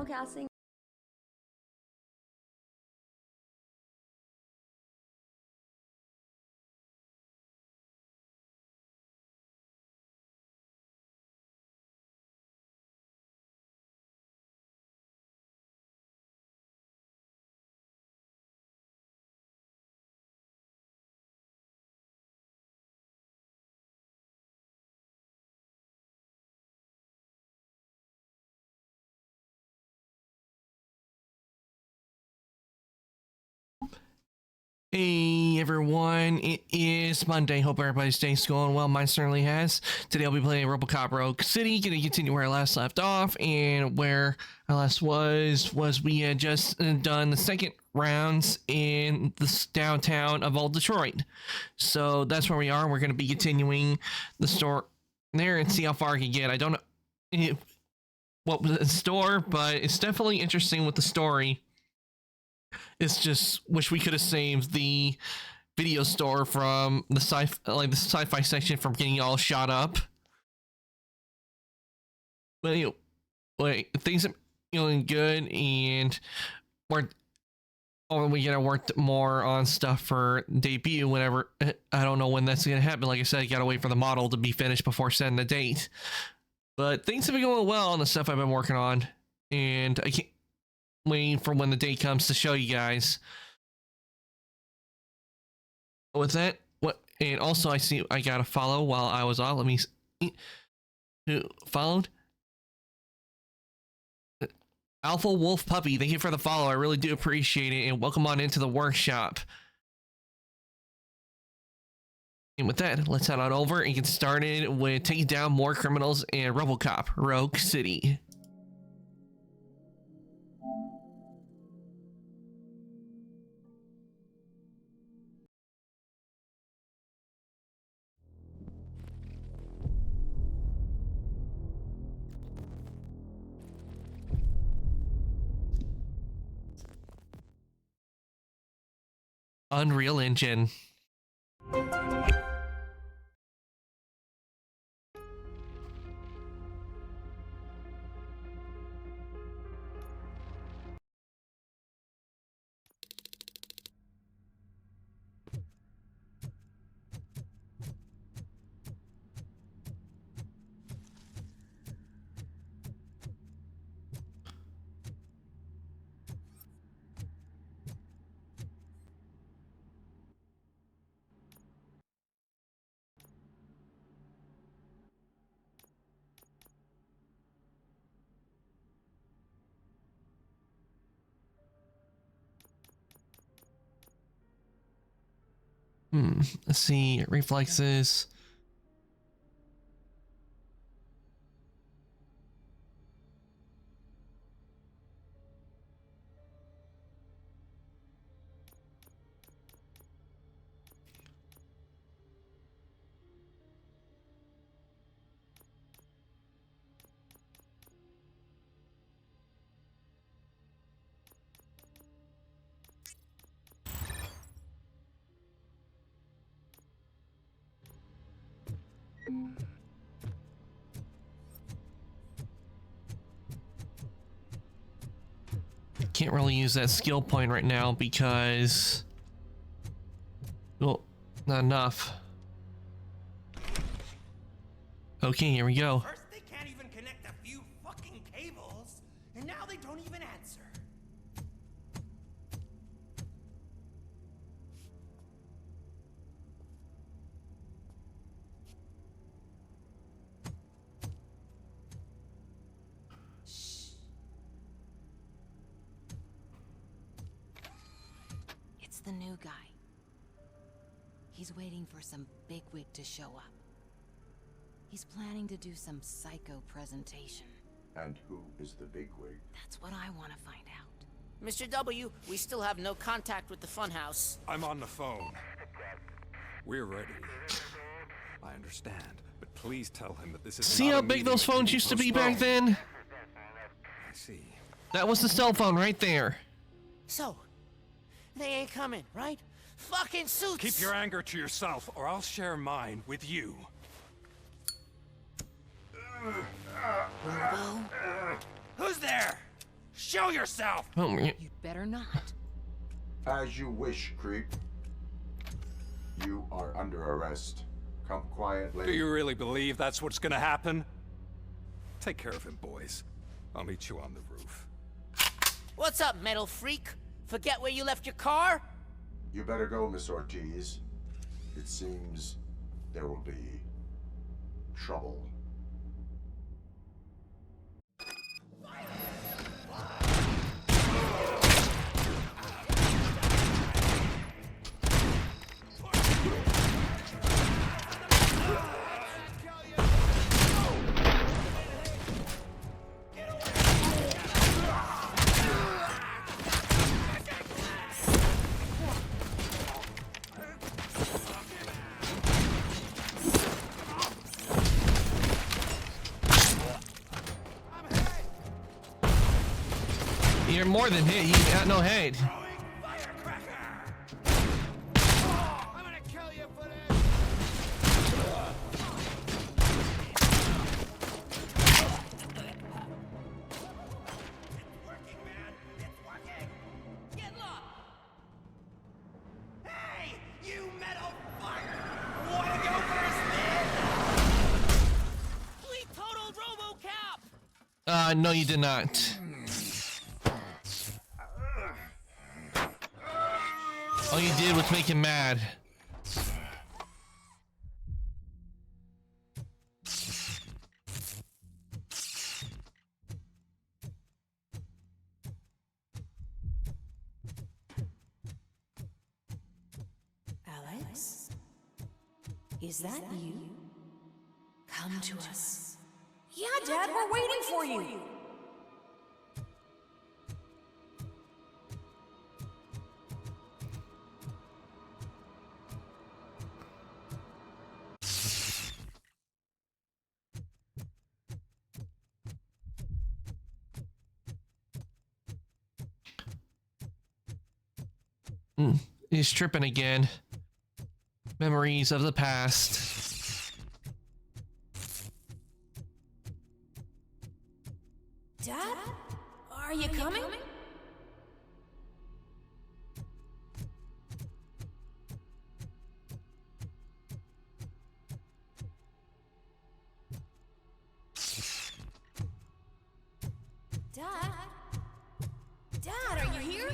simulcasting. Hey everyone, it is Monday. Hope everybody's day's going well. Mine certainly has. Today I'll be playing RoboCop Rogue City. Gonna continue where I last left off, and where I last was we had just done the second rounds in the downtown of Old Detroit. So that's where we are. We're gonna be continuing the store there and see how far I can get. I don't know what was in store, but it's definitely interesting with the story. It's just wish we could have saved the video store from the sci-fi section from getting all shot up. But things are feeling good, and we gotta work more on stuff for debut whenever. I don't know when that's gonna happen. Like I said, I gotta wait for the model to be finished before setting the date. But things have been going well on the stuff I've been working on, and I can't waiting for when the day comes to show you guys. With that, and also I see I got a follow while I was off. Let me who followed Alpha Wolf Puppy. Thank you for the follow. I really do appreciate it, and welcome on into the workshop. And with that, let's head on over and get started with taking down more criminals in RoboCop Rogue City. Unreal Engine. Let's see, reflexes. Can't really use that skill point right now because, well, not enough. Okay, here we go. First they can't even connect a few fucking cables, and now they don't even answer. It's the new guy. He's waiting for some bigwig to show up. He's planning to do some psycho presentation. And who is the bigwig? That's what I want to find out. Mr. W, we still have no contact with the funhouse. I'm on the phone. We're ready. I understand, but please tell him that this is See how big those phones used to be back then? I see. That was the cell phone right there. So, they ain't coming, right? Fucking suits! Keep your anger to yourself, or I'll share mine with you. Robo? Who's there? Show yourself! Oh, You'd better not. As you wish, creep. You are under arrest. Come Do quietly. you really believe that's what's gonna happen? Take care of him, boys. I'll meet you on the roof. What's up, metal freak? Forget where you left your car? You better go, Miss Ortiz. It seems there will be trouble. you're more than hit. You got no head. I'm gonna kill you for this! It's working, man! It's working! Get lost! Hey! You metal fucker! Wanna go first, man? We totaled RoboCop! No, you did not. All you did was make him mad. Alex? Is that you? Come to us. Yeah, Dad, we're waiting for you. He's tripping again. Memories of the past. Dad? Are you coming? Dad? Dad, are you here?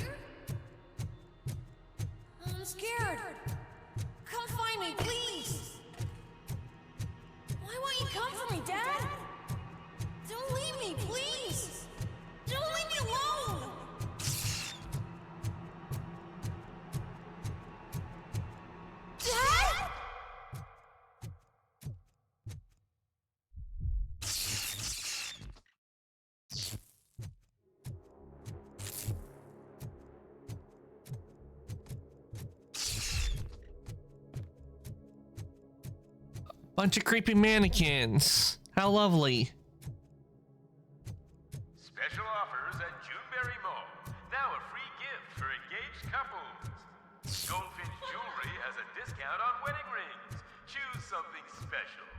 I'm scared. Come find me, please. Why won't you come for me, Dad? Don't leave me, please. Don't leave me alone. Dad? Bunch of creepy mannequins. How lovely. Special offers at Juneberry Mall. Now a free gift for engaged couples. Goldfinch Jewelry has a discount on wedding rings. Choose something special.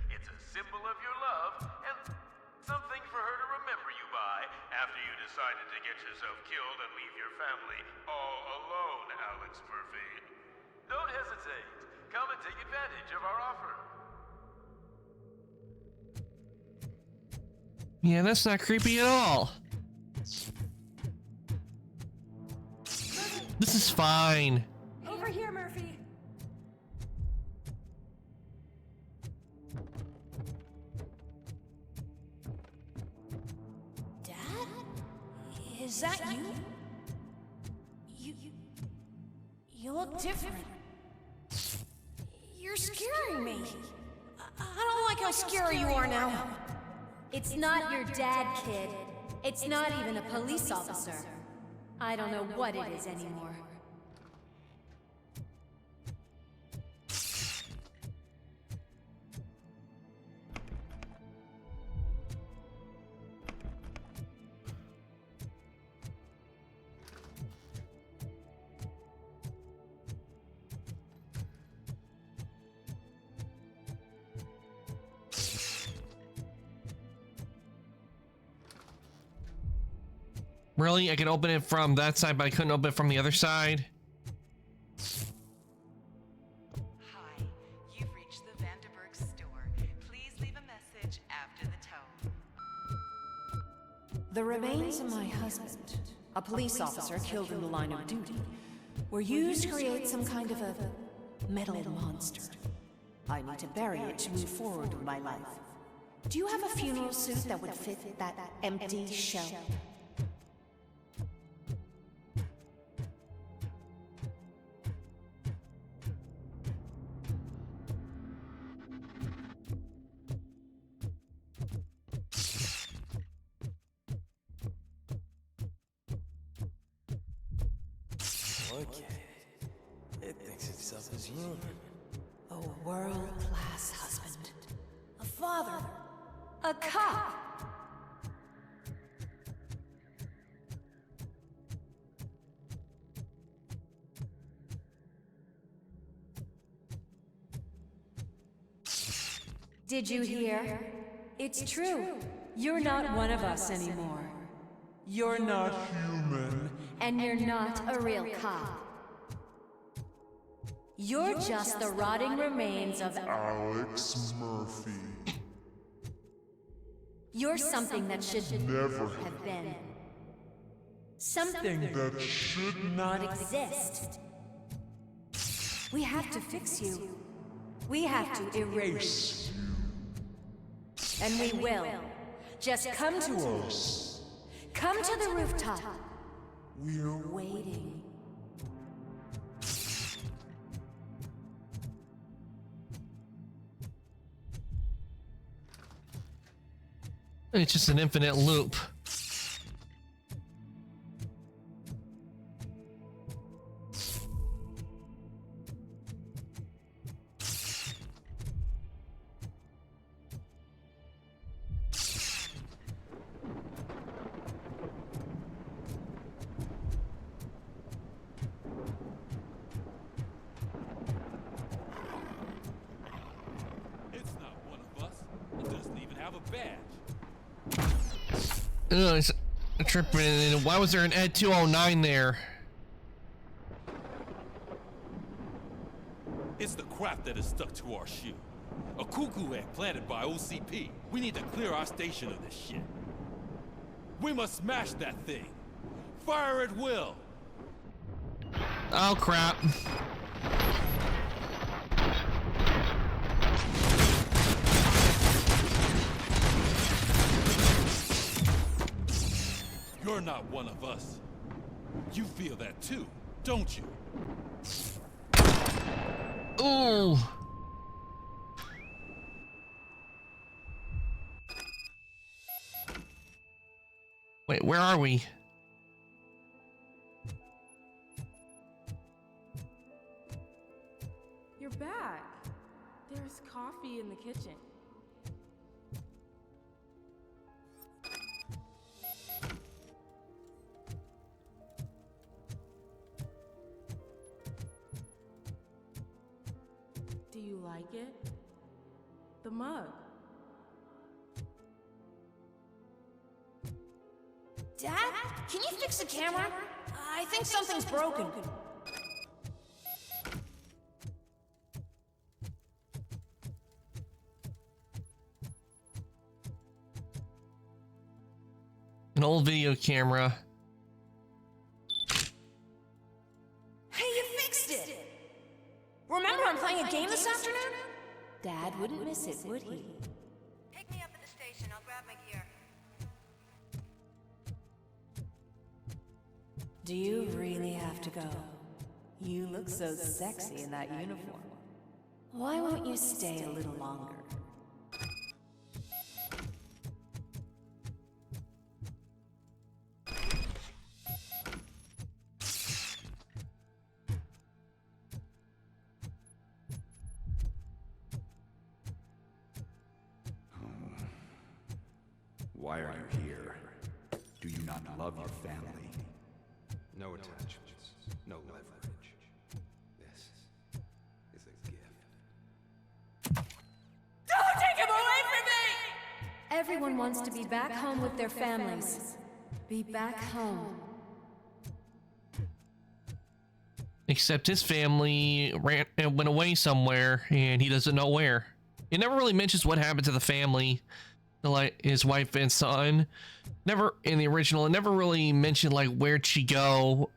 It's a symbol of your love and something for her to remember you by after you decided to get yourself killed and leave your family all alone, Alex Murphy. Don't hesitate. Come and take advantage of our offer. Yeah, that's not creepy at all. This is fine. Over here, Murphy. Dad? Is that you? You look different. You're scaring me. I don't like how scary you are now. It's not your dad, kid. It's not even a police officer. I don't know what it is anymore. Really? I could open it from that side, but I couldn't open it from the other side? Hi, you've reached the Vanderburg store. Please leave a message after the tone. The remains of my husband, a police officer killed in the line of duty, were used to create some kind of a metal monster. I need to bury it to move forward with my life. Do you have a funeral suit that would fit that empty shell? Okay. It thinks itself as human. A world-class husband. A father. A cop. Did you hear? It's true. You're not one of us anymore. You're not human. And you're not a real cop. You're just the rotting remains of Alex Murphy. You're something that should Never have been. Something that should not exist. We have to fix you. We have to erase you. And we will. Just come to us. Come to the rooftop. We're Waiting. It's just an infinite loop. It's not one of us. It doesn't even have a badge. Ugh, it's tripping. And why was there an Ed 209 there? It's the crap that is stuck to our shoe. A cuckoo egg planted by OCP. We need to clear our station of this shit. We must smash that thing. Fire at will. Oh crap. You're not one of us. You feel that too, don't you? Ooh. Wait, where are we? You're back. There's coffee in the kitchen. Do you like it? The mug. Dad, can you fix the camera? I think something's broken. An old video camera. Hey, you fixed it! Remember I'm playing a game this afternoon? Dad wouldn't miss it, would he? Pick me up at the station. I'll grab my gear. Do you really have to go? You look so sexy in that uniform. Why won't you stay a little longer? Why are you here? Do you not love your family? No attachments, no leverage. This is a gift. Don't take him away from me! Everyone wants to be back home with their families. be back home. Except his family ran and went away somewhere, and he doesn't know where. It never really mentions what happened to the family, like his wife and son. Never in the original. It never really mentioned like where'd she go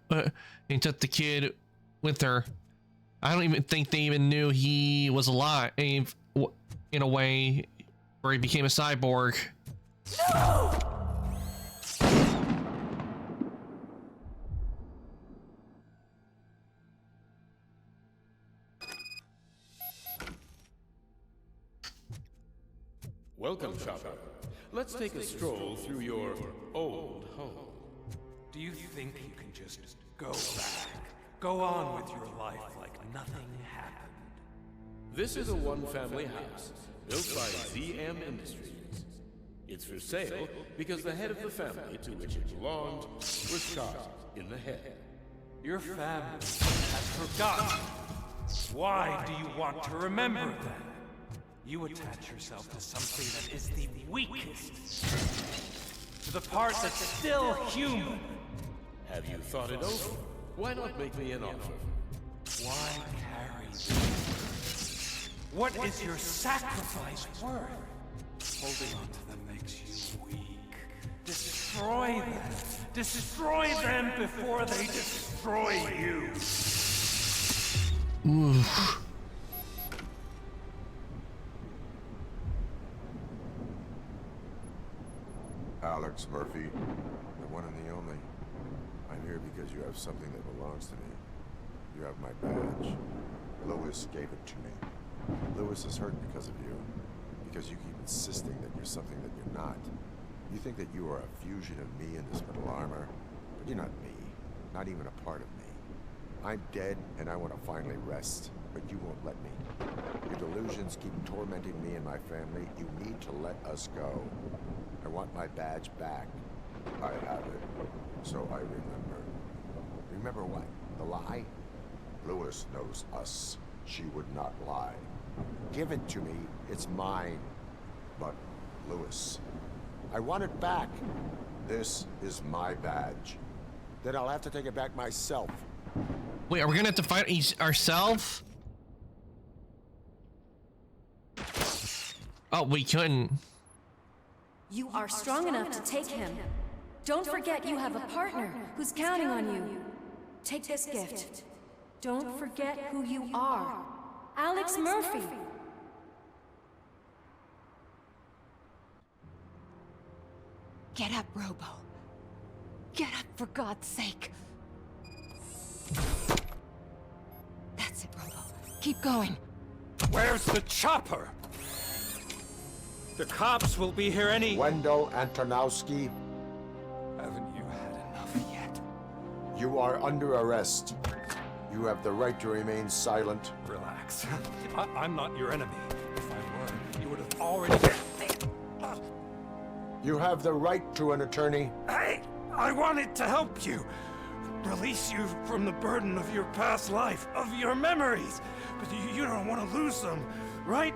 and took the kid with her. I don't even think they even knew he was alive in a way, where he became a cyborg. No! Welcome, Chopper. Let's take a stroll through your old home. Do you think you can just go back? Go on with your life like nothing happened? This is a one-family house built by ZM Industries. It's for sale because the head of the family to which it belonged was shot in the head. Your family has forgotten. Why do you want to remember them? You attach yourself to something that is the weakest, to the part that's still human. Have you thought it over? Why not make me an offer? Why carry this? What is your sacrifice worth? Holding on to them makes you weak. Destroy them. Destroy them before they destroy you. Oof. Alex Murphy, the one and the only. I'm here because you have something that belongs to me. You have my badge. Lewis gave it to me. Lewis is hurt because of you. Because you keep insisting that you're something that you're not. You think that you are a fusion of me in this metal armor, but you're not me. Not even a part of me. I'm dead, and I want to finally rest, but you won't let me. Your delusions keep tormenting me and my family. You need to let us go. I want my badge back. I have it, so I remember. Remember what? The lie? Lewis knows us. She would not lie. Give it to me. It's mine. But, Lewis, I want it back. This is my badge. Then I'll have to take it back myself. Wait, are we gonna have to fight ourselves? Oh, we couldn't. You are strong enough to take him. Don't forget you have a partner who's counting on you. Take this gift. Don't forget who you are. Alex Murphy. Get up, Robo. Get up, for God's sake. That's it, Robo. Keep going. Where's the chopper? The cops will be here any... Wendell Antonowski, Haven't you had enough yet? you are under arrest. You have the right to remain silent. Relax. I'm not your enemy. If I were, you would have already... You have the right to an attorney. Hey! I wanted to help you. Release you from the burden of your past life, of your memories. But you don't want to lose them, right?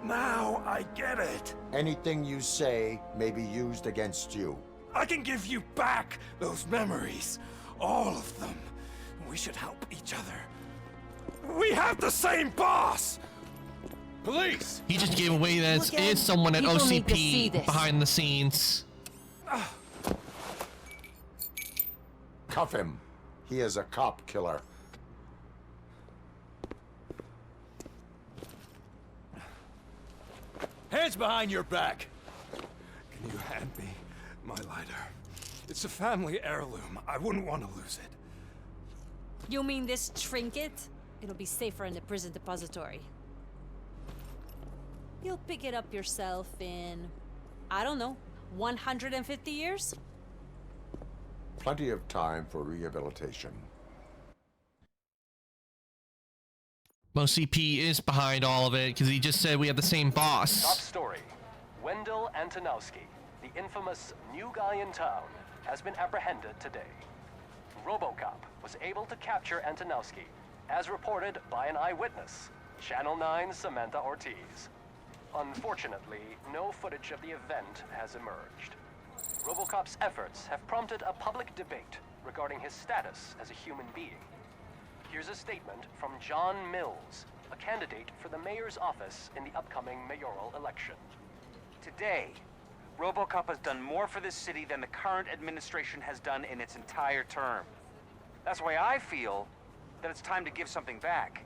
Now I get it. Anything you say may be used against you. I can give you back those memories. All of them. We should help each other. We have the same boss! Police! He just gave away that is someone at OCP behind the scenes. Cuff him. He is a cop killer. Hands behind your back! Can you hand me my lighter? It's a family heirloom. I wouldn't want to lose it. You mean this trinket? It'll be safer in the prison depository. You'll pick it up yourself in, I don't know, 150 years? Plenty of time for rehabilitation. OCP is behind all of it because he just said we have the same Top boss. story. Wendell Antonowski, the infamous new guy in town, has been apprehended today. RoboCop was able to capture Antonowski, as reported by an eyewitness, Channel 9's Samantha Ortiz. Unfortunately, no footage of the event has emerged. RoboCop's efforts have prompted a public debate regarding his status as a human being. Here's a statement from John Mills, a candidate for the mayor's office in the upcoming mayoral election. Today, RoboCop has done more for this city than the current administration has done in its entire term. That's why I feel that it's time to give something back.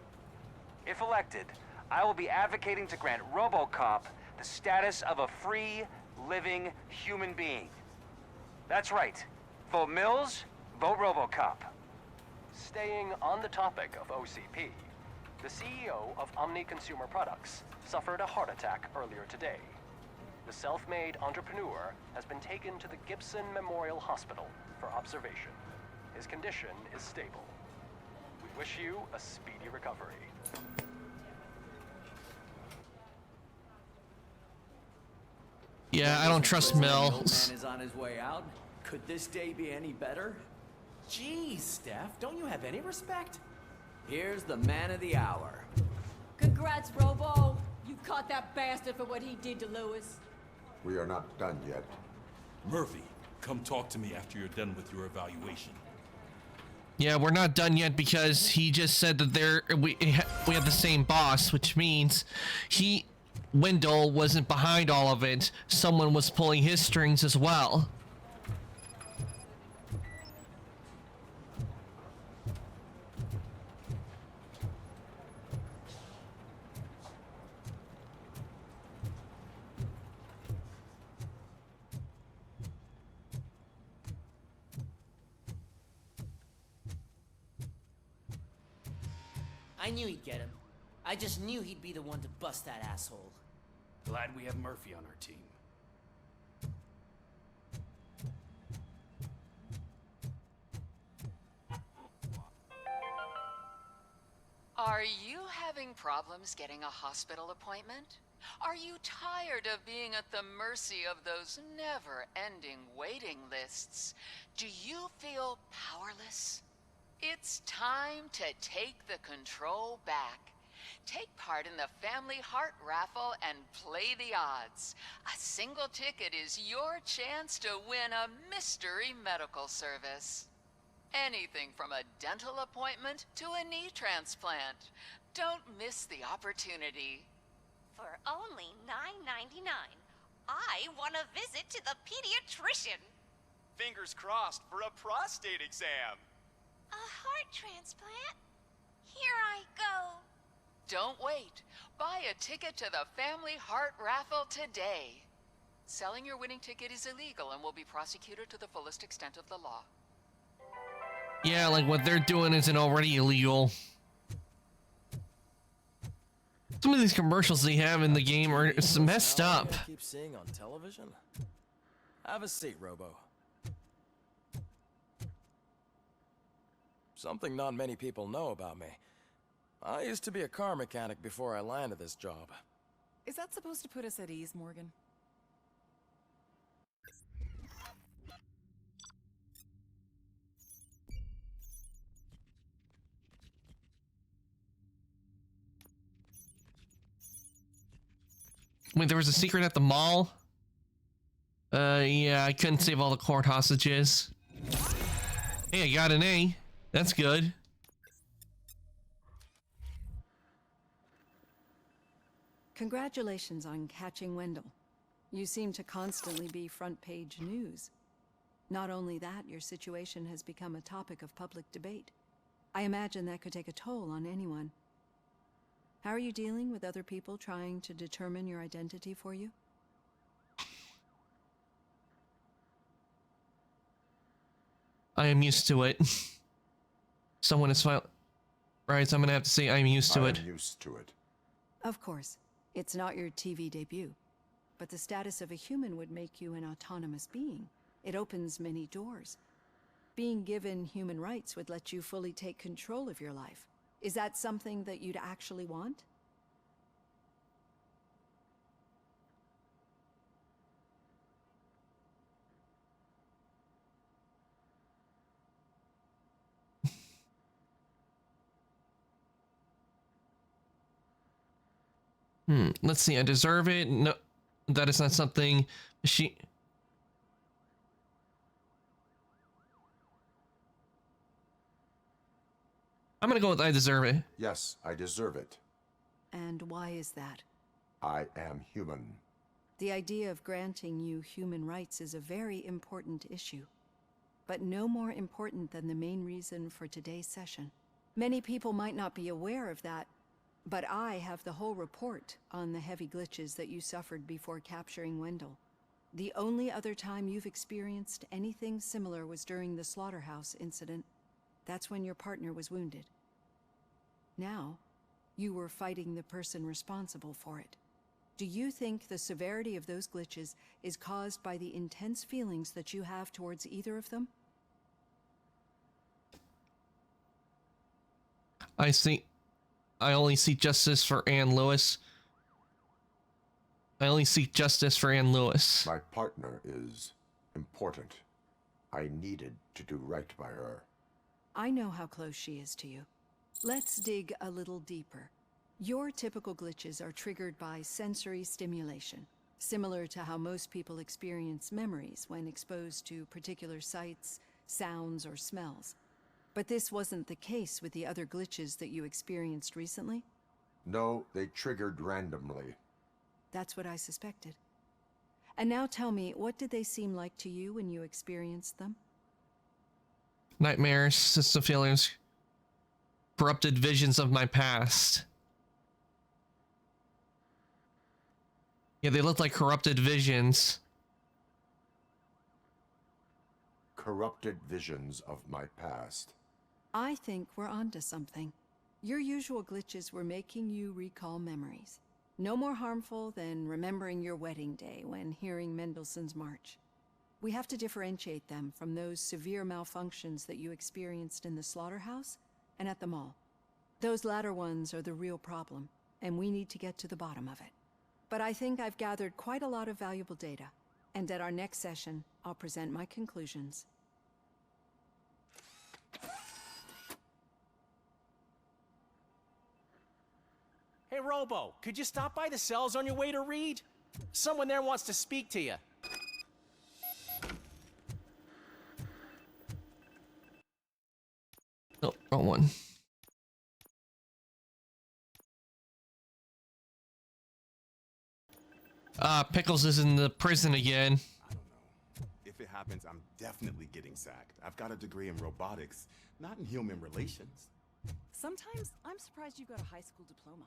If elected, I will be advocating to grant RoboCop the status of a free, living human being. That's right. Vote Mills, vote RoboCop. Staying on the topic of OCP, the CEO of Omni Consumer Products suffered a heart attack earlier today. The self-made entrepreneur has been taken to the Gibson Memorial Hospital for observation. His condition is stable. We wish you a speedy recovery. Yeah, I don't trust Mills. Man is on his way out. Could this day be any better? Jeez, Steph, don't you have any respect? Here's the man of the hour. Congrats, Robo. You caught that bastard for what he did to Lewis. We are not done yet. Murphy, come talk to me after you're done with your evaluation. Yeah, we're not done yet because he just said that we have the same boss, which means Wendell wasn't behind all of it. Someone was pulling his strings as well. I knew he'd get him. I just knew he'd be the one to bust that asshole. Glad we have Murphy on our team. Are you having problems getting a hospital appointment? Are you tired of being at the mercy of those never-ending waiting lists? Do you feel powerless? It's time to take the control back. Take part in the Family Heart Raffle and play the odds. A single ticket is your chance to win a mystery medical service. Anything from a dental appointment to a knee transplant. Don't miss the opportunity. For only $9.99, I want a visit to the pediatrician. Fingers crossed for a prostate exam. A heart transplant? Here I go. Don't wait. Buy a ticket to the Family Heart Raffle today. Selling your winning ticket is illegal and will be prosecuted to the fullest extent of the law. Yeah, like what they're doing isn't already illegal. Some of these commercials they have in the game are messed up. Keep seeing on television. Have a seat, Robo. Something not many people know about me. I used to be a car mechanic before I landed this job. Is that supposed to put us at ease, Morgan? Wait, there was a secret at the mall? Yeah, I couldn't save all the court hostages. Hey, I got an A. That's good. Congratulations on catching Wendell. You seem to constantly be front page news. Not only that, your situation has become a topic of public debate. I imagine that could take a toll on anyone. How are you dealing with other people trying to determine your identity for you? I am used to it. Someone is fine. Right, so I'm gonna have to say I'm used to it. I'm used to it. Of course. It's not your TV debut. But the status of a human would make you an autonomous being. It opens many doors. Being given human rights would let you fully take control of your life. Is that something that you'd actually want? Let's see. I deserve it. No, that is not something she. I'm gonna go with I deserve it. Yes, I deserve it. And why is that? I am human. The idea of granting you human rights is a very important issue, but no more important than the main reason for today's session. Many people might not be aware of that, but I have the whole report on the heavy glitches that you suffered before capturing Wendell. The only other time you've experienced anything similar was during the slaughterhouse incident. That's when your partner was wounded. Now, you were fighting the person responsible for it. Do you think the severity of those glitches is caused by the intense feelings that you have towards either of them? I only seek justice for Ann Lewis. I only seek justice for Ann Lewis. My partner is important. I needed to do right by her. I know how close she is to you. Let's dig a little deeper. Your typical glitches are triggered by sensory stimulation, similar to how most people experience memories when exposed to particular sights, sounds, or smells. But this wasn't the case with the other glitches that you experienced recently? No, they triggered randomly. That's what I suspected. And now tell me, what did they seem like to you when you experienced them? Nightmares, system feelings, corrupted visions of my past. Yeah, they look like corrupted visions. Corrupted visions of my past. I think we're onto something. Your usual glitches were making you recall memories. No more harmful than remembering your wedding day when hearing Mendelssohn's March. We have to differentiate them from those severe malfunctions that you experienced in the slaughterhouse and at the mall. Those latter ones are the real problem, and we need to get to the bottom of it. But I think I've gathered quite a lot of valuable data, and at our next session, I'll present my conclusions. Hey, Robo, could you stop by the cells on your way to read? Someone there wants to speak to you. Oh, wrong one. Pickles is in the prison again. I don't know. If it happens, I'm definitely getting sacked. I've got a degree in robotics, not in human relations. Sometimes I'm surprised you got a high school diploma.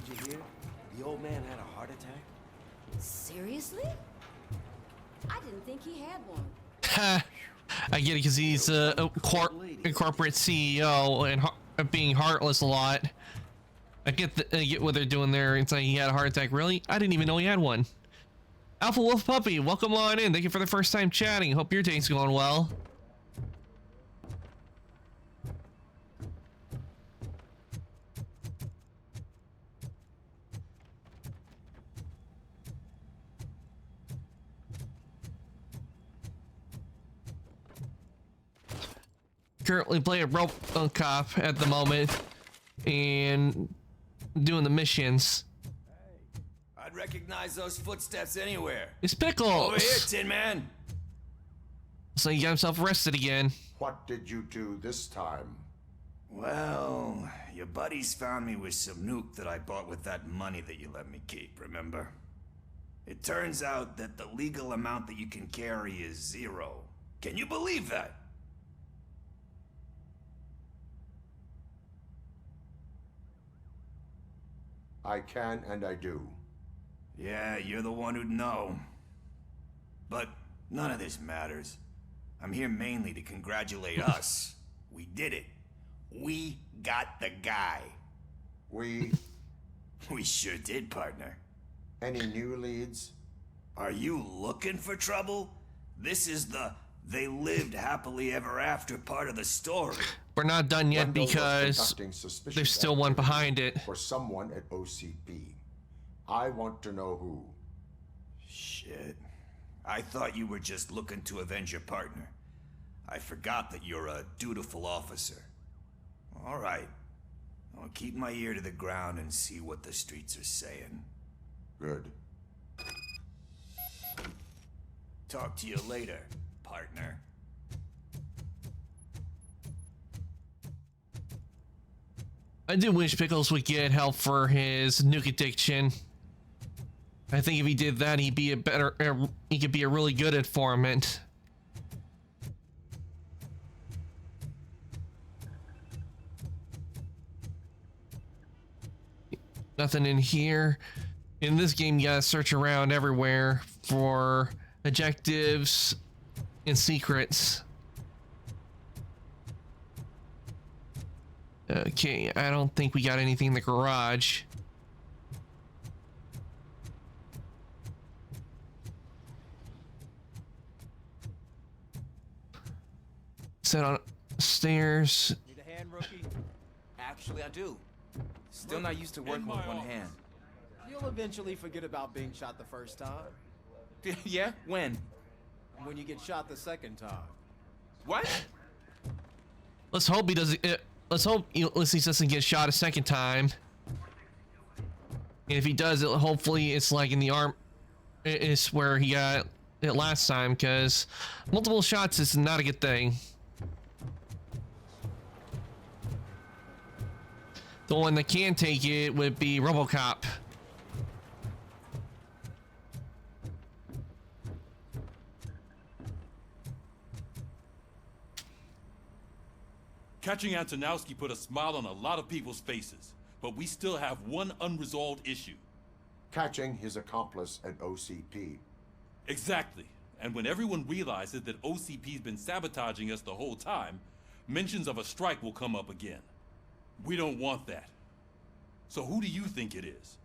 Did you hear? The old man had a heart attack. Seriously? I didn't think he had one. Ha! I get it because he's a corporate CEO and being heartless a lot. I get what they're doing there. It's like he had a heart attack. Really? I didn't even know he had one. Alpha Wolf Puppy, welcome on in. Thank you for the first time chatting. Hope your day's going well. Currently playing RoboCop at the moment and doing the missions. I'd recognize those footsteps anywhere. It's Pickles. Over here, Tin Man. So he got himself arrested again. What did you do this time? Well, your buddies found me with some nuke that I bought with that money that you let me keep, remember? It turns out that the legal amount that you can carry is 0. Can you believe that? I can and I do. Yeah, you're the one who'd know. But none of this matters. I'm here mainly to congratulate us. We did it. We got the guy. We We sure did, partner. Any new leads? Are you looking for trouble? This is the they lived happily ever after part of the story. We're not done yet Wendell was because conducting suspicious there's still one activity behind it. For someone at OCP. I want to know who. Shit. I thought you were just looking to avenge your partner. I forgot that you're a dutiful officer. All right. I'll keep my ear to the ground and see what the streets are saying. Good. Talk to you later, partner. I do wish Pickles would get help for his nuke addiction. I think if he did that, he'd be he could be a really good informant. Nothing in here. In this game, you gotta search around everywhere for objectives and secrets. Okay, I don't think we got anything in the garage. Set on stairs. Need a hand, rookie? Actually, I do. Still not used to working with one hand. You'll eventually forget about being shot the first time. Yeah? When? When you get shot the second time. What? Let's hope he doesn't. Let's hope Ulysses doesn't get shot a second time. And if he does, hopefully it's like in the arm. It's where he got it last time, because multiple shots is not a good thing. The one that can take it would be RoboCop. Catching Antonowski put a smile on a lot of people's faces, but we still have one unresolved issue. Catching his accomplice at OCP. Exactly. And when everyone realizes that OCP's been sabotaging us the whole time, mentions of a strike will come up again. We don't want that. So who do you think it is?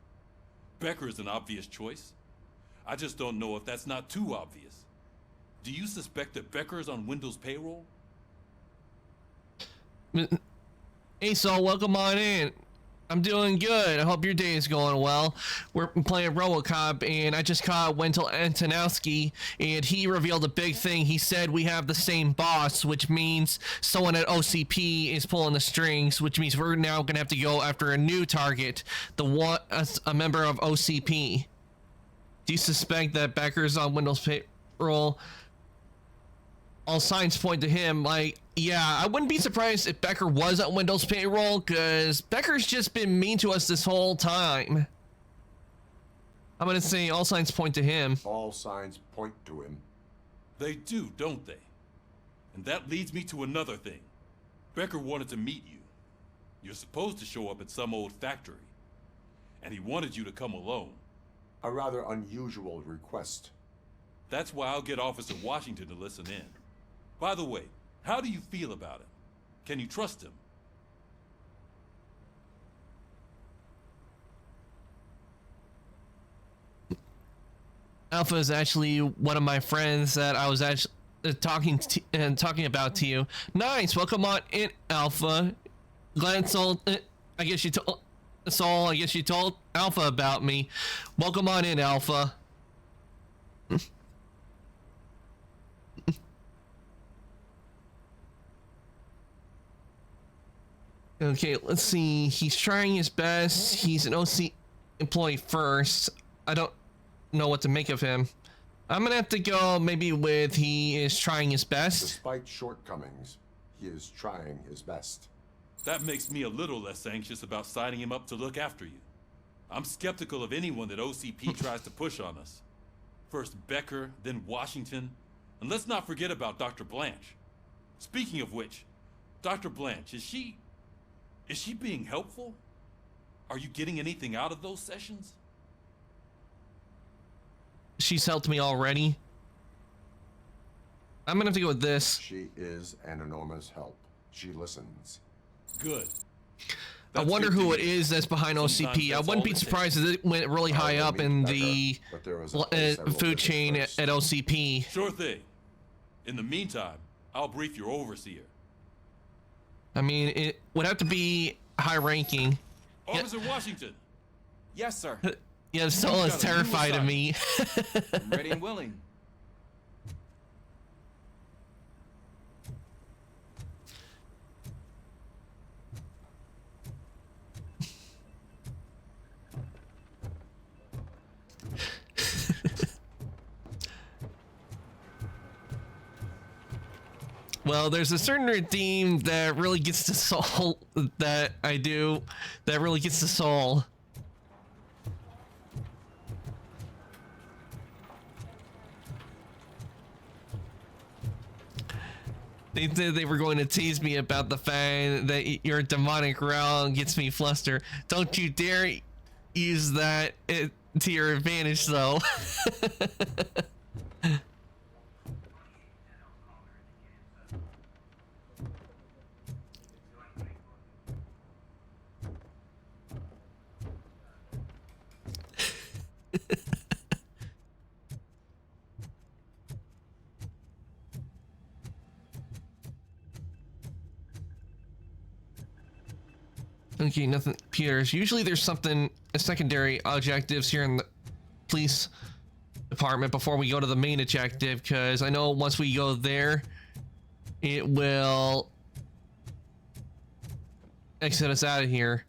Becker is an obvious choice. I just don't know if that's not too obvious. Do you suspect that Becker is on Wendell's payroll? Hey, Saul, welcome on in. I'm doing good. I hope your day is going well. We're playing RoboCop, and I just caught Wendell Antonowski, and he revealed a big thing. He said we have the same boss, which means someone at OCP is pulling the strings, which means we're now gonna have to go after a new target, a member of OCP. Do you suspect that Becker's on Wendell's payroll? All signs point to him. Like, yeah, I wouldn't be surprised if Becker was on Wendell's payroll, because Becker's just been mean to us this whole time. I'm gonna say all signs point to him. All signs point to him. They do, don't they? And that leads me to another thing. Becker wanted to meet you. You're supposed to show up at some old factory. And he wanted you to come alone. A rather unusual request. That's why I'll get Officer Washington to listen in. By the way, how do you feel about him? Can you trust him? Alpha is actually one of my friends that I was actually talking about to you. Nice, welcome on in, Alpha. Glad Saul, I guess you told Saul. I guess you told Alpha about me. Welcome on in, Alpha. Okay, let's see. He's trying his best. He's an OC employee first. I don't know what to make of him. I'm gonna have to go maybe with he is trying his best. Despite shortcomings, he is trying his best. That makes me a little less anxious about signing him up to look after you. I'm skeptical of anyone that OCP tries to push on us. First Becker, then Washington, and let's not forget about Dr. Blanche. Speaking of which, Dr. Blanche, is she being helpful? Are you getting anything out of those sessions? She's helped me already. I'm gonna have to go with this. She is an enormous help. She listens. Good. I wonder who it is that's behind OCP. I wouldn't be surprised if it went really high up in the food chain at OCP. Sure thing. In the meantime, I'll brief your overseer. I mean, it would have to be high ranking. Officer Washington. Yes, sir. Yeah, Soul is terrified of me. I'm ready and willing. Well, there's a certain redeem that really gets the soul that I do, that really gets the soul. They said they were going to tease me about the fact that your demonic growl gets me flustered. Don't you dare use that to your advantage, though. Okay, nothing, Peters. Usually there's something, secondary objectives here in the police department before we go to the main objective, because I know once we go there, it will exit us out of here.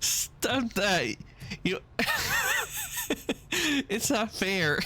Stop that. You it's not fair.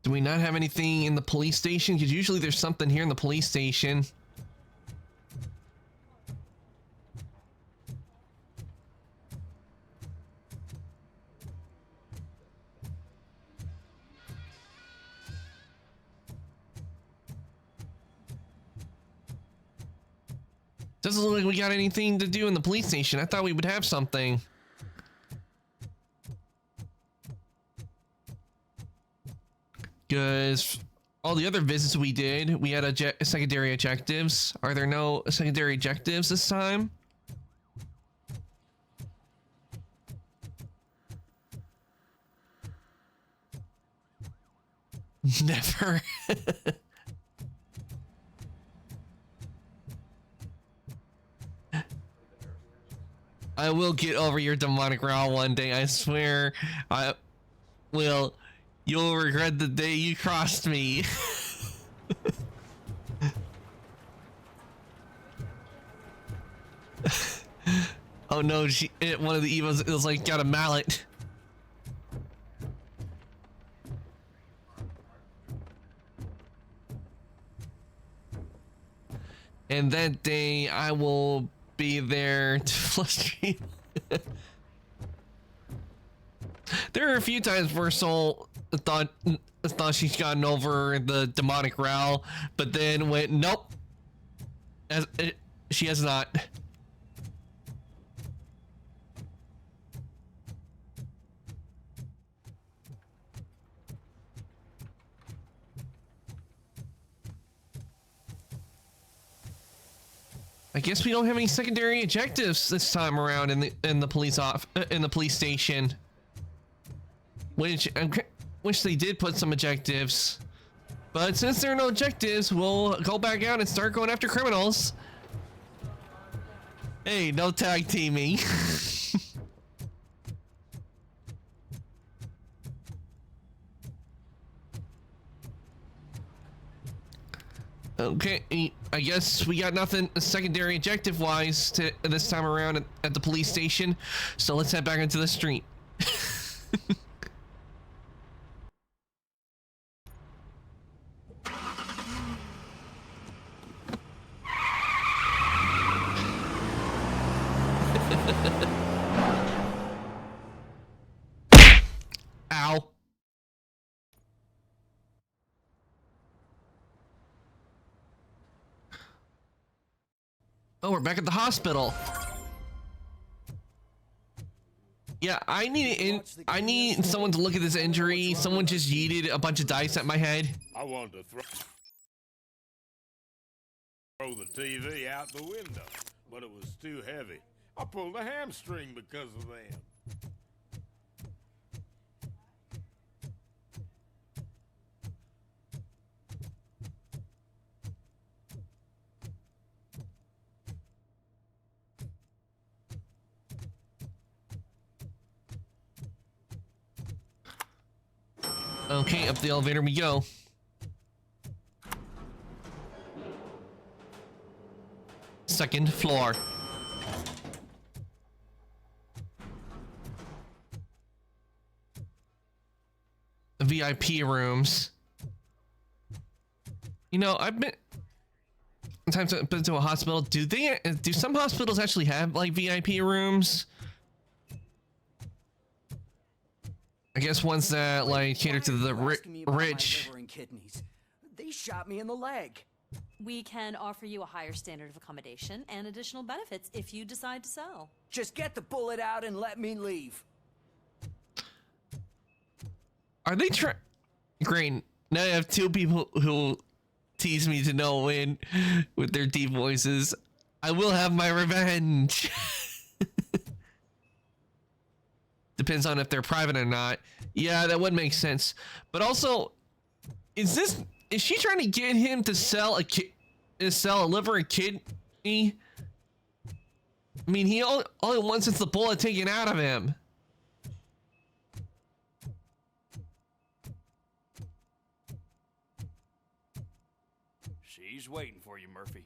Do we not have anything in the police station? Because usually there's something here in the police station. Doesn't look like we got anything to do in the police station. I thought we would have something. Because all the other visits we did, we had secondary objectives. Are there no secondary objectives this time? Never. I will get over your demonic growl one day, I swear. I will. You'll regret the day you crossed me. Oh no, one of the evils is like got a mallet. And that day I will be there to frustrate. There are a few times where Soul thought she's gotten over the demonic growl, but then went, nope. She has not. I guess we don't have any secondary objectives this time around in the police station. Which I wish they did put some objectives. But since there are no objectives, we'll go back out and start going after criminals. Hey, no tag teaming. Okay, I guess we got nothing secondary objective wise to this time around at the police station, so let's head back into the street. Ow. Oh, we're back at the hospital. Yeah, I need someone to look at this injury. Someone just yeeted a bunch of dice at my head. I wanted to throw the TV out the window, but it was too heavy. I pulled a hamstring because of them. Okay, up the elevator we go. Second floor. VIP rooms. You know, I've been to a hospital. Do some hospitals actually have like VIP rooms? I guess ones that like cater to the rich. They shot me in the leg. We can offer you a higher standard of accommodation and additional benefits if you decide to sell. Just get the bullet out and let me leave. Are they Great. Now I have two people who tease me to no win with their deep voices. I will have my revenge. Depends on if they're private or not. Yeah, that would make sense. But also, is she trying to get him to sell a liver and kidney? I mean, he all he wants is the bullet taken out of him. She's waiting for you, Murphy.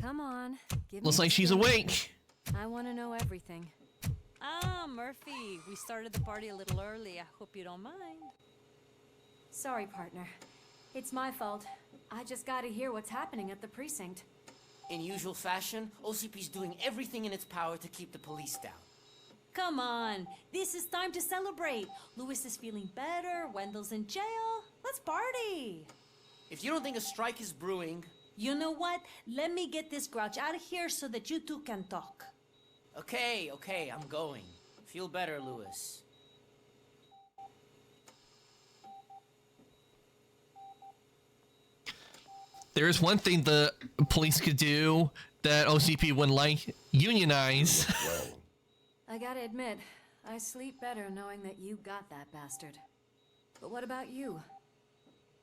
Come on. Looks like she's awake. I want to know everything. Ah, Murphy, we started the party a little early. I hope you don't mind. Sorry, partner. It's my fault. I just gotta hear what's happening at the precinct. In usual fashion, OCP's doing everything in its power to keep the police down. Come on, this is time to celebrate. Louis is feeling better, Wendell's in jail. Let's party. If you don't think a strike is brewing... You know what? Let me get this grouch out of here so that you two can talk. Okay, I'm going. Feel better, Louis. There is one thing the police could do that OCP wouldn't like: unionize. I gotta admit, I sleep better knowing that you got that bastard. But what about you?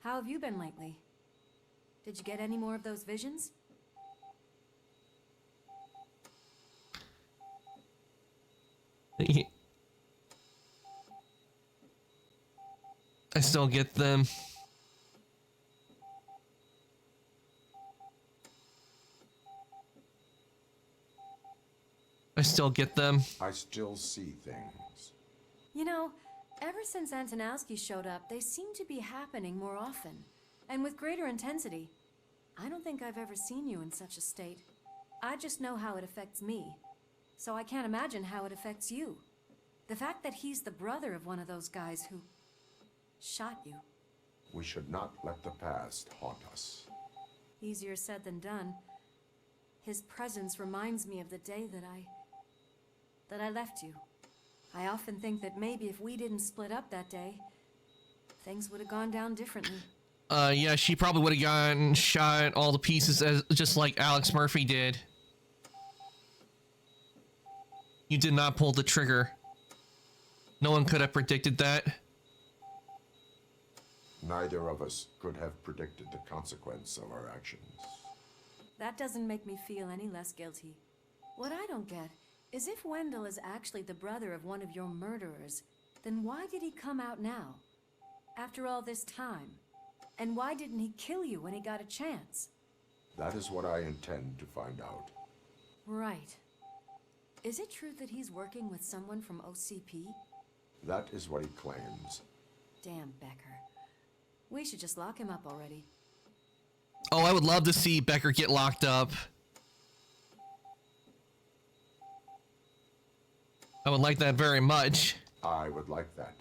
How have you been lately? Did you get any more of those visions? I still get them. I still get them. I still see things. You know, ever since Antonowski showed up, they seem to be happening more often, and with greater intensity. I don't think I've ever seen you in such a state. I just know how it affects me, so I can't imagine how it affects you. The fact that he's the brother of one of those guys who shot you. We should not let the past haunt us. Easier said than done. His presence reminds me of the day that I left you. I often think that maybe if we didn't split up that day, things would have gone down differently. Yeah, she probably would have gotten shot all the pieces as just like Alex Murphy did. You did not pull the trigger. No one could have predicted that. Neither of us could have predicted the consequence of our actions. That doesn't make me feel any less guilty. What I don't get is if Wendell is actually the brother of one of your murderers, then why did he come out now? After all this time? And why didn't he kill you when he got a chance? That is what I intend to find out. Right. Is it true that he's working with someone from OCP? That is what he claims. Damn Becker. We should just lock him up already. Oh, I would love to see Becker get locked up. I would like that very much. I would like that.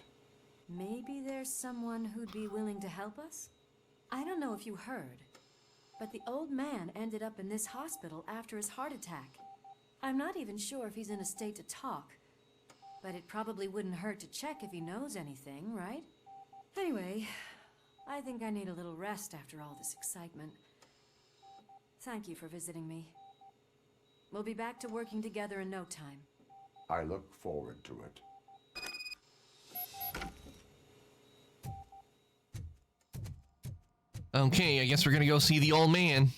Maybe there's someone who'd be willing to help us? I don't know if you heard, but the old man ended up in this hospital after his heart attack. I'm not even sure if he's in a state to talk, but it probably wouldn't hurt to check if he knows anything, right? Anyway, I think I need a little rest after all this excitement. Thank you for visiting me. We'll be back to working together in no time. I look forward to it. Okay, I guess we're gonna go see the old man.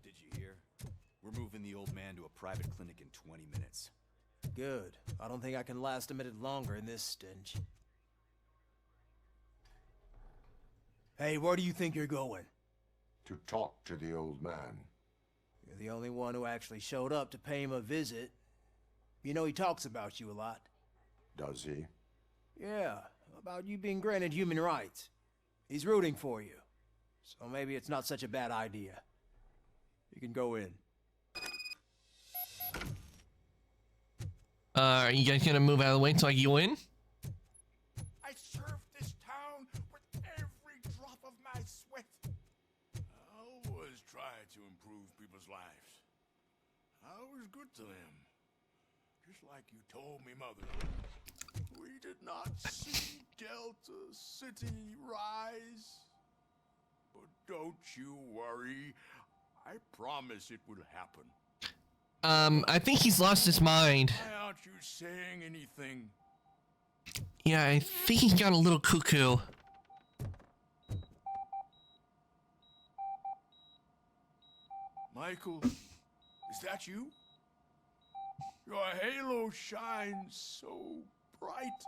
Did you hear? We're moving the old man to a private clinic in 20 minutes. Good. I don't think I can last a minute longer in this stench. Hey, where do you think you're going? To talk to the old man. You're the only one who actually showed up to pay him a visit. You know he talks about you a lot. Does he? Yeah, about you being granted human rights. He's rooting for you. So maybe it's not such a bad idea. You can go in. Are you guys gonna move out of the way until I go in? I served this town with every drop of my sweat. I always tried to improve people's lives. I was good to them. Just like you told me, Mother. We did not see Delta City rise. But don't you worry. I promise it will happen. I think he's lost his mind. Why aren't you saying anything? Yeah, I think he got a little cuckoo. Michael, is that you? Your halo shines so bright.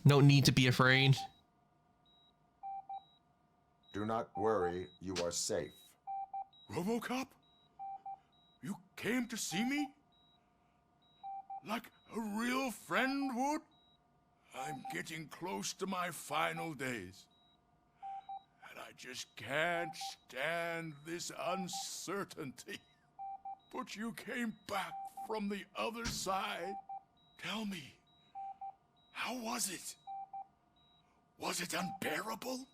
No need to be afraid. Do not worry, you are safe. RoboCop? You came to see me? Like a real friend would? I'm getting close to my final days. And I just can't stand this uncertainty. But you came back from the other side. Tell me, how was it? Was it unbearable?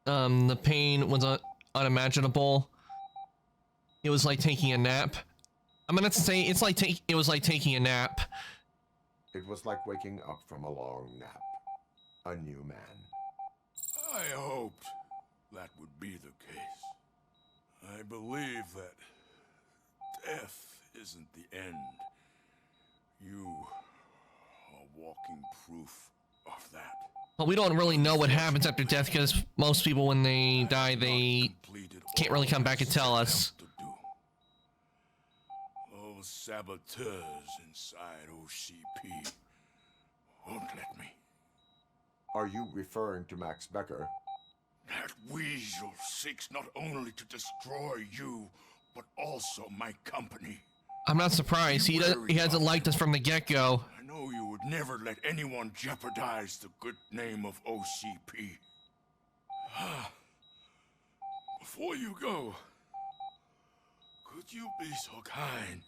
The pain was unimaginable. It was like taking a nap. I'm gonna say it was like taking a nap. It was like waking up from a long nap. A new man. I hoped that would be the case. I believe that death isn't the end. You are walking proof of that. Well, we don't really know what happens after death because most people, when they die, they can't really come back and tell us. Those saboteurs inside OCP won't let me. Are you referring to Max Becker? That weasel seeks not only to destroy you, but also my company. I'm not surprised. He hasn't liked us from the get-go. I know you would never let anyone jeopardize the good name of OCP. Before you go, could you be so kind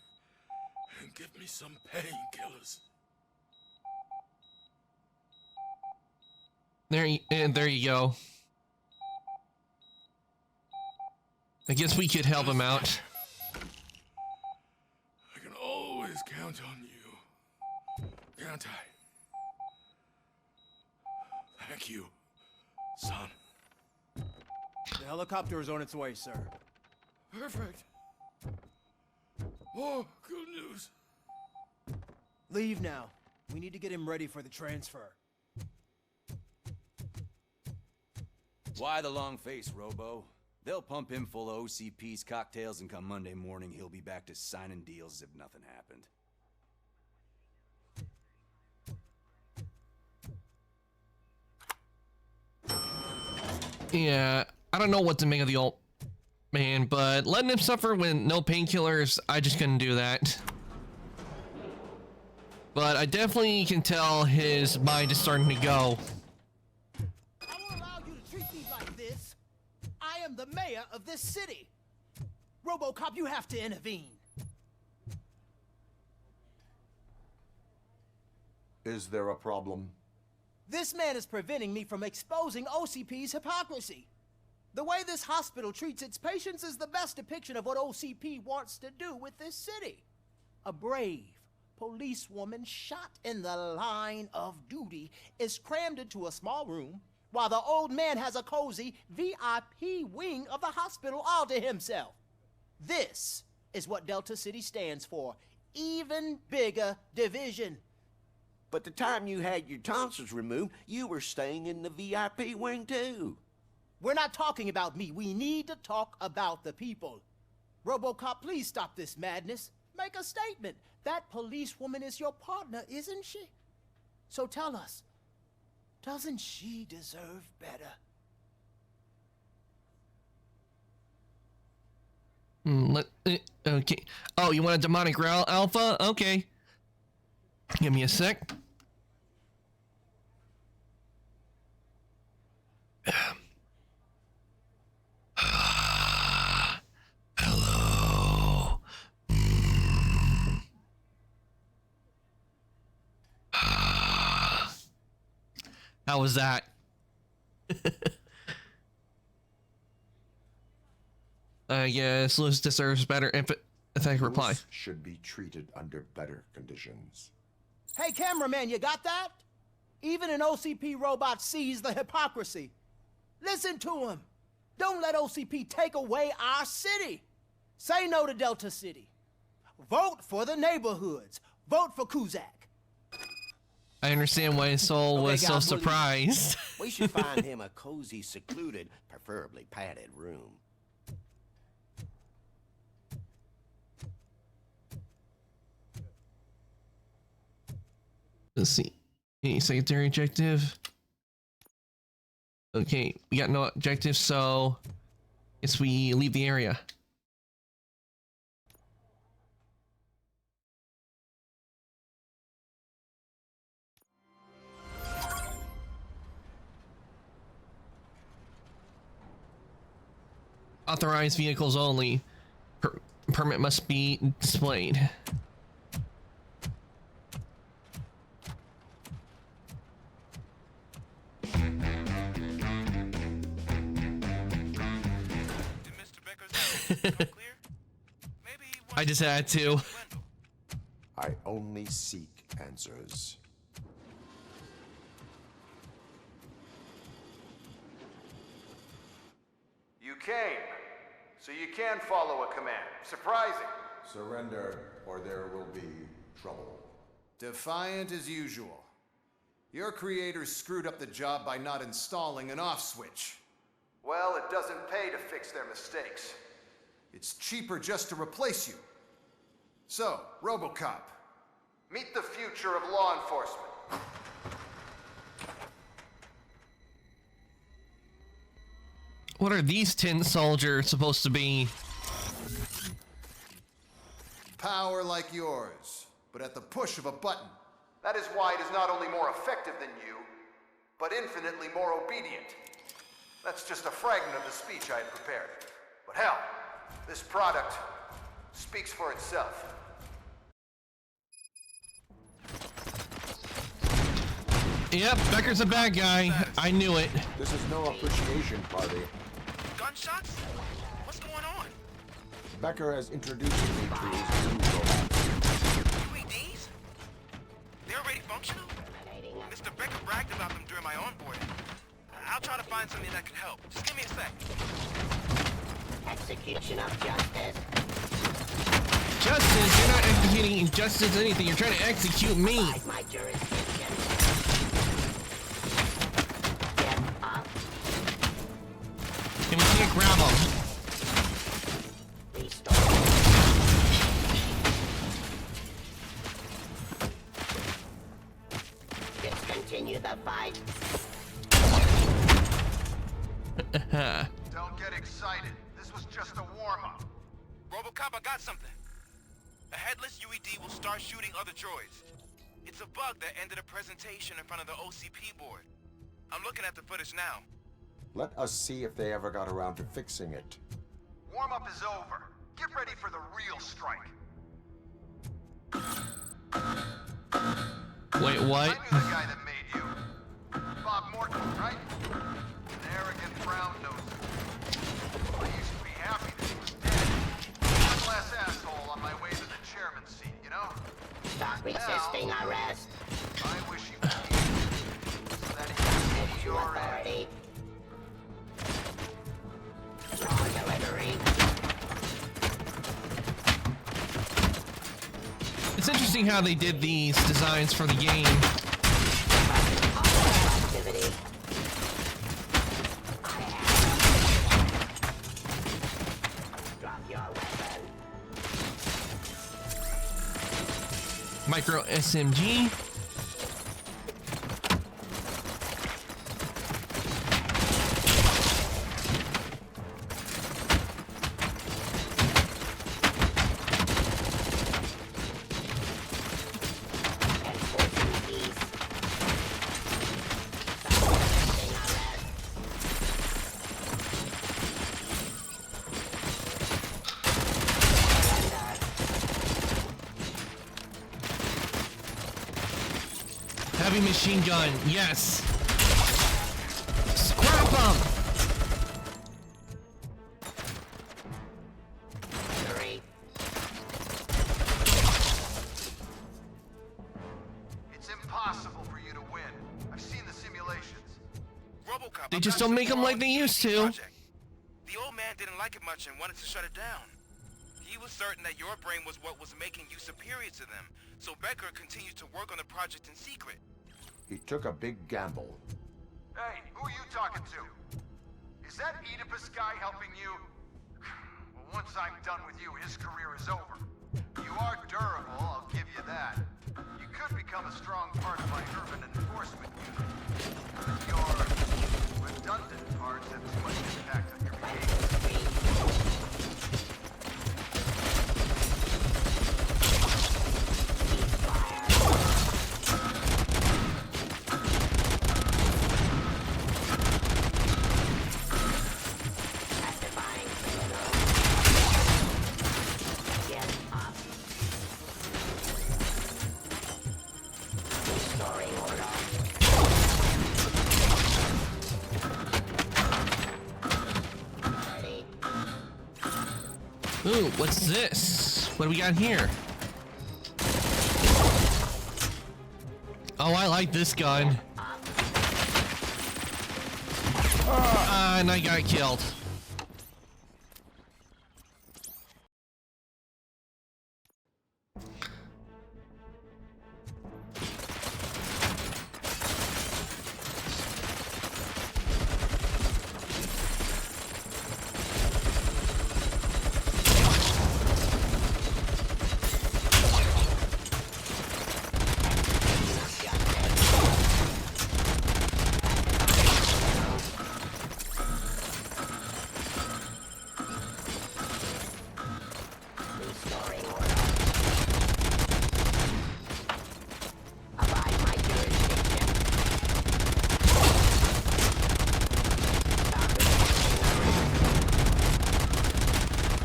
and give me some painkillers? There you go. I guess we could help him out. The helicopter is on its way, sir. Perfect. Oh, good news. Leave now. We need to get him ready for the transfer. Why the long face, Robo? They'll pump him full of OCP's cocktails, and come Monday morning, he'll be back to signing deals as if nothing happened. Yeah, I don't know what to make of the old man, but letting him suffer with no painkillers, I just couldn't do that. But I definitely can tell his mind is starting to go. I won't allow you to treat me like this. I am the mayor of this city. RoboCop, you have to intervene. Is there a problem? This man is preventing me from exposing OCP's hypocrisy. The way this hospital treats its patients is the best depiction of what OCP wants to do with this city. A brave policewoman shot in the line of duty is crammed into a small room while the old man has a cozy VIP wing of the hospital all to himself. This is what Delta City stands for. Even bigger division. But the time you had your tonsils removed, you were staying in the VIP wing too. We're not talking about me. We need to talk about the people. RoboCop, please stop this madness. Make a statement. That policewoman is your partner, isn't she? So tell us, doesn't she deserve better? Okay. Oh, you want a demonic growl, Alpha? Okay. Give me a sec. Hello. How was that? I guess Lewis deserves better emphatic reply. Lewis should be treated under better conditions. Hey, cameraman, you got that? Even an OCP robot sees the hypocrisy. Listen to him. Don't let OCP take away our city. Say no to Delta City. Vote for the neighborhoods. Vote for Kuzak. I understand why his soul was so surprised. We should find him a cozy, secluded, preferably padded room. Let's see. Any secondary objective? Okay, we got no objective, so guess we leave the area. Authorized vehicles only. Permit must be displayed. I just had to. I only seek answers. You came, so you can follow a command. Surprising. Surrender, or there will be trouble. Defiant as usual. Your creators screwed up the job by not installing an off switch. Well, it doesn't pay to fix their mistakes. It's cheaper just to replace you. So, RoboCop, meet the future of law enforcement. What are these tin soldiers supposed to be? Power like yours, but at the push of a button. That is why it is not only more effective than you, but infinitely more obedient. That's just a fragment of the speech I had prepared. But hell, this product speaks for itself. Yep, Becker's a bad guy. I knew it. This is no appreciation party. Gunshots? What's going on? Becker has introduced me to his new robots. UEDs? They're already functional? Mr. Becker bragged about them during my onboarding. I'll try to find something that could help. Just give me a sec. execution of justice. Justice? You're not executing injustice or anything. You're trying to execute me. My jurisdiction. Get up. And we can't grab him. Discontinue the fight. Don't get excited. This was just a warm-up. RoboCop, I got something. A headless UED will start shooting other droids. It's a bug that ended a presentation in front of the OCP board. I'm looking at the footage now. Let us see if they ever got around to fixing it. Warm-up is over. Get ready for the real strike. Wait, what? I knew the guy that made you. Bob Morton, right? An arrogant brown nose. I used to be happy that he was dead. One less asshole on my way to the chairman's seat, you know? Stop resisting arrest. I wish you would so that he could see your authority. Law delivery. It's interesting how they did these designs for the game. Activity. Drop your weapon. Micro SMG. Heavy machine gun, yes. Scrap them. It's impossible for you to win. I've seen the simulations. RoboCop, They just don't make them like they used to. The old man didn't like it much and wanted to shut it down. He was certain that your brain was what was making you superior to them, so Becker continued to work on the project in secret. He took a big gamble. Hey, who are you talking to? Is that Oedipus guy helping you? Well, once I'm done with you, his career is over. You are durable, I'll give you that. You could become a strong part of my urban enforcement unit. Your redundant parts have too much impact on your behavior. Ooh, what's this? What do we got here? Oh, I like this gun. And I got killed.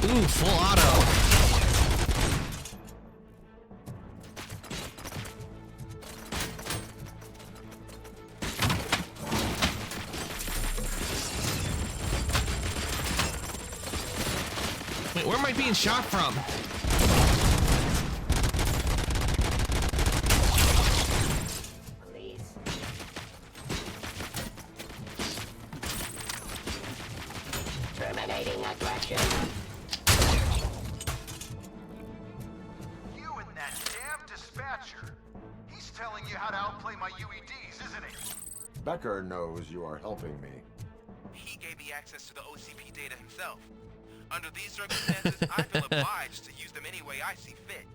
Ooh, full auto. Wait, where am I being shot from? Police. Terminating aggression. telling you how to outplay my UEDs, isn't he? Becker knows you are helping me. He gave me access to the OCP data himself. Under these circumstances, I feel obliged to use them any way I see fit.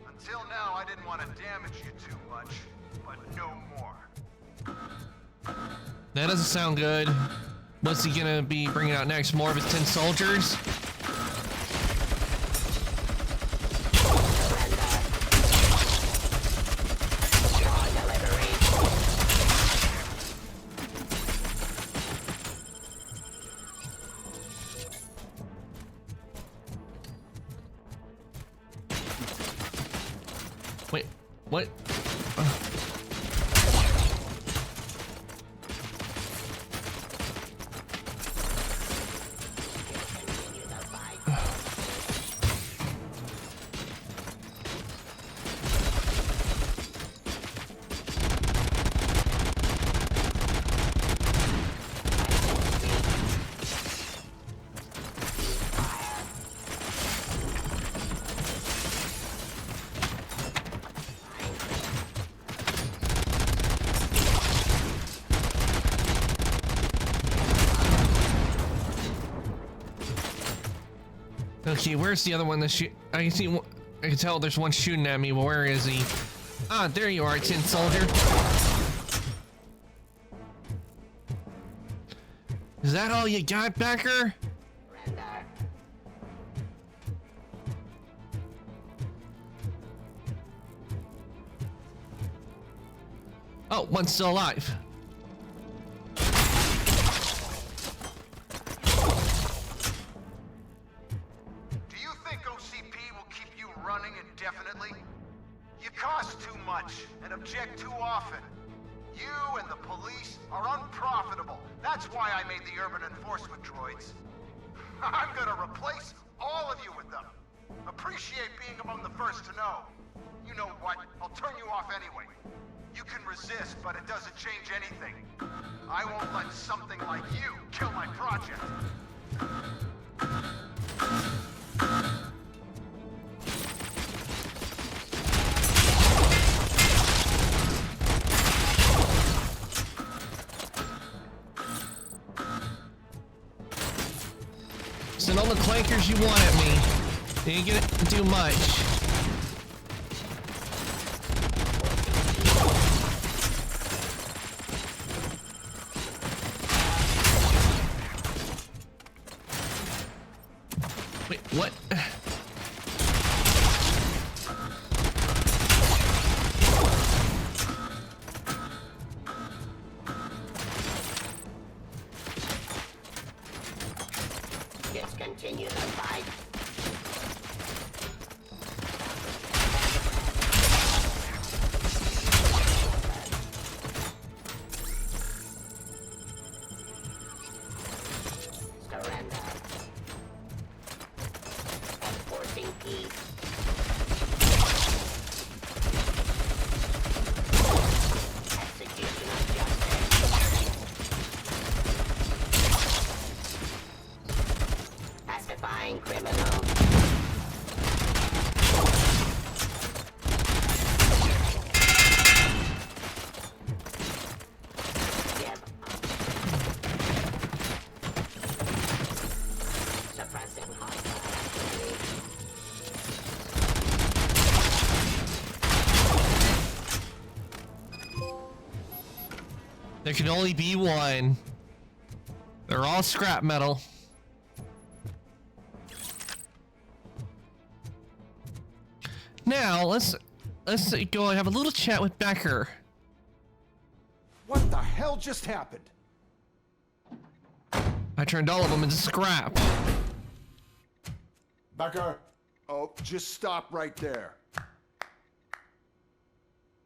Until now, I didn't want to damage you too much, but no more. That doesn't sound good. What's he gonna be bringing out next? More of his 10 soldiers? Wait, what? Okay, where's the other one that shoot? I can tell there's one shooting at me, but where is he? Ah, there you are, tin soldier. Is that all you got, Becker? Oh, one's still alive. Object too often. You and the police are unprofitable. That's why I made the urban enforcement droids. I'm gonna replace all of you with them. Appreciate being among the first to know. You know what? I'll turn you off anyway. You can resist, but it doesn't change anything. I won't let something like you kill my project. Send all the clankers you want at me. They ain't gonna do much. Wait, what? Continue the fight. Surrender. Enforcing peace. Execution of justice. Pacifying criminals. Suppressing hostile activity. There can only be one. They're all scrap metal. Now let's go and have a little chat with Becker. What the hell just happened? I turned all of them into scrap. Becker. Oh, just stop right there.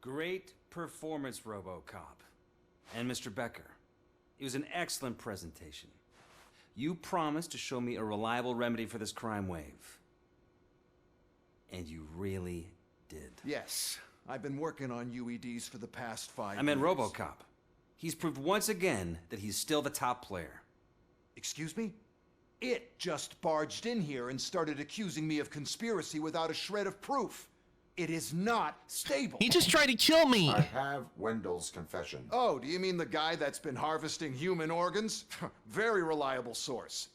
Great performance, RoboCop. And Mr. Becker, it was an excellent presentation. You promised to show me a reliable remedy for this crime wave. And you really did. Yes, I've been working on UEDs for the past 5 years. I meant RoboCop. He's proved once again that he's still the top player. Excuse me? It just barged in here and started accusing me of conspiracy without a shred of proof. It is not stable. He just tried to kill me. I have Wendell's confession. Oh, do you mean the guy that's been harvesting human organs? Very reliable source.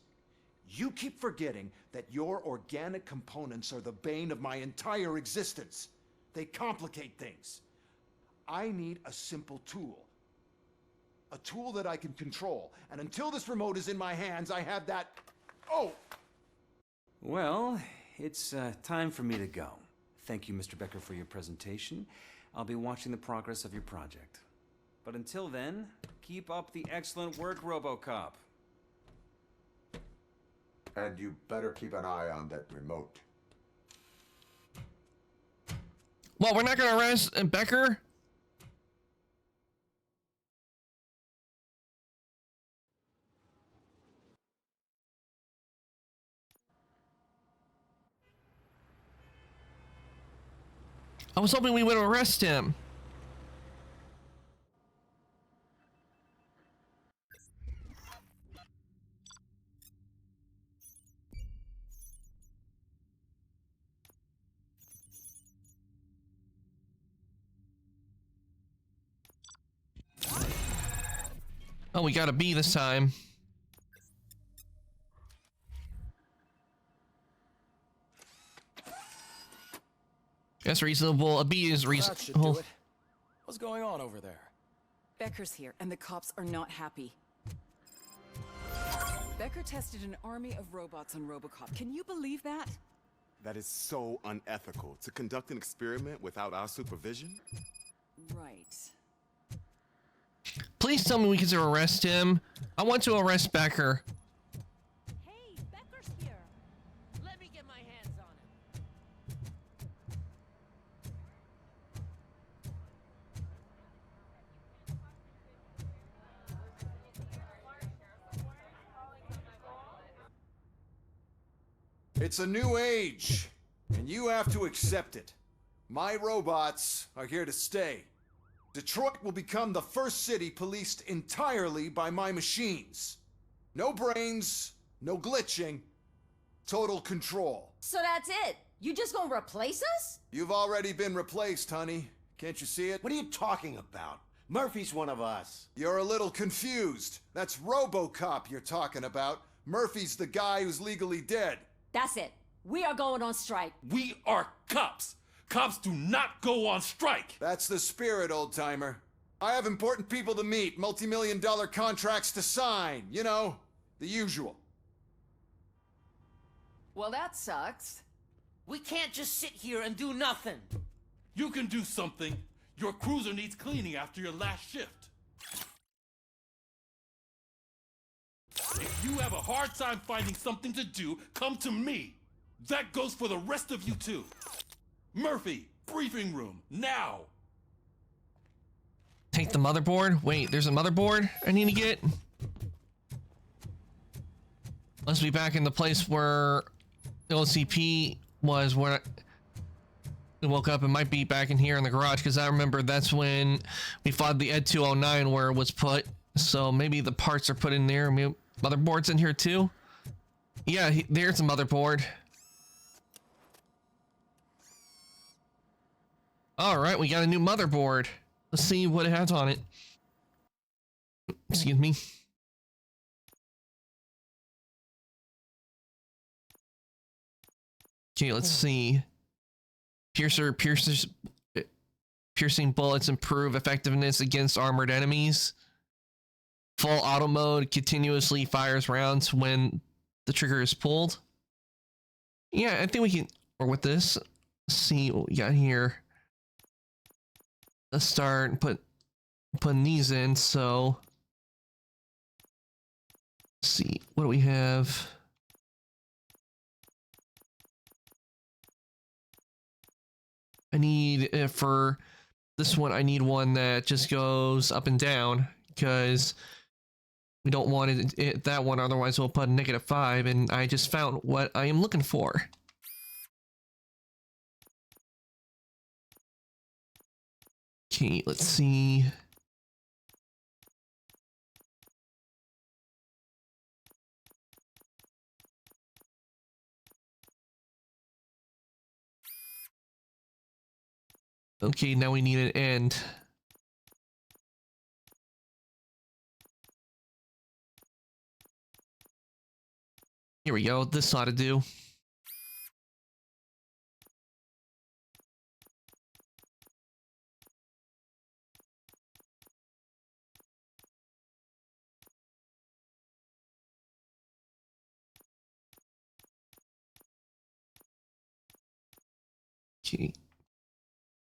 You keep forgetting that your organic components are the bane of my entire existence. They complicate things. I need a simple tool. A tool that I can control. And until this remote is in my hands, I have that... Oh! Well, it's time for me to go. Thank you, Mr. Becker, for your presentation. I'll be watching the progress of your project. But until then, keep up the excellent work, RoboCop. And you better keep an eye on that remote. Well, we're not gonna arrest Becker? I was hoping we would arrest him. Oh, we got a B this time. That's reasonable. A B is reasonable. What's going on over there? Becker's here, and the cops are not happy. Becker tested an army of robots on RoboCop. Can you believe that? That is so unethical. To conduct an experiment without our supervision? Right. Please tell me we can arrest him. I want to arrest Becker. Hey, Becker's here. Let me get my hands on him. It's a new age, and you have to accept it. My robots are here to stay. Detroit will become the first city policed entirely by my machines. No brains, no glitching, total control. So that's it? You just gonna replace us? You've already been replaced, honey. Can't you see it? What are you talking about? Murphy's one of us. You're a little confused. That's RoboCop you're talking about. Murphy's the guy who's legally dead. That's it. We are going on strike. We are cops. Cops do not go on strike. That's the spirit, old-timer. I have important people to meet, multi-million-dollar contracts to sign. You know, the usual. Well, that sucks. We can't just sit here and do nothing. You can do something. Your cruiser needs cleaning after your last shift. If you have a hard time finding something to do, come to me. That goes for the rest of you too. Murphy, briefing room, now. Take the motherboard? Wait, there's a motherboard I need to get? Let's be back in the place where the OCP was when I woke up. It might be back in here in the garage because I remember that's when we fought the Ed 209 where it was put. So maybe the parts are put in there. Maybe motherboard's in here too. Yeah, there's a motherboard. All right, we got a new motherboard. Let's see what it has on it. Excuse me. Okay, let's see. Piercing bullets improve effectiveness against armored enemies. Full auto mode continuously fires rounds when the trigger is pulled. Yeah, I think we can work with this. Let's see what we got here. Let's start putting these in. So let's see, what do we have? I need for this one, I need one that just goes up and down because we don't want that one, otherwise we'll put a -5, and I just found what I am looking for. Okay, let's see. Okay, now we need an end. Here we go. This ought to do. Okay.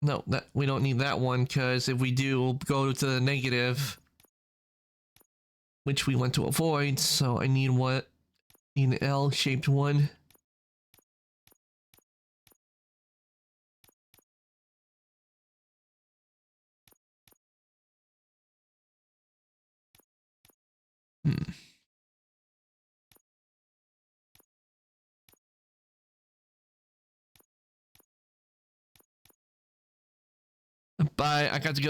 No, that we don't need that one, because if we do, we'll go to the negative, which we want to avoid. So I need what? Need an L-shaped one. Bye. I got to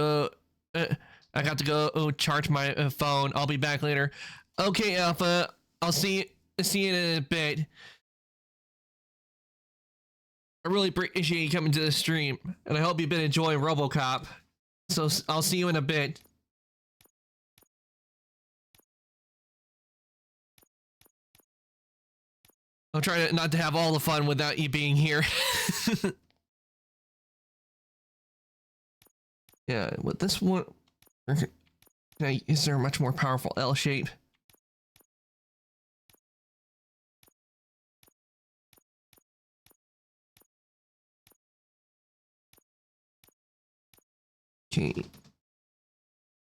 go. Charge my phone. I'll be back later. Okay, Alpha. I'll see you in a bit. I really appreciate you coming to the stream, and I hope you've been enjoying RoboCop. So I'll see you in a bit. I'll try not to have all the fun without you being here. Yeah, with this one, is there a much more powerful L shape? Okay.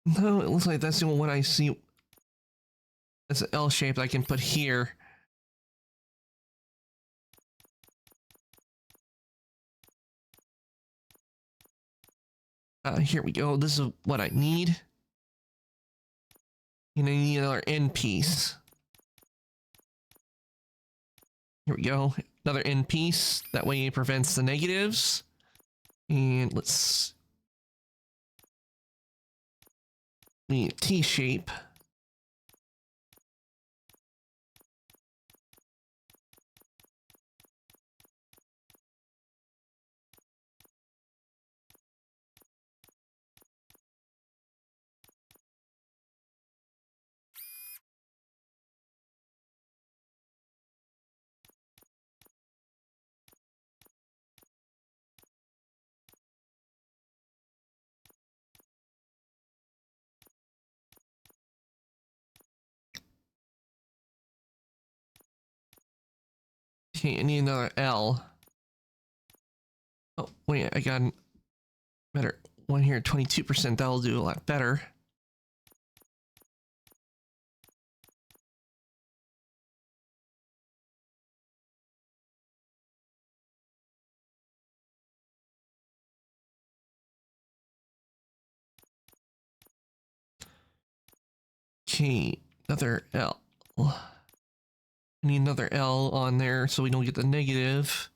No, it looks like that's the only one I see. That's an L shape I can put here. Here we go. This is what I need. And I need another end piece. Here we go. Another end piece. That way it prevents the negatives. And let's... we need a T shape. Okay, I need another L. Oh, wait, I got better one here, 22%. That'll do a lot better. Okay, another L. I need another L on there so we don't get the negative.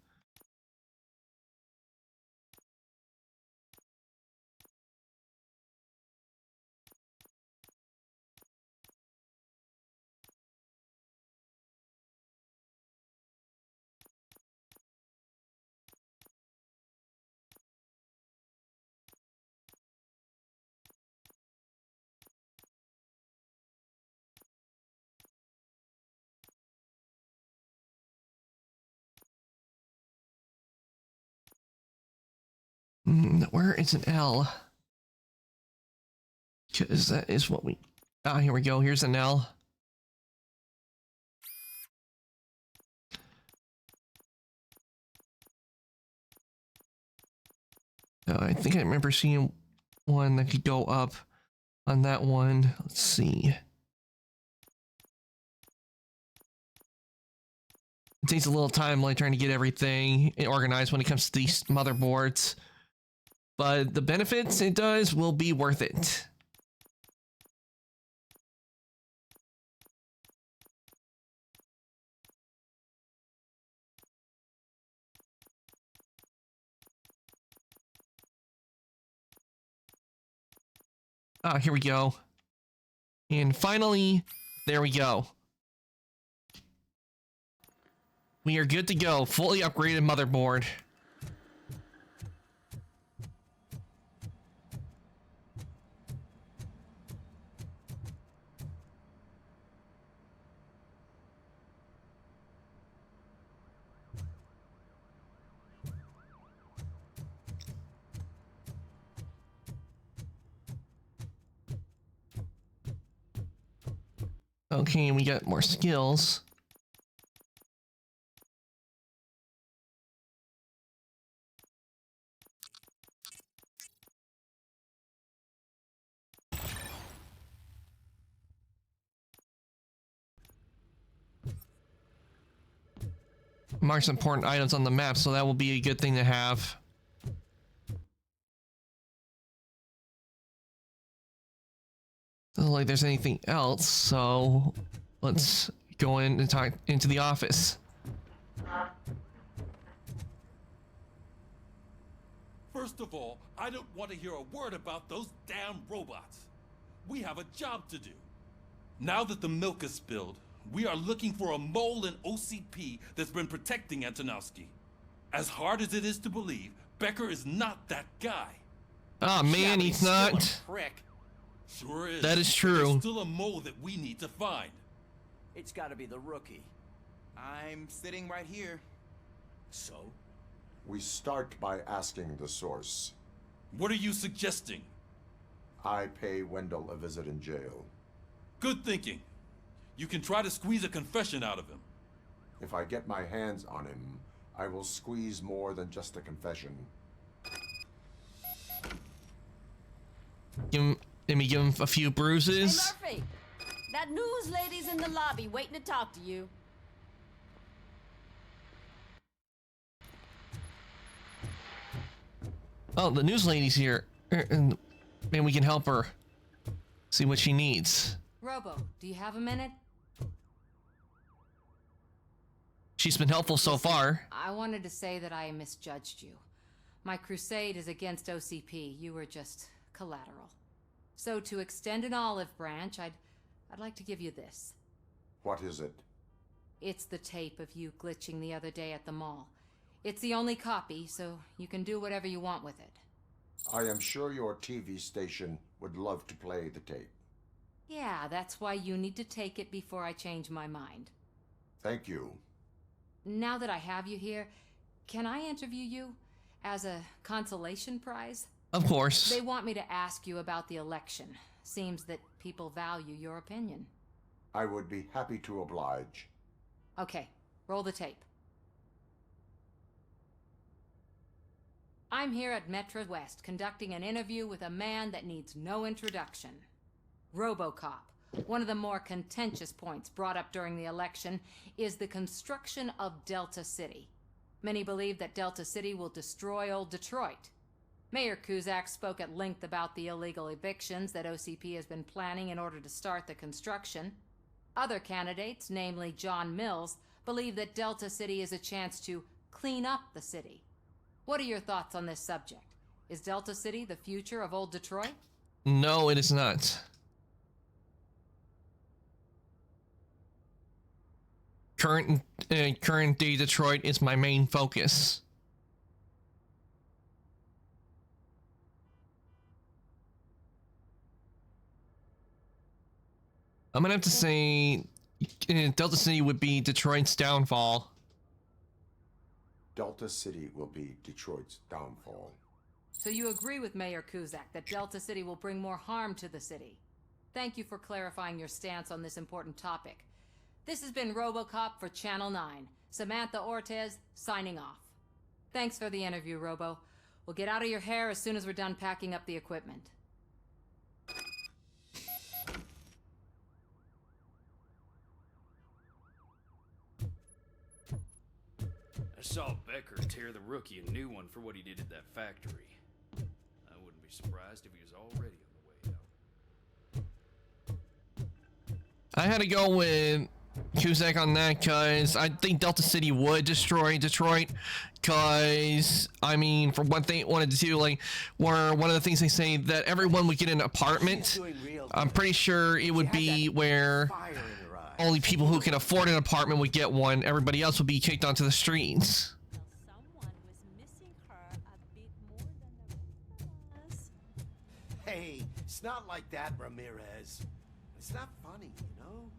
Where is an L? Because that is what we... ah, here we go. Here's an L. I think I remember seeing one that could go up on that one. Let's see. It takes a little time, like trying to get everything organized when it comes to these motherboards. But the benefits it does will be worth it. Ah, here we go. And finally, there we go. We are good to go. Fully upgraded motherboard. Okay, and we got more skills. Marks important items on the map, so that will be a good thing to have. Doesn't look like there's anything else, so let's go in and talk into the office. First of all, I don't want to hear a word about those damn robots. We have a job to do. Now that the milk is spilled, we are looking for a mole in OCP that's been protecting Antonowski. As hard as it is to believe, Becker is not that guy. Ah, man, Yeah, he's still a not. prick. Sure is. That is but true. There's still a mole that we need to find. It's gotta be the rookie. I'm sitting right here. So? We start by asking the source. What are you suggesting? I pay Wendell a visit in jail. Good thinking. You can try to squeeze a confession out of him. If I get my hands on him, I will squeeze more than just a confession. Let me give him a few bruises. Hey, Murphy! That news lady's in the lobby waiting to talk to you. Oh, the news lady's here. And maybe we can help her. See what she needs. Robo, do you have a minute? She's been helpful so far. I wanted to say that I misjudged you. My crusade is against OCP. You were just collateral. So to extend an olive branch, I'd like to give you this. What is it? It's the tape of you glitching the other day at the mall. It's the only copy, so you can do whatever you want with it. I am sure your TV station would love to play the tape. Yeah, that's why you need to take it before I change my mind. Thank you. Now that I have you here, can I interview you as a consolation prize? Of course. They want me to ask you about the election. Seems that people value your opinion. I would be happy to oblige. Okay, roll the tape. I'm here at Metro West conducting an interview with a man that needs no introduction. RoboCop. One of the more contentious points brought up during the election is the construction of Delta City. Many believe that Delta City will destroy old Detroit. Mayor Cusack spoke at length about the illegal evictions that OCP has been planning in order to start the construction. Other candidates, namely John Mills, believe that Delta City is a chance to clean up the city. What are your thoughts on this subject? Is Delta City the future of old Detroit? No, it is not. Current day Detroit is my main focus. I'm gonna have to say Delta City would be Detroit's downfall. Delta City will be Detroit's downfall. So you agree with Mayor Cusack that Delta City will bring more harm to the city? Thank you for clarifying your stance on this important topic. This has been RoboCop for Channel 9. Samantha Ortez, signing off. Thanks for the interview, Robo. We'll get out of your hair as soon as we're done packing up the equipment. I saw Becker tear the rookie a new one for what he did at that factory. I wouldn't be surprised if he was already on the way out. I had to go with Cusack on that because I think Delta City would destroy Detroit. Because, I mean, for what they wanted to do, like, one of the things they say that everyone would get an apartment. I'm pretty sure it would be where only people who can afford an apartment would get one. Everybody else would be kicked onto the streets. Hey, it's not like that, Ramirez. It's not funny, you know?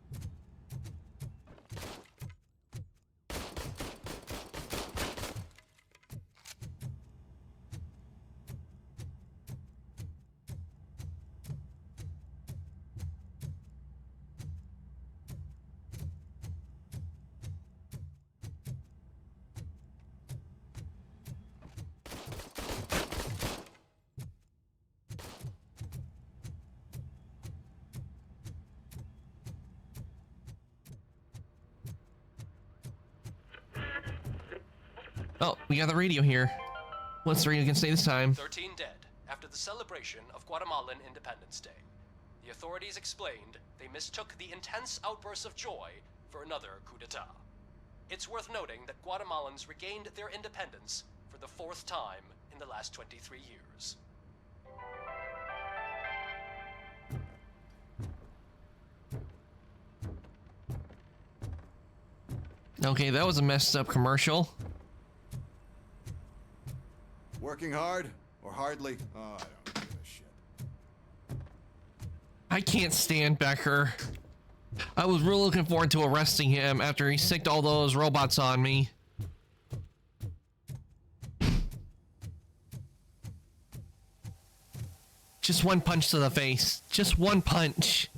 Oh, we got the radio here. What's the radio gonna say this time? 13 dead after the celebration of Guatemalan Independence Day. The authorities explained they mistook the intense outbursts of joy for another coup d'etat. It's worth noting that Guatemalans regained their independence for the 4th time in the last 23 years. Okay, that was a messed up commercial. Working hard or hardly? Oh, I don't give a shit. I can't stand Becker. I was really looking forward to arresting him after he sicked all those robots on me. Just one punch to the face. Just one punch.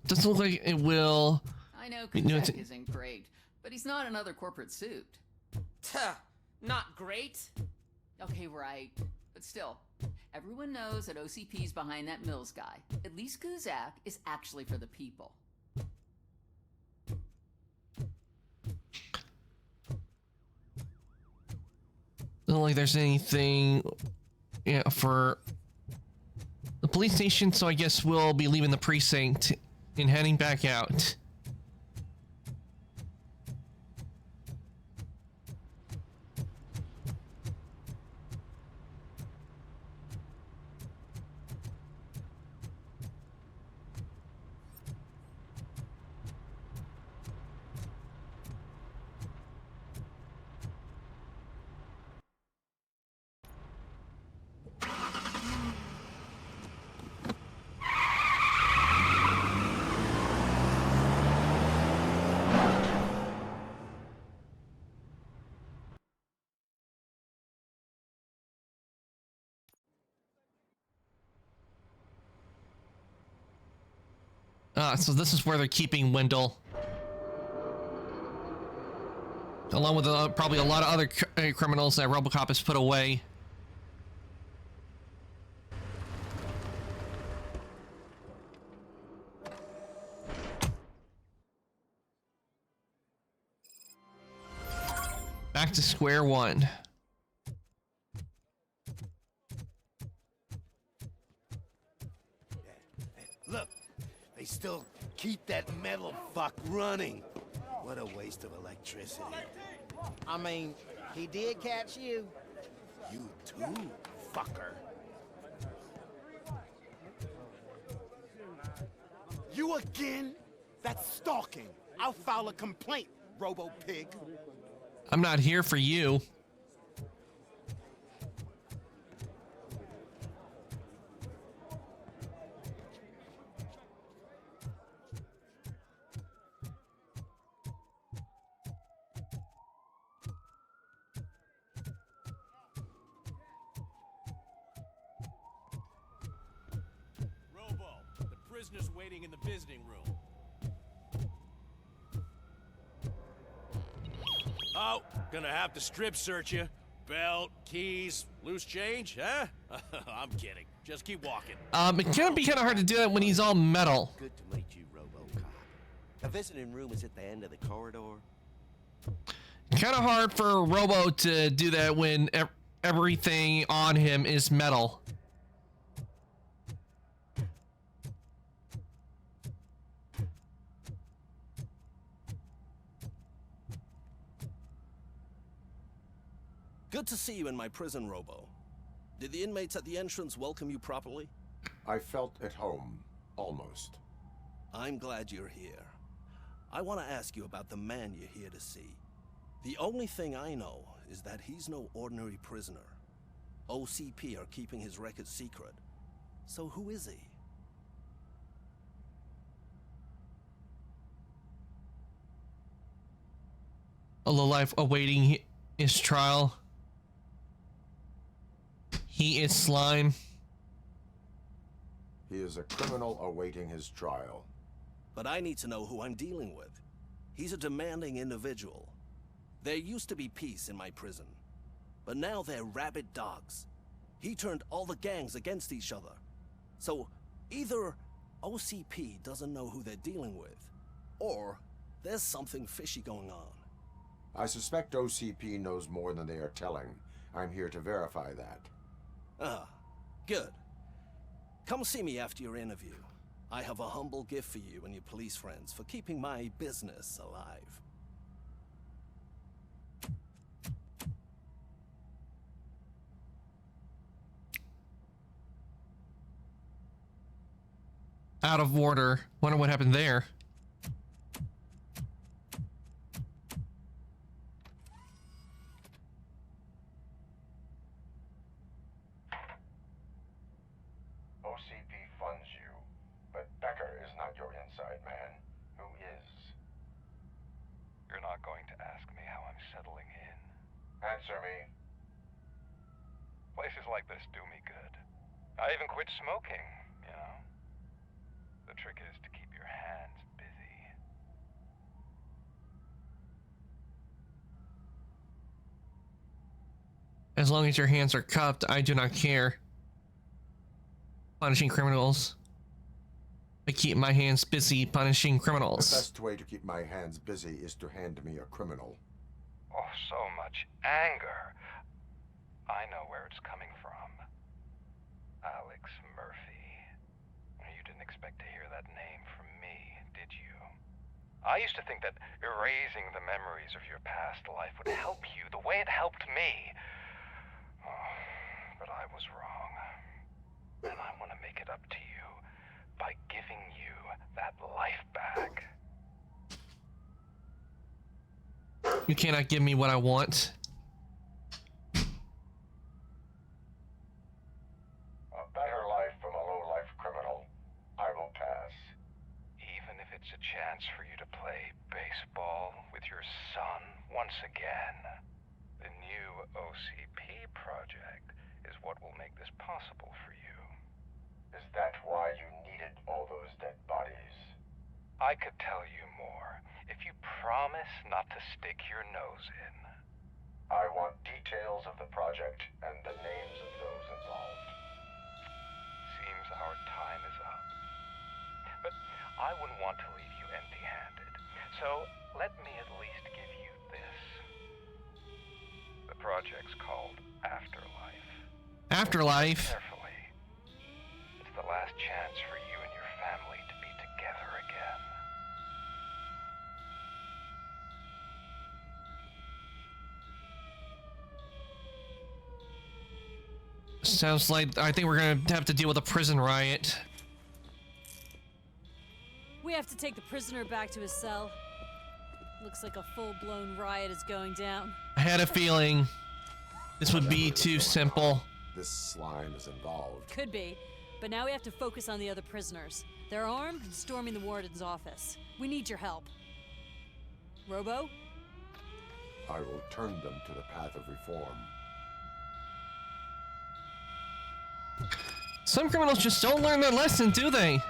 Doesn't look like it will. I know Kuzak isn't great, but he's not another corporate suit. Tuh, not great. Okay, right. But still, everyone knows that OCP's behind that Mills guy. At least Kuzak is actually for the people. Doesn't look like there's anything for the police station, so I guess we'll be leaving the precinct and heading back out. So this is where they're keeping Wendell. Along with probably a lot of other criminals that RoboCop has put away. Back to square one. Look, they still keep that metal fuck running. What a waste of electricity. I mean, he did catch you. You too, fucker. You again? That's stalking. I'll file a complaint, Robo-Pig. I'm not here for you. Prisoners waiting in the visiting room. Oh, gonna have to strip search you. Belt, keys, loose change, huh? I'm kidding. Just keep walking. It can be kind of hard to do that when he's all metal. Good to meet you, RoboCop. The visiting room is at the end of the corridor. Kind of hard for Robo to do that when everything on him is metal. Good to see you in my prison, Robo. Did the inmates at the entrance welcome you properly? I felt at home, almost. I'm glad you're here. I want to ask you about the man you're here to see. The only thing I know is that he's no ordinary prisoner. OCP are keeping his record secret. So who is he? A lowlife awaiting his trial. He is slime. He is a criminal awaiting his trial. But I need to know who I'm dealing with. He's a demanding individual. There used to be peace in my prison, but now they're rabid dogs. He turned all the gangs against each other. So either OCP doesn't know who they're dealing with, or there's something fishy going on. I suspect OCP knows more than they are telling. I'm here to verify that. Ah, good. Come see me after your interview. I have a humble gift for you and your police friends for keeping my business alive. Out of order. Wonder what happened there. OCP funds you, but Becker is not your inside man. Who is? You're not going to ask me how I'm settling in. Answer me. Places like this do me good. I even quit smoking, you know. The trick is to keep your hands busy. As long as your hands are cupped, I do not care. Punishing criminals. I keep my hands busy punishing criminals. The best way to keep my hands busy is to hand me a criminal. Oh, so much anger. I know where it's coming from. Alex Murphy. You didn't expect to hear that name from me, did you? I used to think that erasing the memories of your past life would help you the way it helped me. Oh, but I was wrong. And I want to make it up to you by giving you that life back. You cannot give me what I want. A better life from a low-life criminal. I will pass. Even if it's a chance for you to play baseball with your son once again. The new OCP project is what will make this possible for you. Is that why you needed all those dead bodies? I could tell you more if you promise not to stick your nose in. I want details of the project and the names of those involved. Seems our time is up. But I wouldn't want to leave you empty-handed. So let me at least give you this. The project's called Afterlife. Afterlife? Carefully. It's the last chance for you and your family to be together again. Sounds like I think we're gonna have to deal with a prison riot. We have to take the prisoner back to his cell. Looks like a full-blown riot is going down. I had a feeling this would be too simple. This slime is involved. Could be, but now we have to focus on the other prisoners. They're armed and storming the warden's office. We need your help. Robo? I will turn them to the path of reform. Some criminals just don't learn their lesson, do they?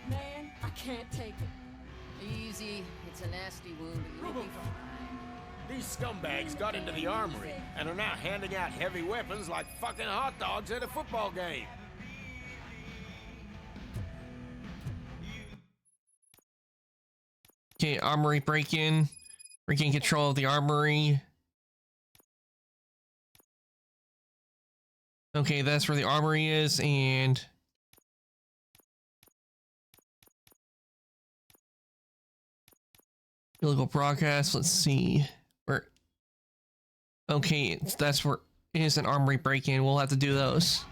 Man, I can't take it. Easy. It's a nasty wound. You'll be fine. These scumbags got into the armory and are now handing out heavy weapons like fucking hot dogs at a football game. Okay, armory break-in. Regain control of the armory. Okay, that's where the armory is, and... illegal broadcast, let's see. Where... okay, that's where it is an armory break-in. We'll have to do those.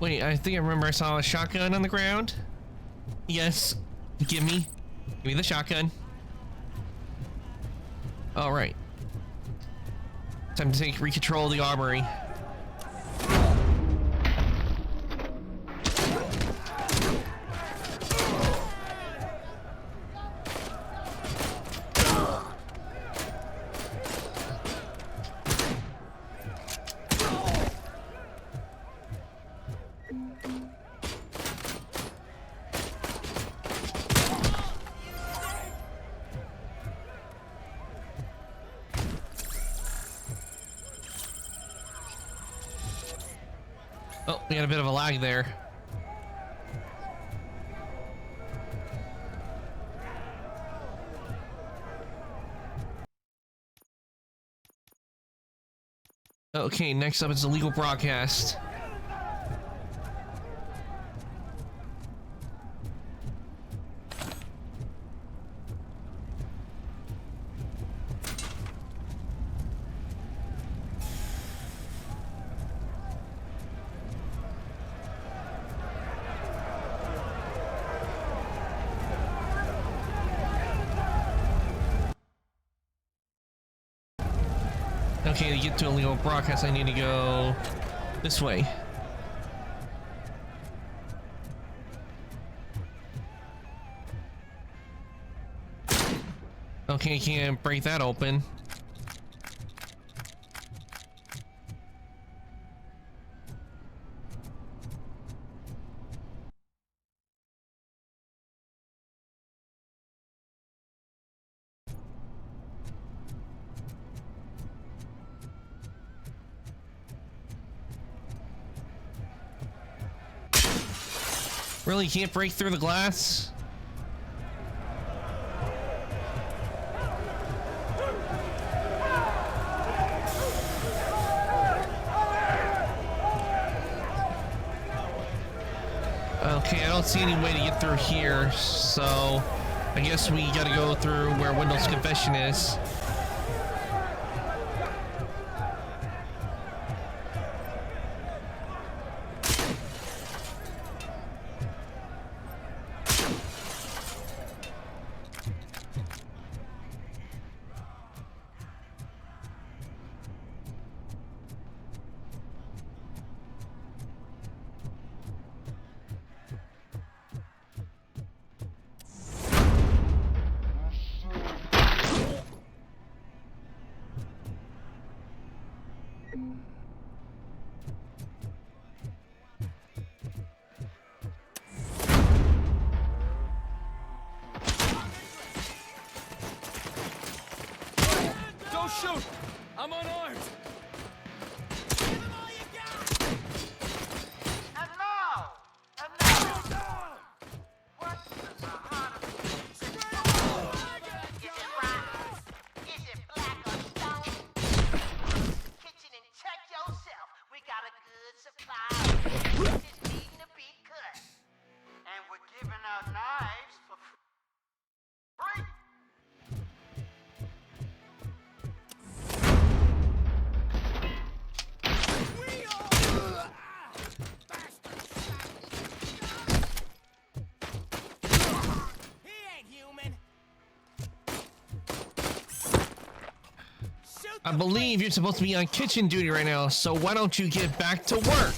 Wait, I think I remember I saw a shotgun on the ground. Yes, give me the shotgun. All right. Time to take control of the armory. Oh, we had a bit of a lag there. Okay, next up is the legal broadcast. Okay, to get to a legal broadcast, I need to go this way. Okay, can't break that open. Really, you can't break through the glass? Okay, I don't see any way to get through here, so I guess we gotta go through where Wendell's confession is. Don't shoot! I'm unarmed! I believe you're supposed to be on kitchen duty right now, so why don't you get back to work?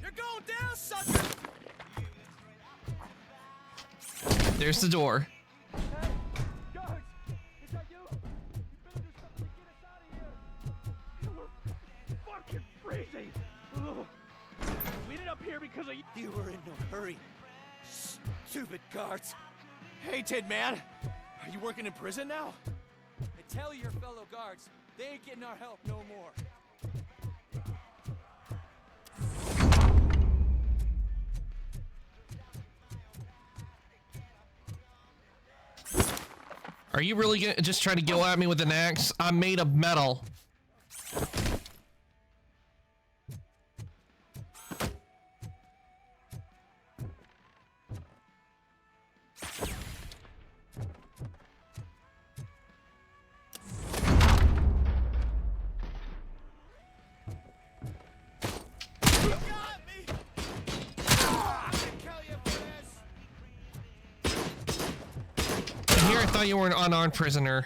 You're going down, sucker! There's the door. Fucking freezing! We ended up here because of you. You were in no hurry. Stupid guards. Hey, Tin Man. Are you working in prison now? And tell your fellow guards, they ain't getting our help no more. Are you really gonna just try to go at me with an axe? I'm made of metal. You got me! thought you were an unarmed prisoner.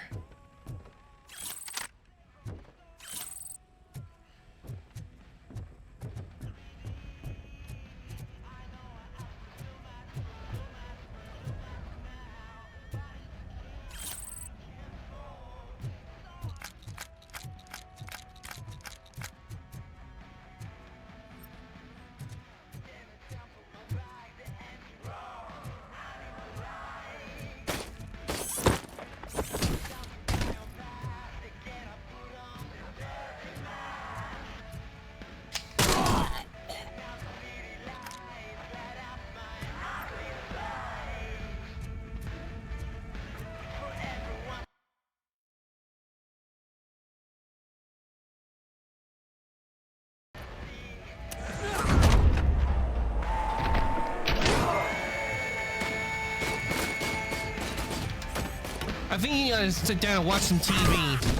I think you gotta sit down and watch some TV.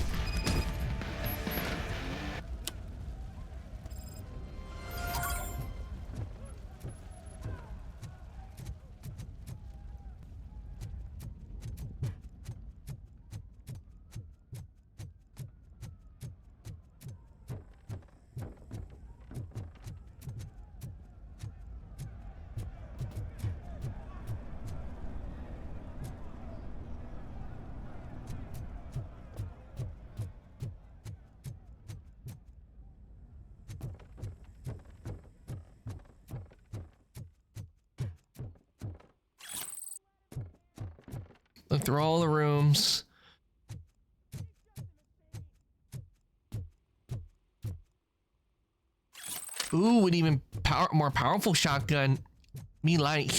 Look through all the rooms. Ooh, an even more powerful shotgun. Me like.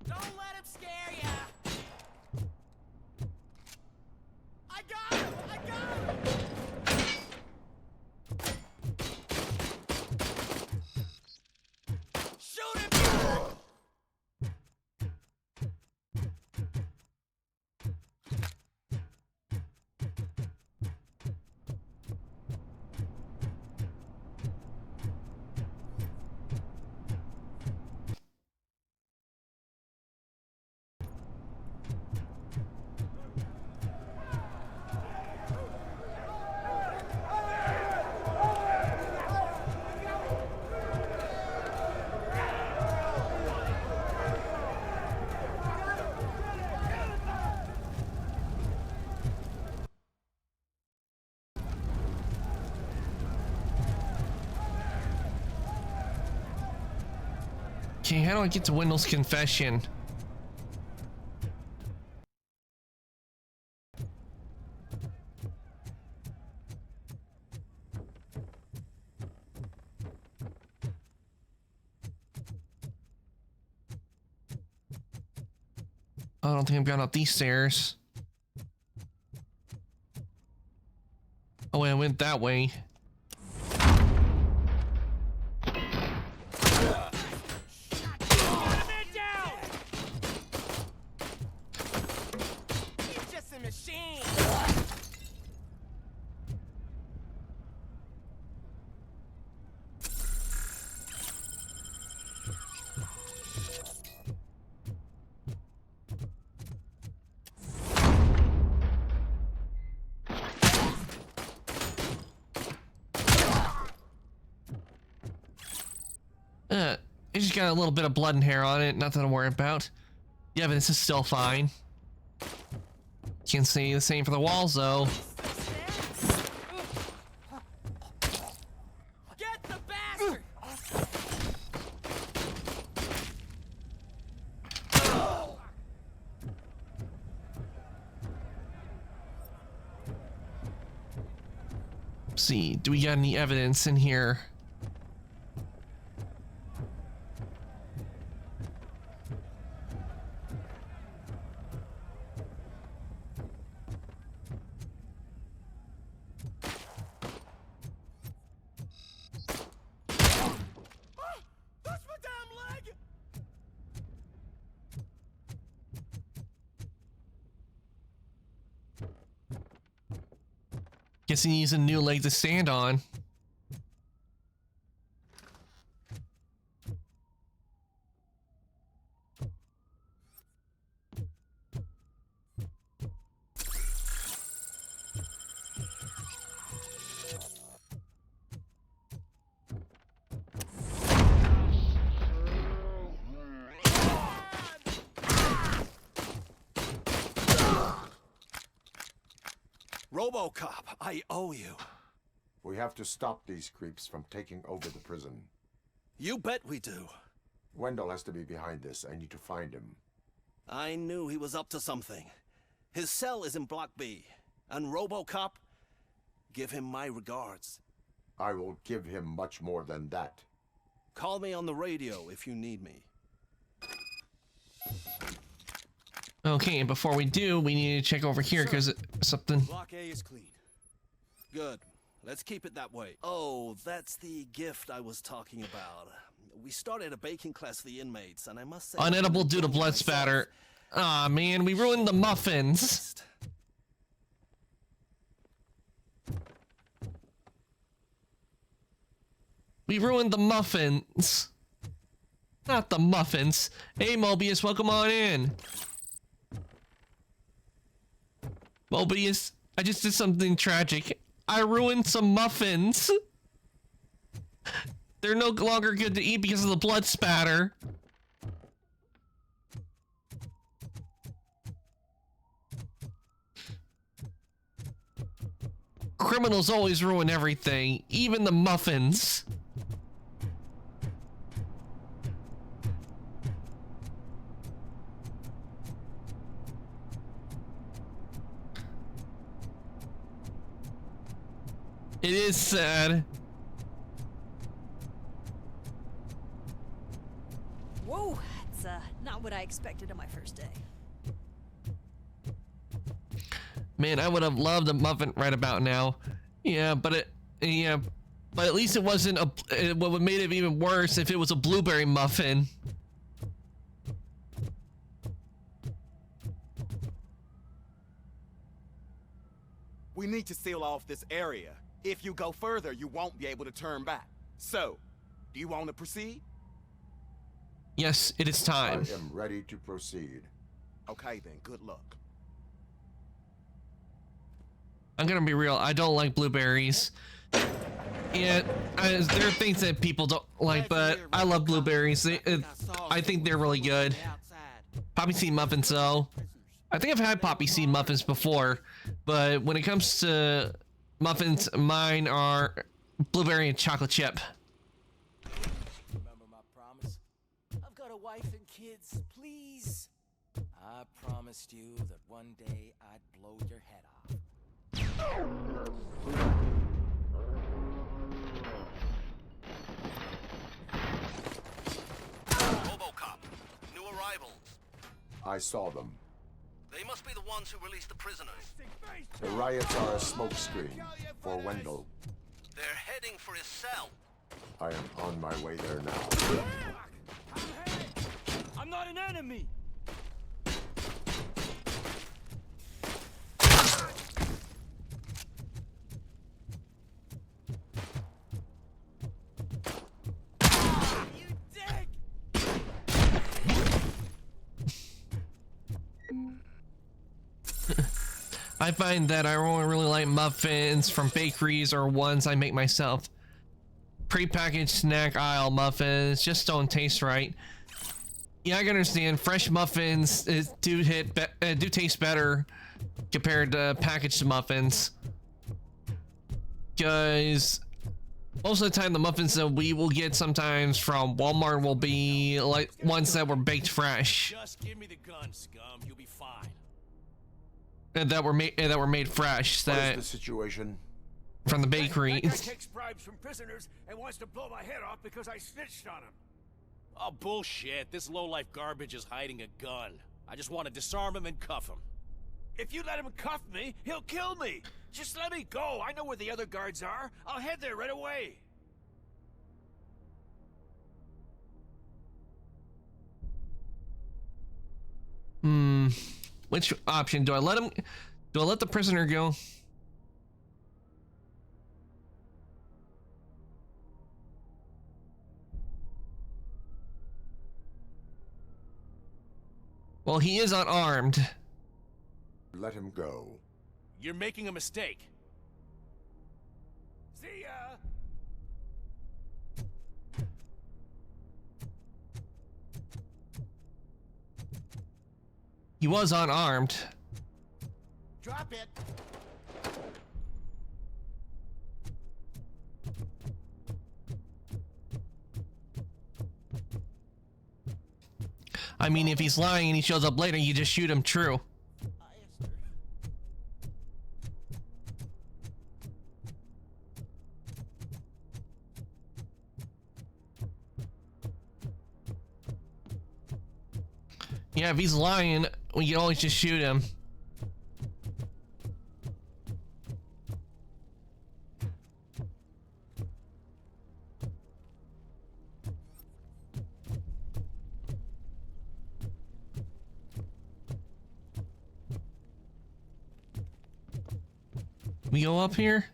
Don't let him scare ya! I got him! I got him! Shoot him! Okay, how do I get to Wendell's confession? I don't think I'm going up these stairs. Oh wait, I went that way. It just got a little bit of blood and hair on it, nothing to worry about. The evidence is still fine. Can't say the same for the walls though. Get the bastard! See, do we got any evidence in here? Guess he needs a new leg to stand on. RoboCop, I owe you. We have to stop these creeps from taking over the prison. You bet we do. Wendell has to be behind this. I need to find him. I knew he was up to something. His cell is in Block B. And RoboCop, give him my regards. I will give him much more than that. Call me on the radio if you need me. Okay, and before we do, we need to check over here because something. Block A is clean. Good. Let's keep it that way. Oh, that's the gift I was talking about. We started a baking class for the inmates, and I must say... Unedible due to blood spatter. Aw, man, we ruined the muffins. We ruined the muffins. Not the muffins. Hey, Mobius, welcome on in. Mobius, I just did something tragic. I ruined some muffins. They're no longer good to eat because of the blood spatter. Criminals always ruin everything, even the muffins. It is sad. Whoa, it's not what I expected on my first day. Man, I would have loved a muffin right about now. Yeah, but at least it wasn't a. What would made it even worse if it was a blueberry muffin. We need to seal off this area. If you go further, you won't be able to turn back. So, do you want to proceed? Yes, it is time. I am ready to proceed. Okay then, good luck. I'm gonna be real, I don't like blueberries. Yeah, there are things that people don't like, but I love blueberries. I think they're really good. Poppy seed muffins, though. I think I've had poppy seed muffins before, but when it comes to muffins, mine are blueberry and chocolate chip. Remember my promise? I've got a wife and kids, please. I promised you that one day I'd blow your head off. RoboCop, new arrivals. I saw them. They must be the ones who released the prisoners. The riots are a smokescreen for Wendell. They're heading for his cell. I am on my way there now. I'm not an enemy! I find that I only really like muffins from bakeries or ones I make myself. Pre-packaged snack aisle muffins just don't taste right. Yeah, I can understand. Fresh muffins do taste better compared to packaged muffins. Because most of the time the muffins that we will get sometimes from Walmart will be like ones that were baked fresh. Just give me the gun, scum. You'll be fine. That were made fresh. What That is the situation? from the bakery. That guy takes bribes from prisoners and wants to blow my head off because I snitched on him. Oh, bullshit. This lowlife garbage is hiding a gun. I just want to disarm him and cuff him. If you let him cuff me, he'll kill me. Just let me go. I know where the other guards are. I'll head there right away. Which option do I let him? Do I let the prisoner go? Well, he is unarmed. Let him go. You're making a mistake. See ya! He was unarmed. Drop it. I mean, if he's lying and he shows up later, you just shoot him, true. Yeah, if he's lying, we can always just shoot him. We go up here?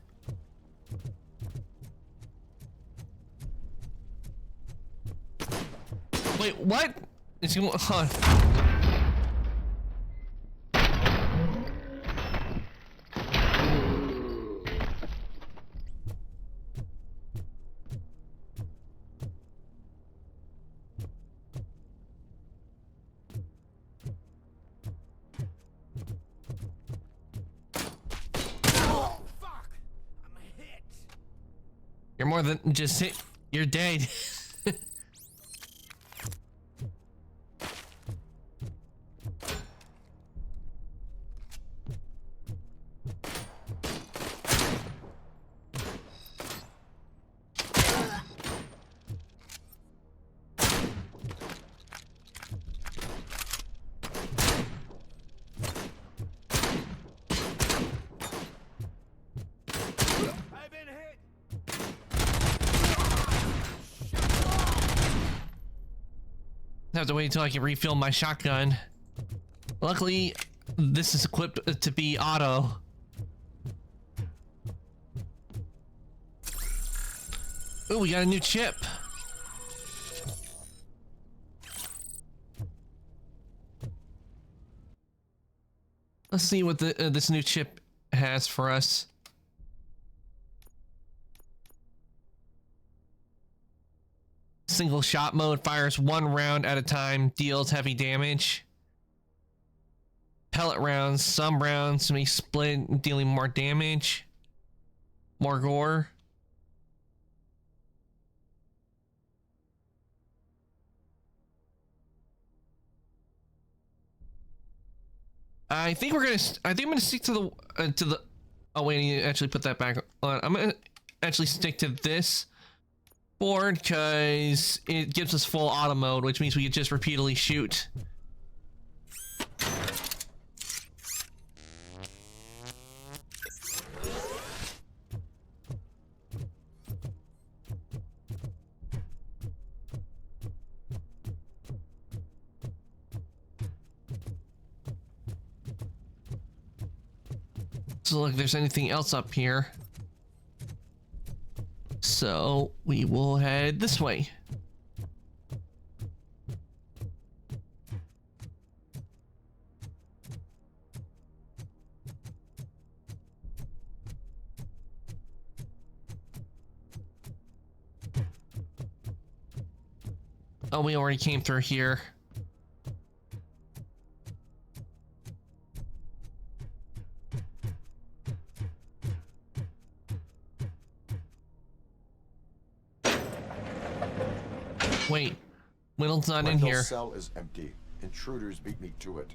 Wait, what? It's going on. You're more than just hit. You're dead. I have to wait until I can refill my shotgun. Luckily, this is equipped to be auto. Oh, we got a new chip. Let's see what this new chip has for us. Single shot mode, fires 1 round at a time, deals heavy damage. Pellet rounds, some rounds may split, dealing more damage. More gore. I think I'm gonna stick to the. Oh wait, I need to actually put that back on. I'm gonna actually stick to this board because it gives us full auto mode, which means we can just repeatedly shoot. So look if there's anything else up here. So we will head this way. Oh, we already came through here. Wait, Whittle's not in here. My cell is empty. Intruders beat me to it.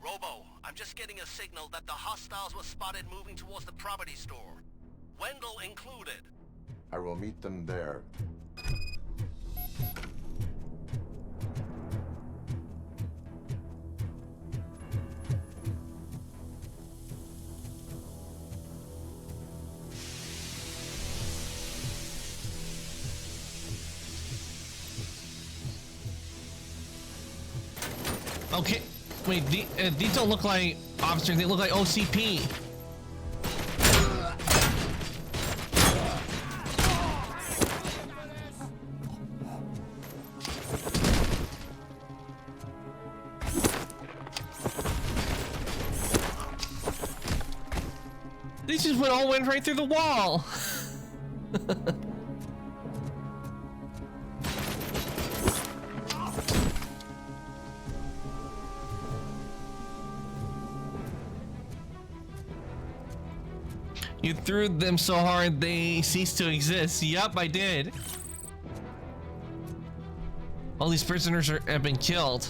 Robo, I'm just getting a signal that the hostiles were spotted moving towards the property store. Wendell included. I will meet them there. Okay, wait, these don't look like officers, they look like OCP. They just went right through the wall. You threw them so hard they ceased to exist. Yup, I did. All these prisoners have been killed.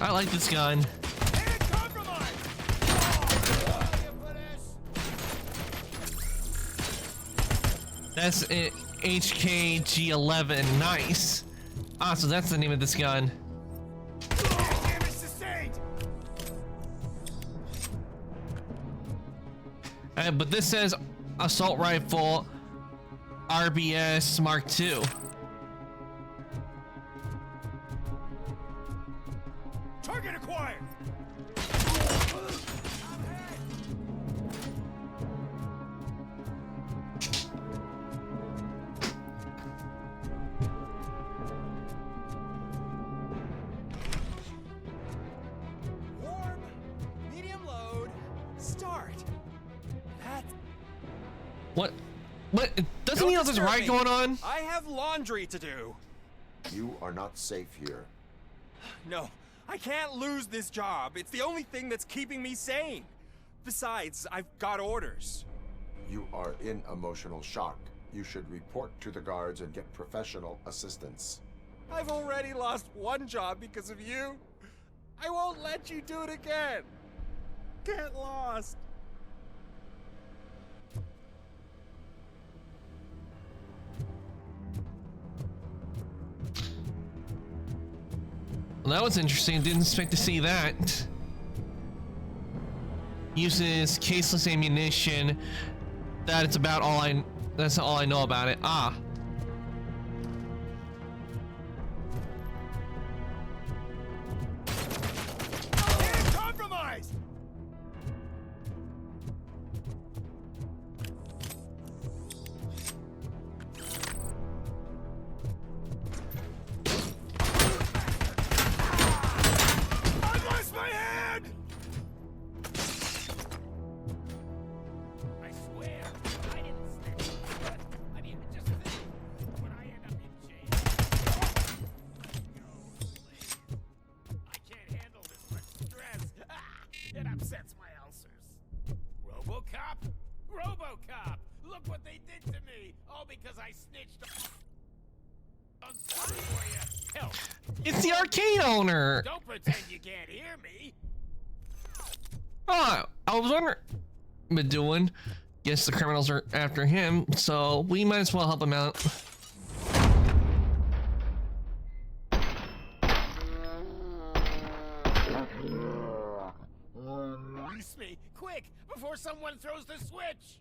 I like this gun. That's it, HKG11. Nice. Ah, so that's the name of this gun. But this says assault rifle RBS Mark II. Target acquired! Warm, medium load, start. That's... What? Doesn't he know there's a riot going on? I have laundry to do. You are not safe here. No, I can't lose this job. It's the only thing that's keeping me sane. Besides, I've got orders. You are in emotional shock. You should report to the guards and get professional assistance. I've already lost one job because of you. I won't let you do it again. Get lost. Well, that was interesting. Didn't expect to see that. Uses caseless ammunition. That's about all that's all I know about it. Ah. Compromised! I lost my head! I swear, I didn't snitch. But, I mean, just think, when I end up in jail. I can't handle this much stress. It upsets my ulcers. RoboCop? RoboCop! Look what they did to me! All because I snitched on something for you. Help! It's the arcade owner. Don't pretend you can't hear me. Oh, I was wondering. Been doing. Guess the criminals are after him, so we might as well help him out. Release me, quick, before someone throws the switch.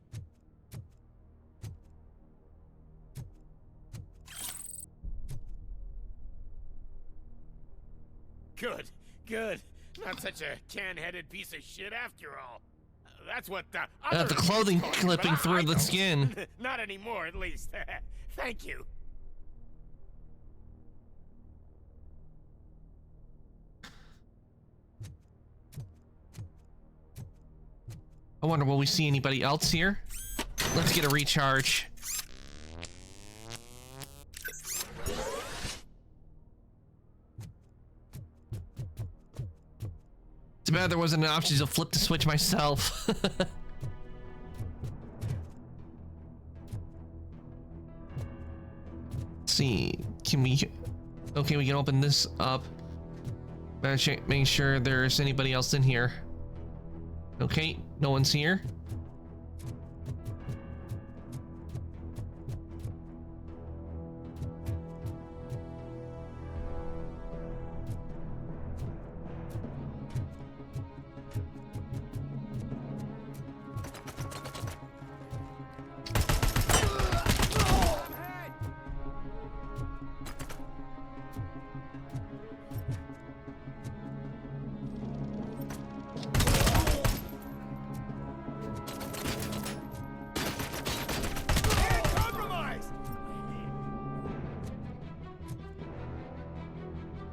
Good, good. Not such a can-headed piece of shit after all. That's what the other The clothing called it, clipping but through I the don't. skin. Not anymore, at least. Thank you. I wonder, will we see anybody else here? Let's get a recharge. Too bad there wasn't an option to flip the switch myself. see. Can we... Okay, we can open this up. Better check, make sure there's anybody else in here. Okay, no one's here.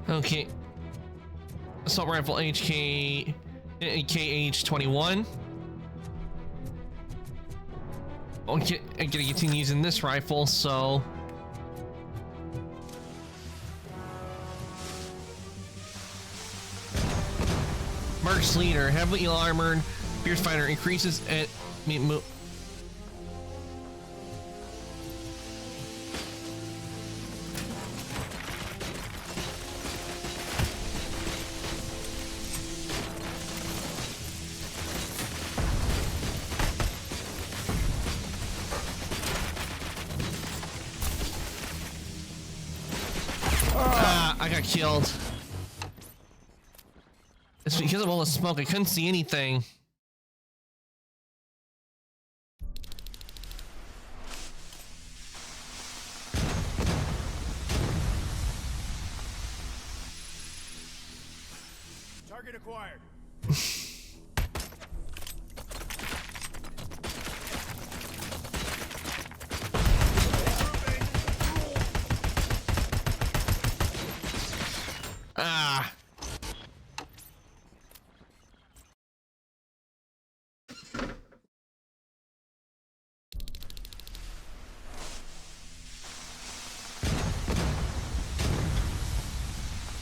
Okay. Assault rifle KH-21. Okay, I'm gonna continue using this rifle, so... Mercs leader, heavily armored, fierce fighter increases at... I got killed. It's because of all the smoke. I couldn't see anything. Target acquired. Ah.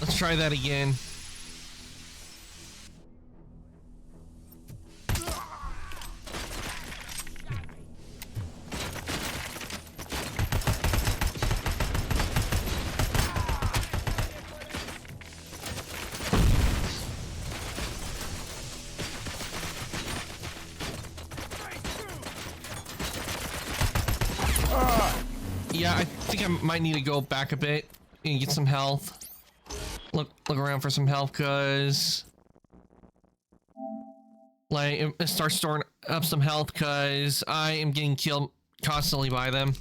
Let's try that again. Yeah, I think I might need to go back a bit and get some health. Look around for some health, cause like start storing up some health, cause I am getting killed constantly by them.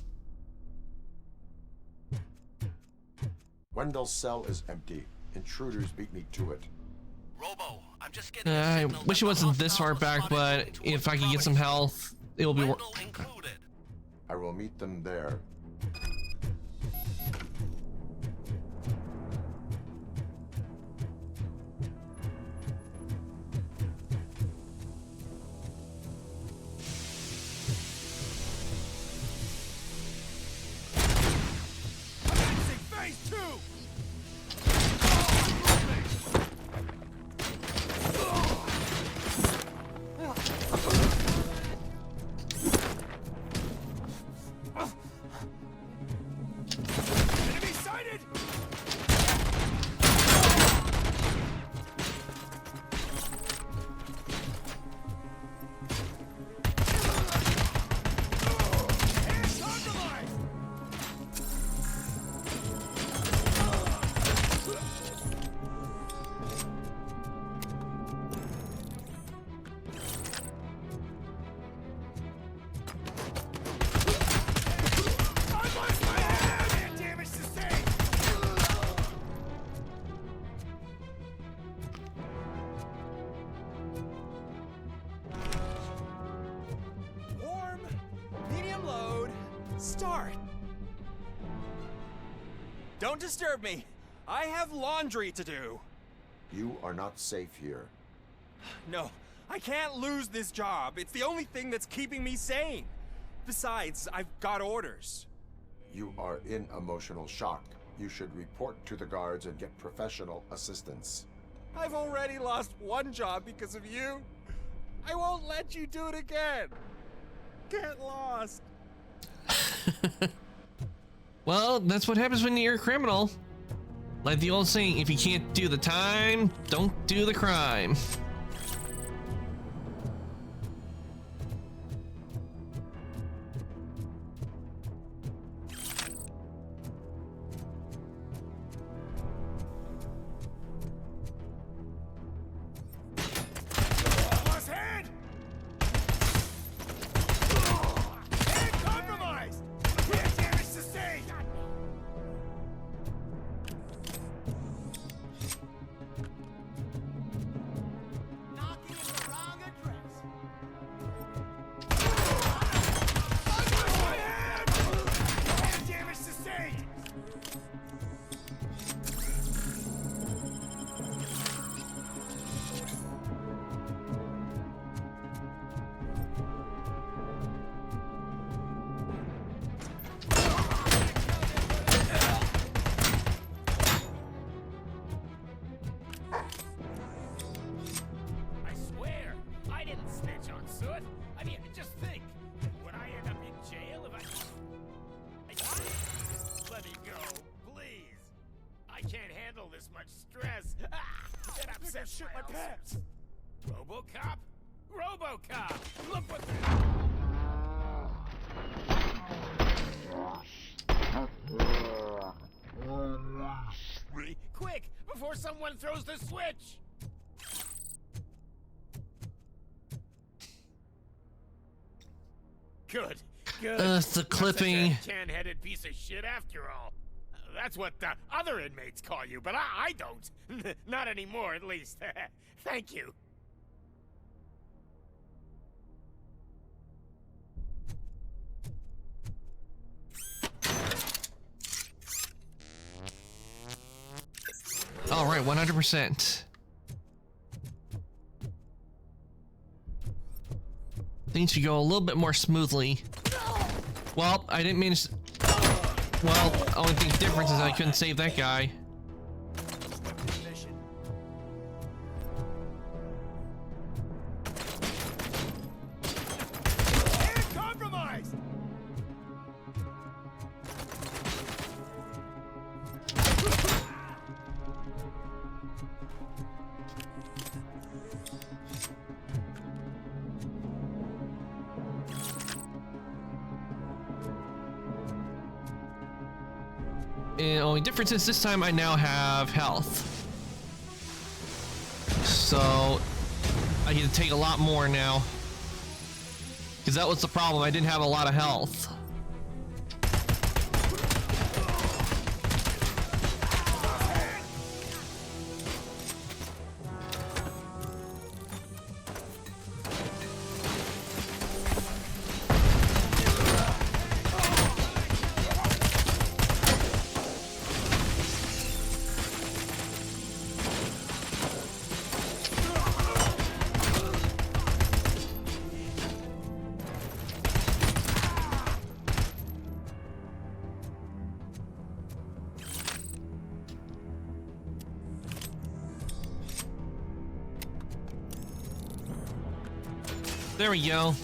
Wendell's cell is empty. Intruders beat me to it. Robo, I'm just getting I wish it wasn't this far back, but if I could get some health, it'll be worth. I will meet them there. Phase 2! Enemy sighted! Start! Don't disturb me. I have laundry to do. You are not safe here. No, I can't lose this job. It's the only thing that's keeping me sane. Besides, I've got orders. You are in emotional shock. You should report to the guards and get professional assistance. I've already lost one job because of you. I won't let you do it again. Get lost. Well, that's what happens when you're a criminal. Like the old saying, if you can't do the time, don't do the crime. RoboCop? RoboCop! Look what Quick! Before someone throws the switch! Good. Good. The clipping. Can-headed piece of shit after all. That's what the other inmates call you, but I don't. Not anymore, at least. Thank you. All right, 100%. Things should go a little bit more smoothly. Well, I didn't mean to... Well, only thing difference is I couldn't save that guy. And only difference is this time I now have health. So I get to take a lot more now. Because that was the problem, I didn't have a lot of health. There we go.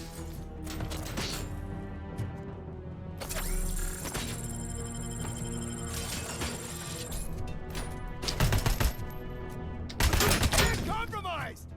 Compromised!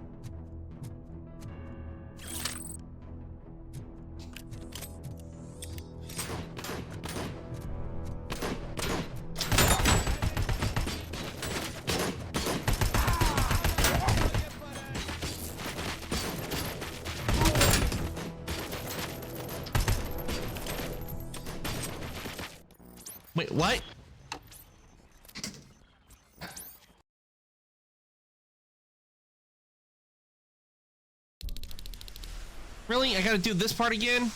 Wait, what? Really? I gotta do this part again?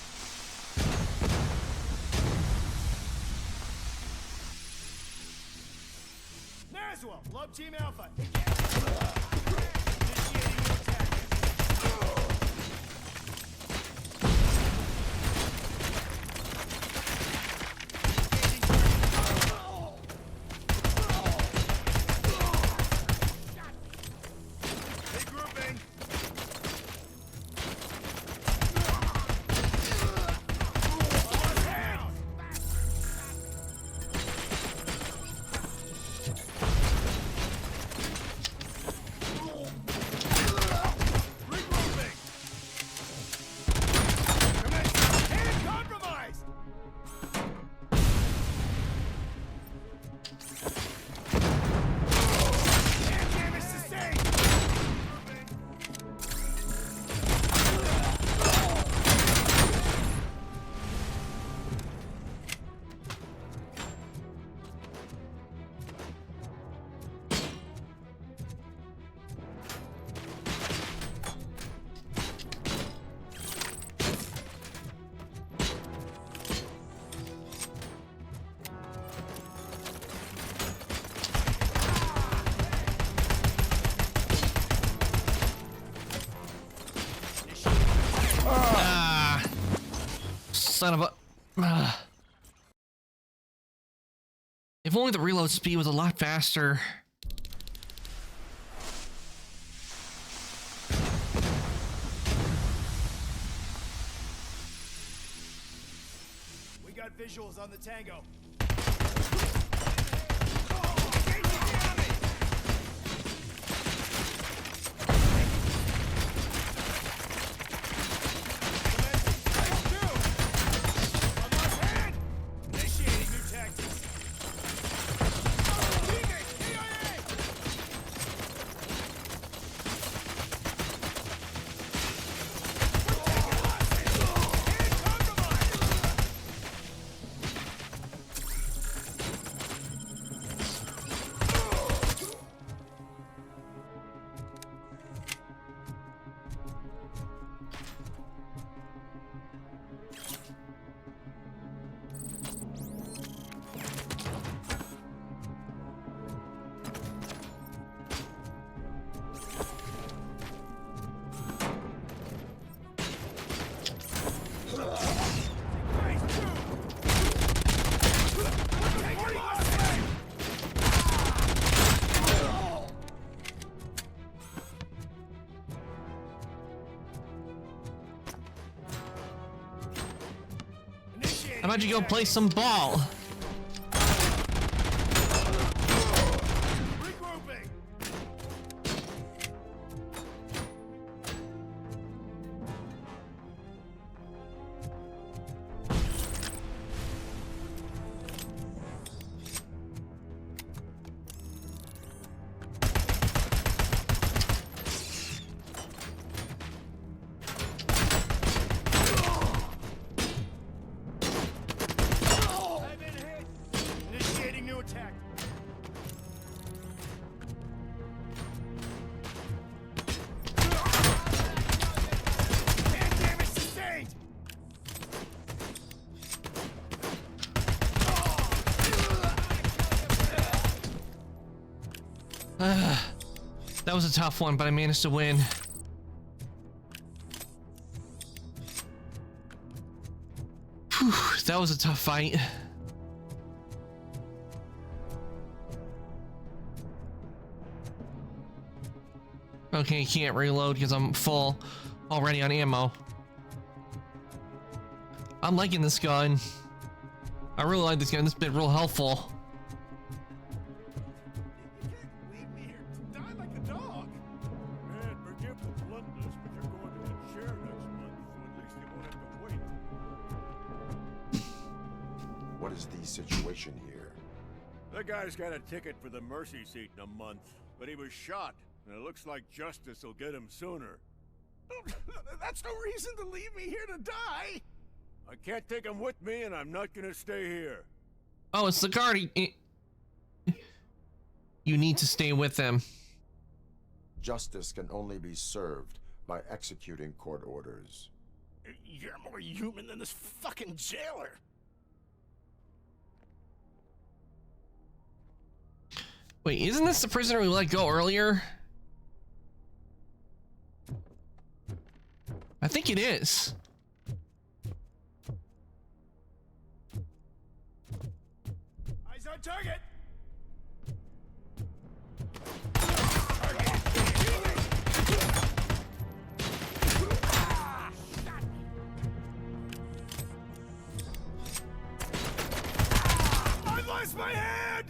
Naswell, Love Team Alpha. son of a... If only the reload speed was a lot faster. We got visuals on the Tango. How about you go play some ball? That was a tough one, but I managed to win. Whew, that was a tough fight. Okay, can't reload because I'm full already on ammo. I'm liking this gun. I really like this gun. This has been real helpful. What is the situation here? The guy's got a ticket for the mercy seat in a month, but he was shot, and it looks like justice will get him sooner. That's no reason to leave me here to die! I can't take him with me, and I'm not gonna stay here. Oh, it's the guard. You need to stay with them. Justice can only be served by executing court orders. You're more human than this fucking jailer! Wait, isn't this the prisoner we let go earlier? I think it is. Eyes on target! I lost my head!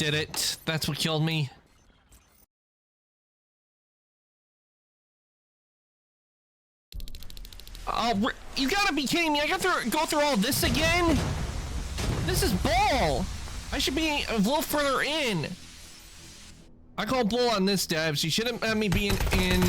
did it. That's what killed me. Oh, you gotta be kidding me. I gotta go through all this again? This is bull. I should be a little further in. I call bull on this, devs. You shouldn't have me being in...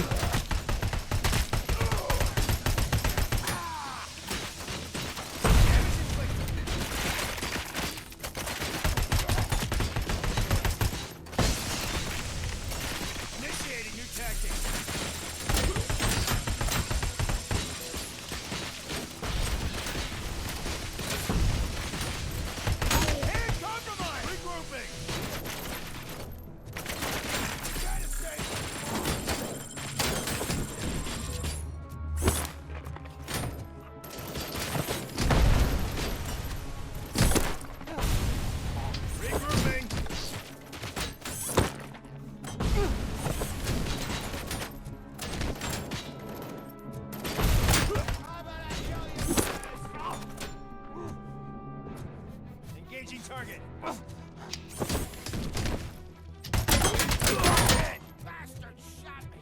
Target. Bastard shot me.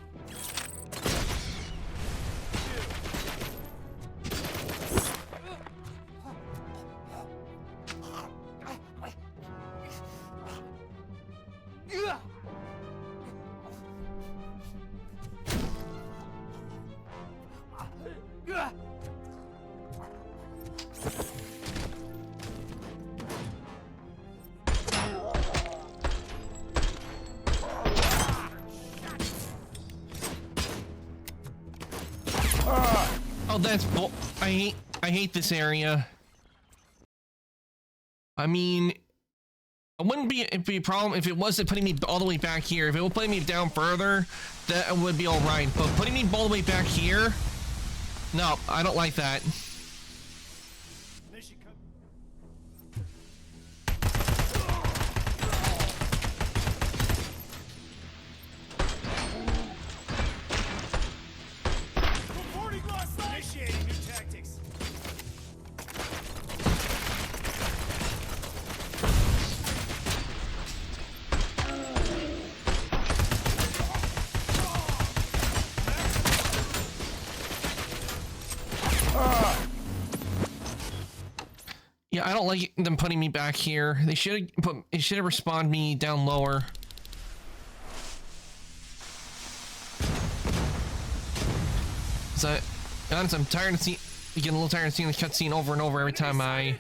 Oh, that's bull. I hate this area. I mean, it wouldn't be a problem if it wasn't putting me all the way back here. If it was putting me down further, that would be all right. But putting me all the way back here, no, I don't like that. Initiating new tactics. Yeah, I don't like them putting me back here. They should have respawned me down lower. So, honestly, I'm tired of getting a little tired of seeing the cutscene over and over every time I...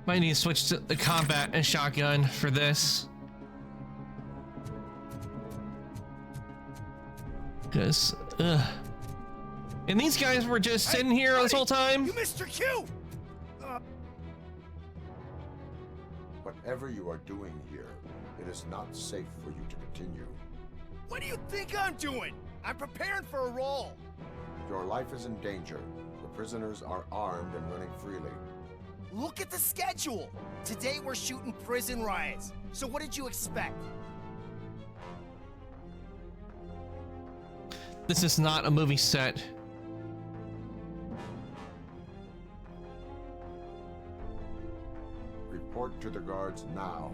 Might need to switch to the combat and shotgun for this. Because, and these guys were just sitting here this whole time? You missed your cue! Whatever you are doing here, it is not safe for you to continue. What do you think I'm doing? I'm preparing for a role. Your life is in danger. The prisoners are armed and running freely. Look at the schedule. Today we're shooting prison riots. So what did you expect? This is not a movie set. Report to the guards now.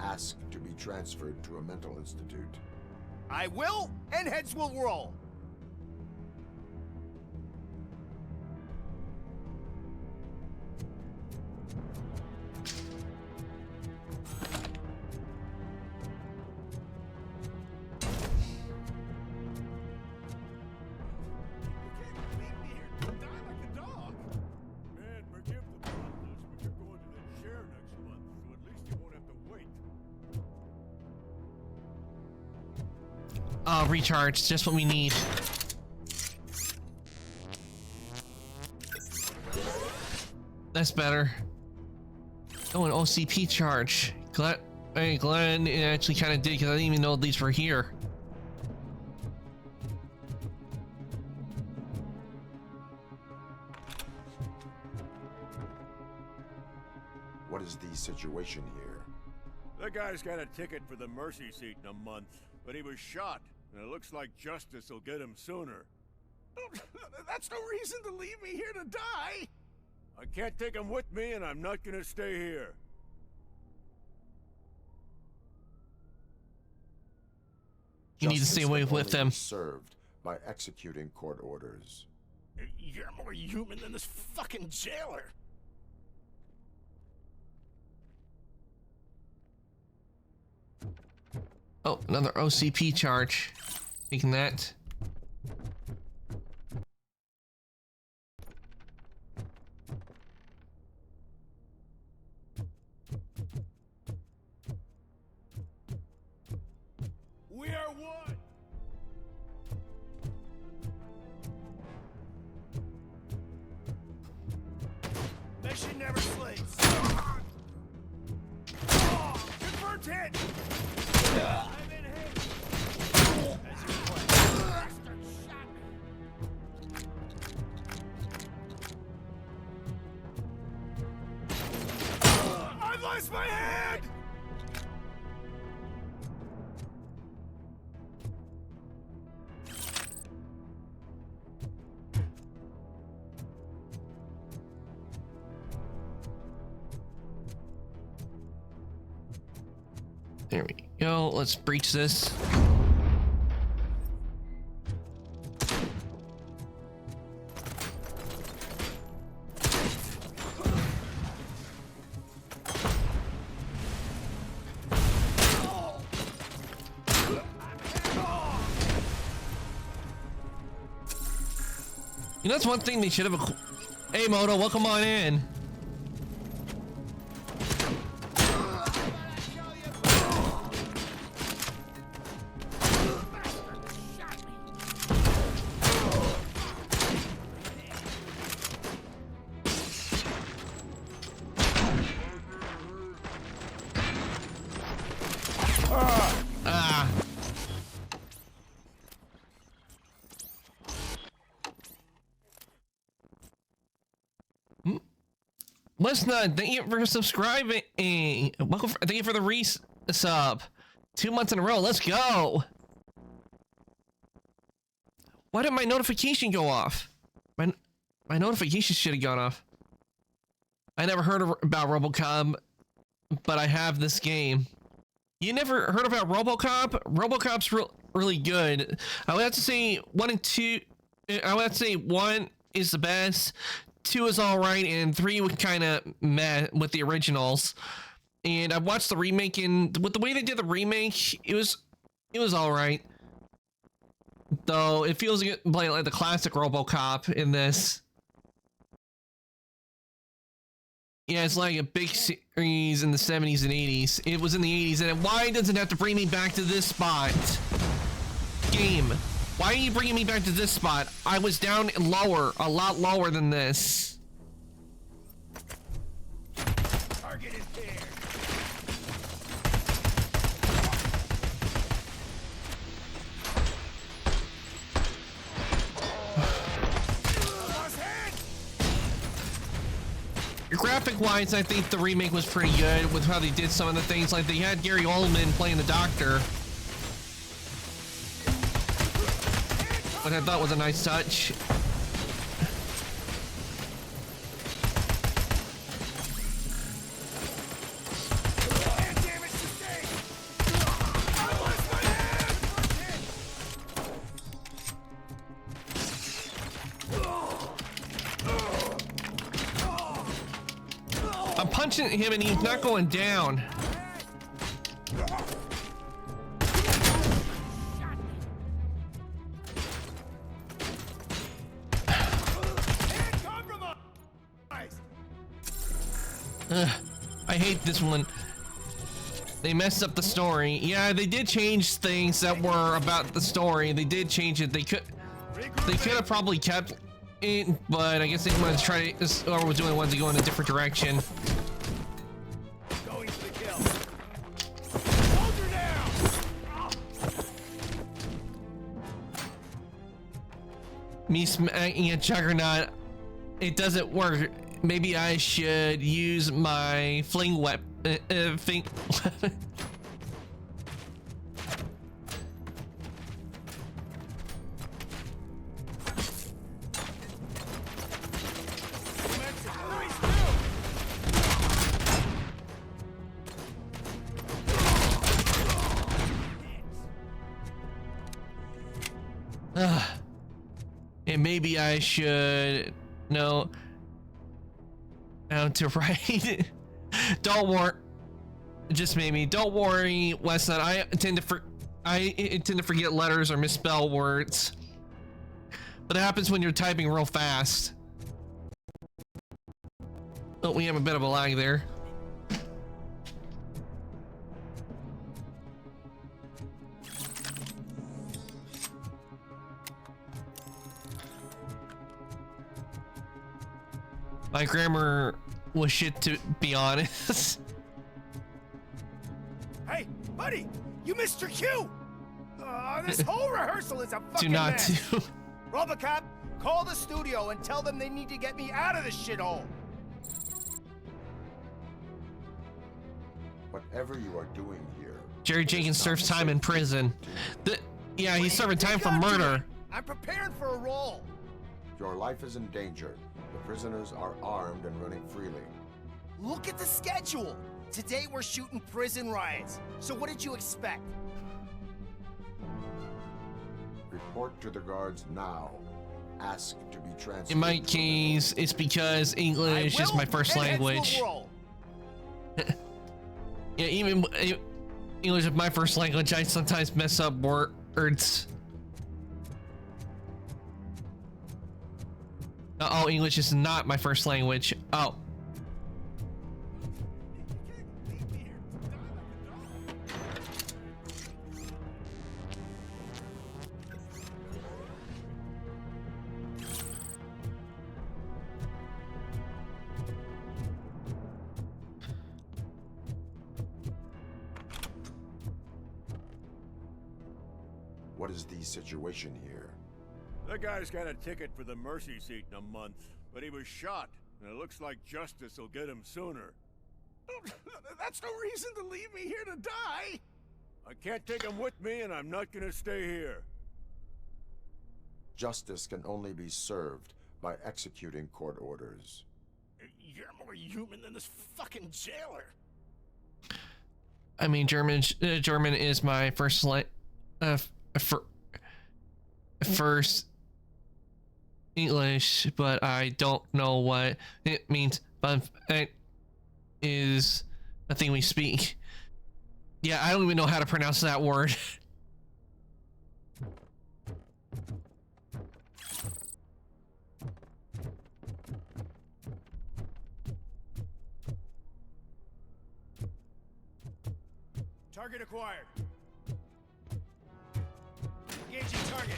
Ask to be transferred to a mental institute. I will, and heads will roll. Recharge, just what we need. That's better. Oh, an OCP charge. Glad it actually kind of did, because I didn't even know these were here. What is the situation here? The guy's got a ticket for the mercy seat in a month, but he was shot, and it looks like justice will get him sooner. That's no reason to leave me here to die! I can't take him with me, and I'm not gonna stay here. You need to stay away with them. Served by executing court orders. You're more human than this fucking jailer. Oh, another OCP charge. Taking that. We are one. Mission never sleeps. Confirmed hit. I'm in hit. As you play. Bastard shot me. I've lost my head. There we go. Let's breach this. You know, that's one thing they should have. Hey, Moto, welcome on in. What's not? Thank you for subscribing. Welcome. Thank you for the resub. 2 months in a row. Let's go. Why did my notification go off? My notification should have gone off. I never heard about RoboCop. but I have this game. You never heard about RoboCop? RoboCop's really good. I would have to say 1 and 2. I would have to say 1 is the best, 2 is all right, and 3 was kind of meh with the originals. And I watched the remake, and with the way they did the remake, it was all right. Though it feels like the classic RoboCop in this. Yeah, it's like a big series in the 70s and 80s. It was in the 80s, and why doesn't it have to bring me back to this spot? Game, why are you bringing me back to this spot? I was down lower, a lot lower than this. Target is there. Graphic-wise, I think the remake was pretty good with how they did some of the things. Like, they had Gary Oldman playing the Doctor, which I thought was a nice touch. I'm punching him and he's not going down. I hate this one. They messed up the story. Yeah, they did change things that were about the story. They did change it. They could have probably kept it, but I guess they wanted to try to, or was doing wanted to go in a different direction. Going for the kill. Hold her down. Me smacking a Juggernaut, it doesn't work. Maybe I should use my fling weapon. And maybe I should know how to write. Don't worry, just maybe. Don't worry, Westside. I tend to forget letters or misspell words, but it happens when you're typing real fast. Oh, we have a bit of a lag there. My grammar was shit, to be honest. Hey, buddy, you missed your cue. This whole rehearsal is a fucking Do not mess. do. RoboCop, call the studio and tell them they need to get me out of this shithole. Whatever you are doing here. Jerry Jenkins serves time in prison. Yeah, he's serving time for murder. I'm preparing for a role. Your life is in danger. The prisoners are armed and running freely. Look at the schedule. Today we're shooting prison riots. So what did you expect? Report to the guards now. Ask to be transferred. In my case, it's because English is my first language. Yeah, even English is my first language. I sometimes mess up words. Oh, English is not my first language. Oh. What is the situation here? That guy's got a ticket for the mercy seat in a month, but he was shot, and it looks like justice will get him sooner. That's no reason to leave me here to die! I can't take him with me, and I'm not gonna stay here. Justice can only be served by executing court orders. You're more human than this fucking jailer. I mean, German is my first first English, but I don't know what it means. But it is a thing we speak. Yeah, I don't even know how to pronounce that word. Target acquired. Engaging target.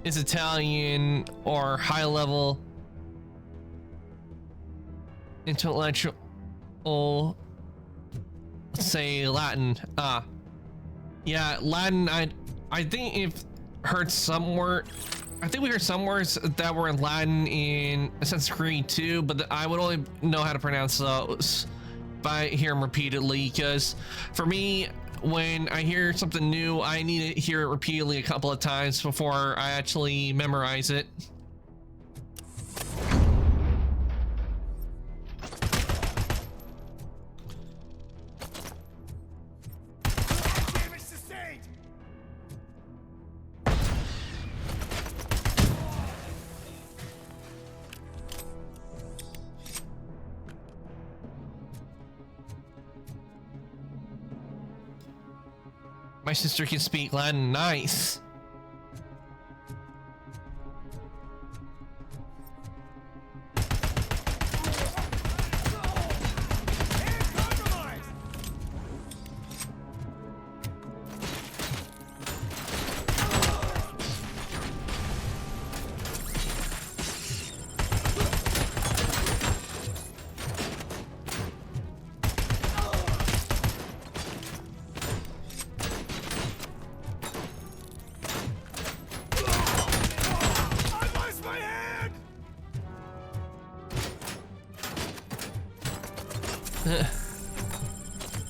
Is Italian or high level intellectual, let's say Latin. Yeah, Latin. I think if heard somewhere, I think we heard some words that were in Latin in Assassin's Creed 2, but I would only know how to pronounce those if I hear them repeatedly, because for me, when I hear something new, I need to hear it repeatedly a couple of times before I actually memorize it. Damage sustained. My sister can speak Latin. Nice.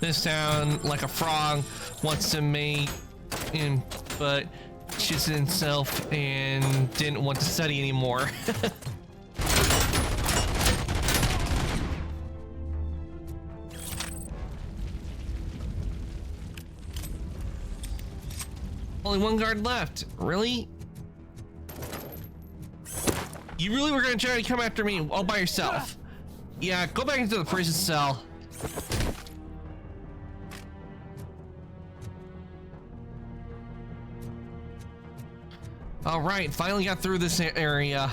This sound like a frog wants to mate him, but shits himself and didn't want to study anymore. Only one guard left. Really? You really were gonna try to come after me all by yourself? Yeah, go back into the prison cell. All right, finally got through this area.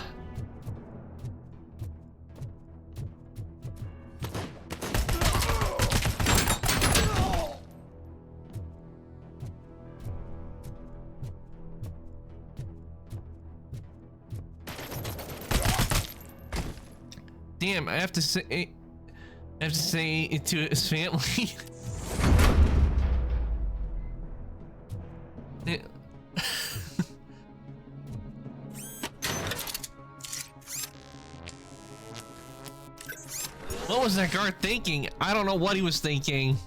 Damn, I have to say it to his family. What was that guard thinking? I don't know what he was thinking.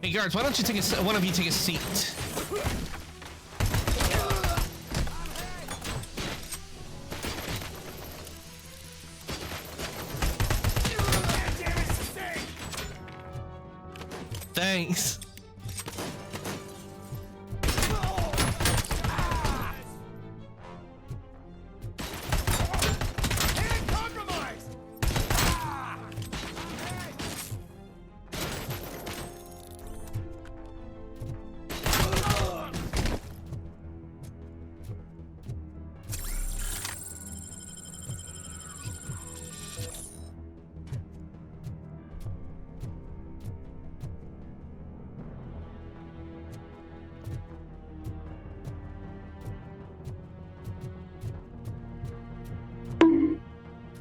Hey guards, why don't you take one of you take a seat? Thanks.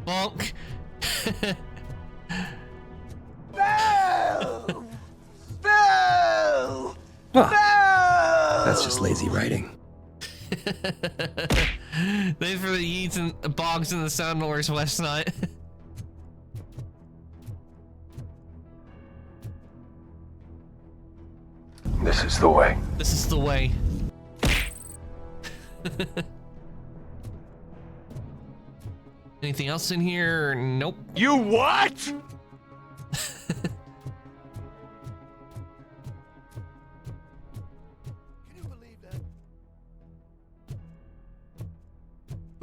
Bonk. Well, that's just lazy writing. Thanks for the yeets and bogs and the sound noise, Westnut. This is the way. This is the way. Anything else in here? Nope. You what?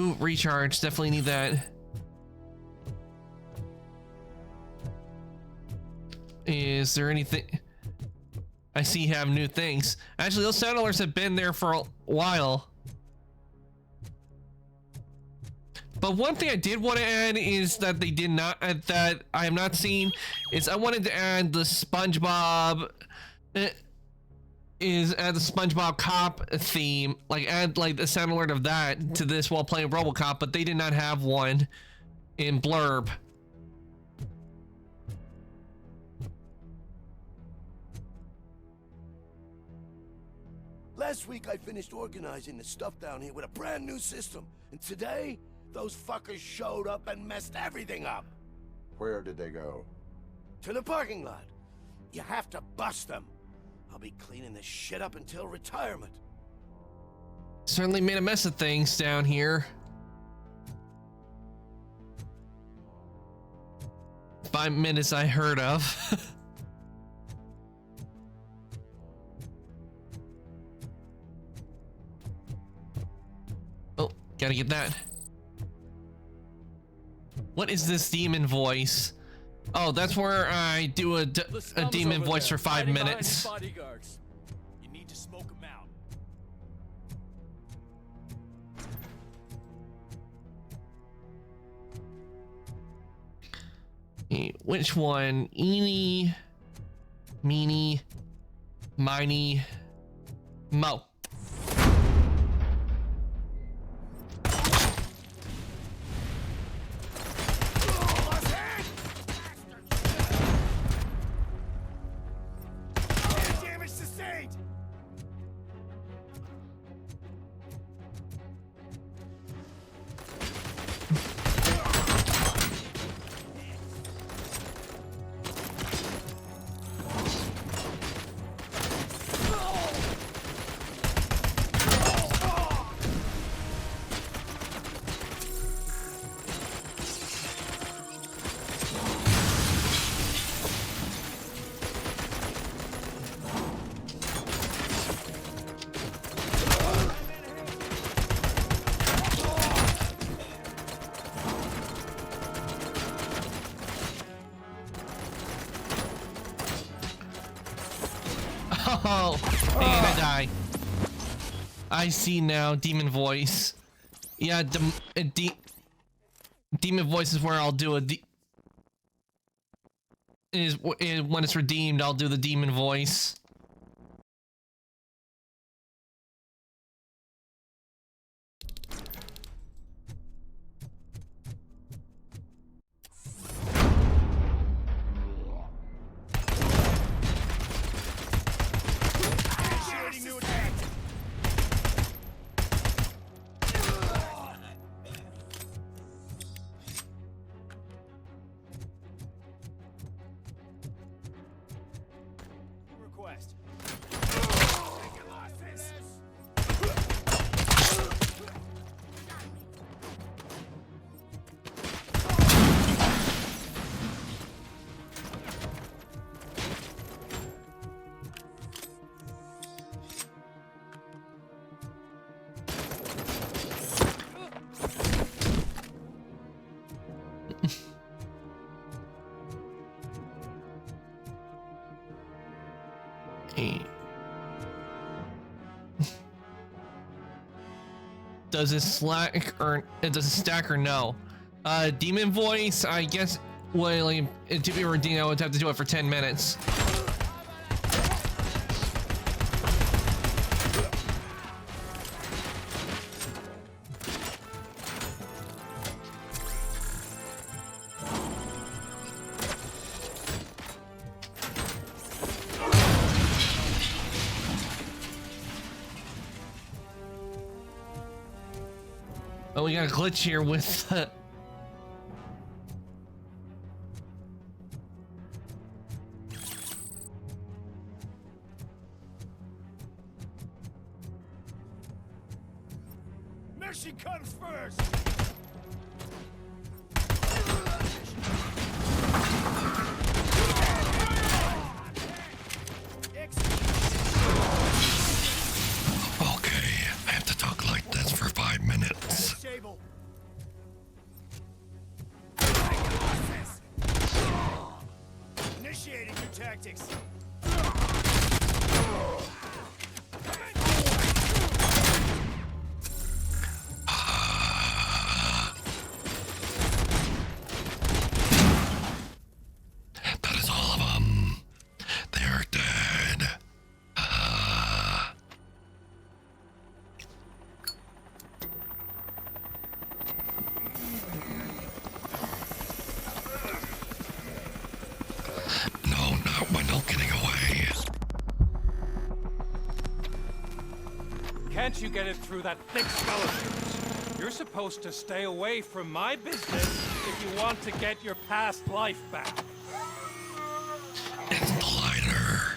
Ooh, recharge. Definitely need that. Is there anything? I see you have new things. Actually, those sound alerts have been there for a while. But one thing I did want to add is that they did not, that I have not seen, is I wanted to add the SpongeBob, add the SpongeBob cop theme, like add like the sound alert of that to this while playing RoboCop, but they did not have one in Blurb. Last week I finished organizing the stuff down here with a brand new system, and today those fuckers showed up and messed everything up. Where did they go? To the parking lot. You have to bust them. I'll be cleaning this shit up until retirement. Certainly made a mess of things down here. 5 minutes I heard of. Oh, gotta get that. What is this demon voice? Oh, that's where I do a demon voice for 5 minutes. Bodyguards. You need to smoke them out. Which one? Eeny, meeny, miny, mo. Damage sustained! Oh, and I die. I see now, demon voice. Yeah, demon voice is where I'll do a when it's redeemed, I'll do the demon voice. Initiating new attack! Request. Does it slack or does it stack or no? Demon voice, I guess. Well, like, to be redeemed, I would have to do it for 10 minutes. Oh, we got a glitch here with Mercy comes first! Okay, I have to talk like this for 5 minutes. Sable. Initiating new tactics. That is all of them. They are dead. No, not Wendell getting away. Can't you get it through that thick skull of yours? You're supposed to stay away from my business if you want to get your past life back. It's the lighter.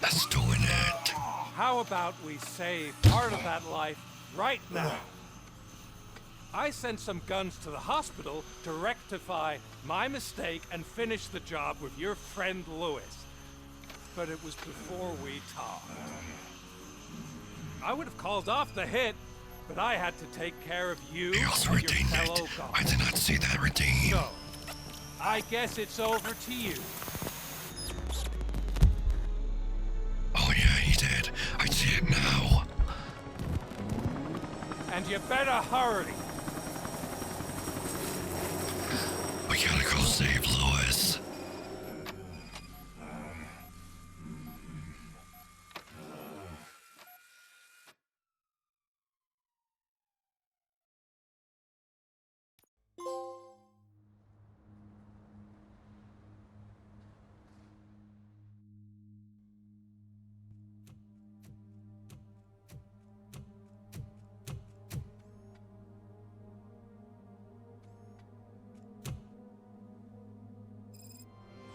That's doing it. How about we save part of that life right now? I sent some guns to the hospital to rectify my mistake and finish the job with your friend Lewis. But it was before we talked. I would have called off the hit, but I had to take care of you He also and your redeemed fellow it. guards. I did not see that redeem. So, I guess it's over to you. Oh yeah, he did. I see it now. And you better hurry. We gotta go save Lewis.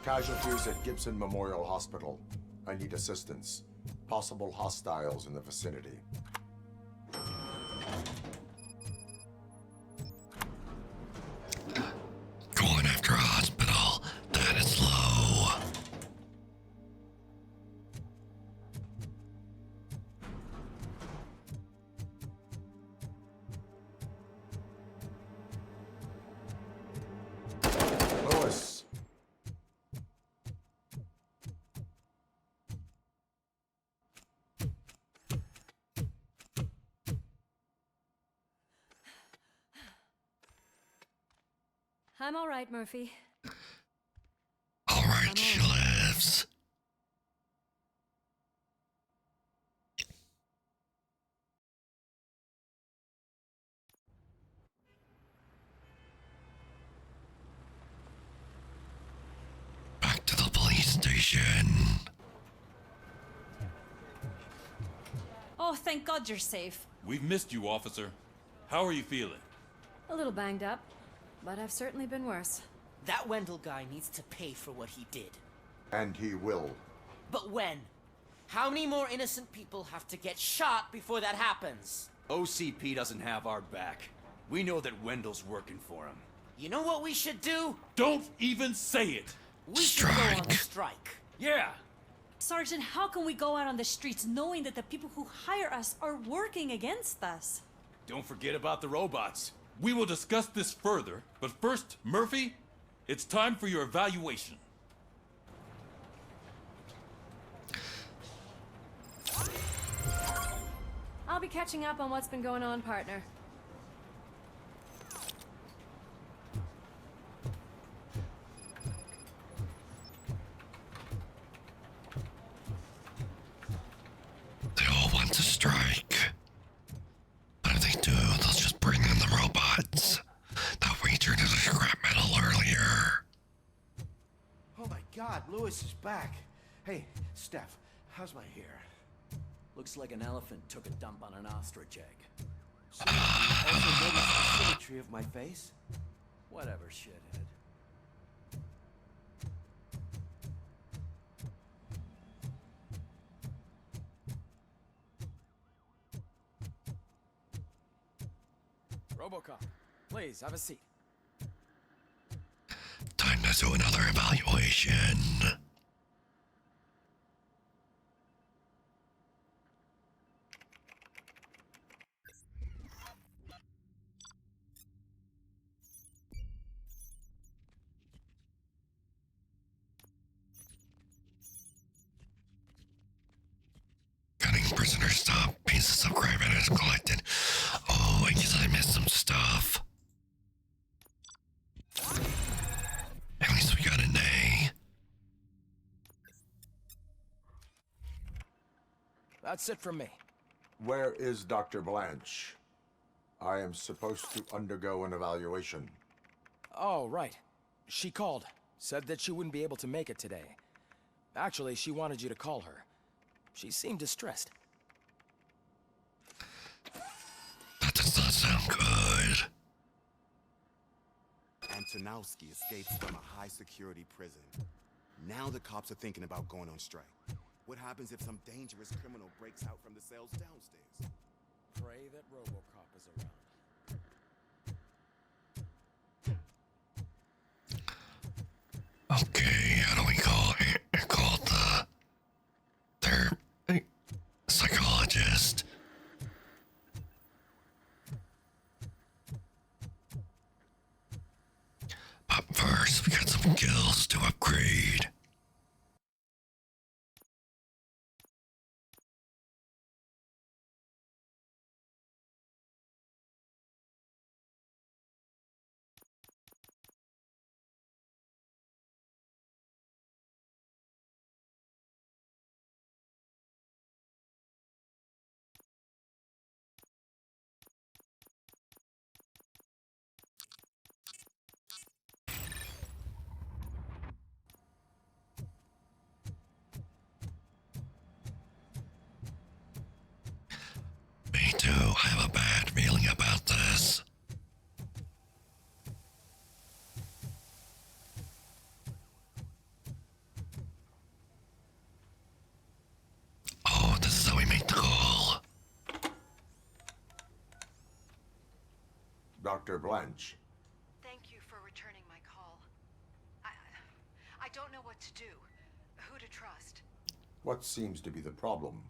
Casualties at Gibson Memorial Hospital. I need assistance. Possible hostiles in the vicinity. Going after a hospital. That is low. Lewis! I'm all right, Murphy. All right, she lives. Back to the police station. Oh, thank God you're safe. We've missed you, officer. How are you feeling? A little banged up, but I've certainly been worse. That Wendell guy needs to pay for what he did. And he will. But when? How many more innocent people have to get shot before that happens? OCP doesn't have our back. We know that Wendell's working for him. You know what we should do? Don't even say it! We should go on a strike. Yeah! Sergeant, how can we go out on the streets knowing that the people who hire us are working against us? Don't forget about the robots. We will discuss this further, but first, Murphy, it's time for your evaluation. I'll be catching up on what's been going on, partner. They all want to strike. But if they do, they'll just bring in the robots that we turned into scrap metal earlier. Oh my God, Lewis is back. Hey, Steph, how's my hair? Looks like an elephant took a dump on an ostrich egg. So, you also noticed the symmetry of my face? Whatever, shithead. RoboCop, please, have a seat. Time to do another evaluation. Cutting prisoner stop. Pieces of crime is collected. Oh, I guess I missed some stuff. At least we got an A. That's it from me. Where is Dr. Blanche? I am supposed to undergo an evaluation. Oh, right. She called. Said that she wouldn't be able to make it today. Actually, she wanted you to call her. She seemed distressed. That does not sound good. Antonowski escapes from a high-security prison. Now the cops are thinking about going on strike. What happens if some dangerous criminal breaks out from the cells downstairs? Pray that RoboCop is around. Okay, how do we call it? Called their psychologist. But first, we got some skills to upgrade. Me too. I have a bad feeling about this. Oh, this is how we make the call. Dr. Blanche. Thank you for returning my call. I don't know what to do. Who to trust. What seems to be the problem?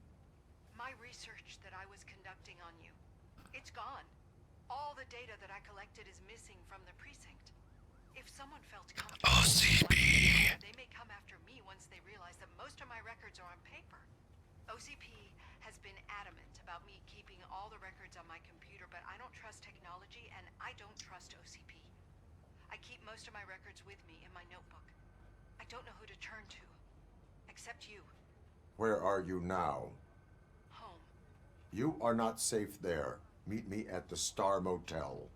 My research that I was conducting on you. It's gone. All the data that I collected is missing from the precinct. If someone felt comfortable, OCP. they may come after me once they realize that most of my records are on paper. OCP has been adamant about me keeping all the records on my computer, but I don't trust technology and I don't trust OCP. I keep most of my records with me in my notebook. I don't know who to turn to, except you. Where are you now? Home. You are not safe there. Meet me at the Star Motel.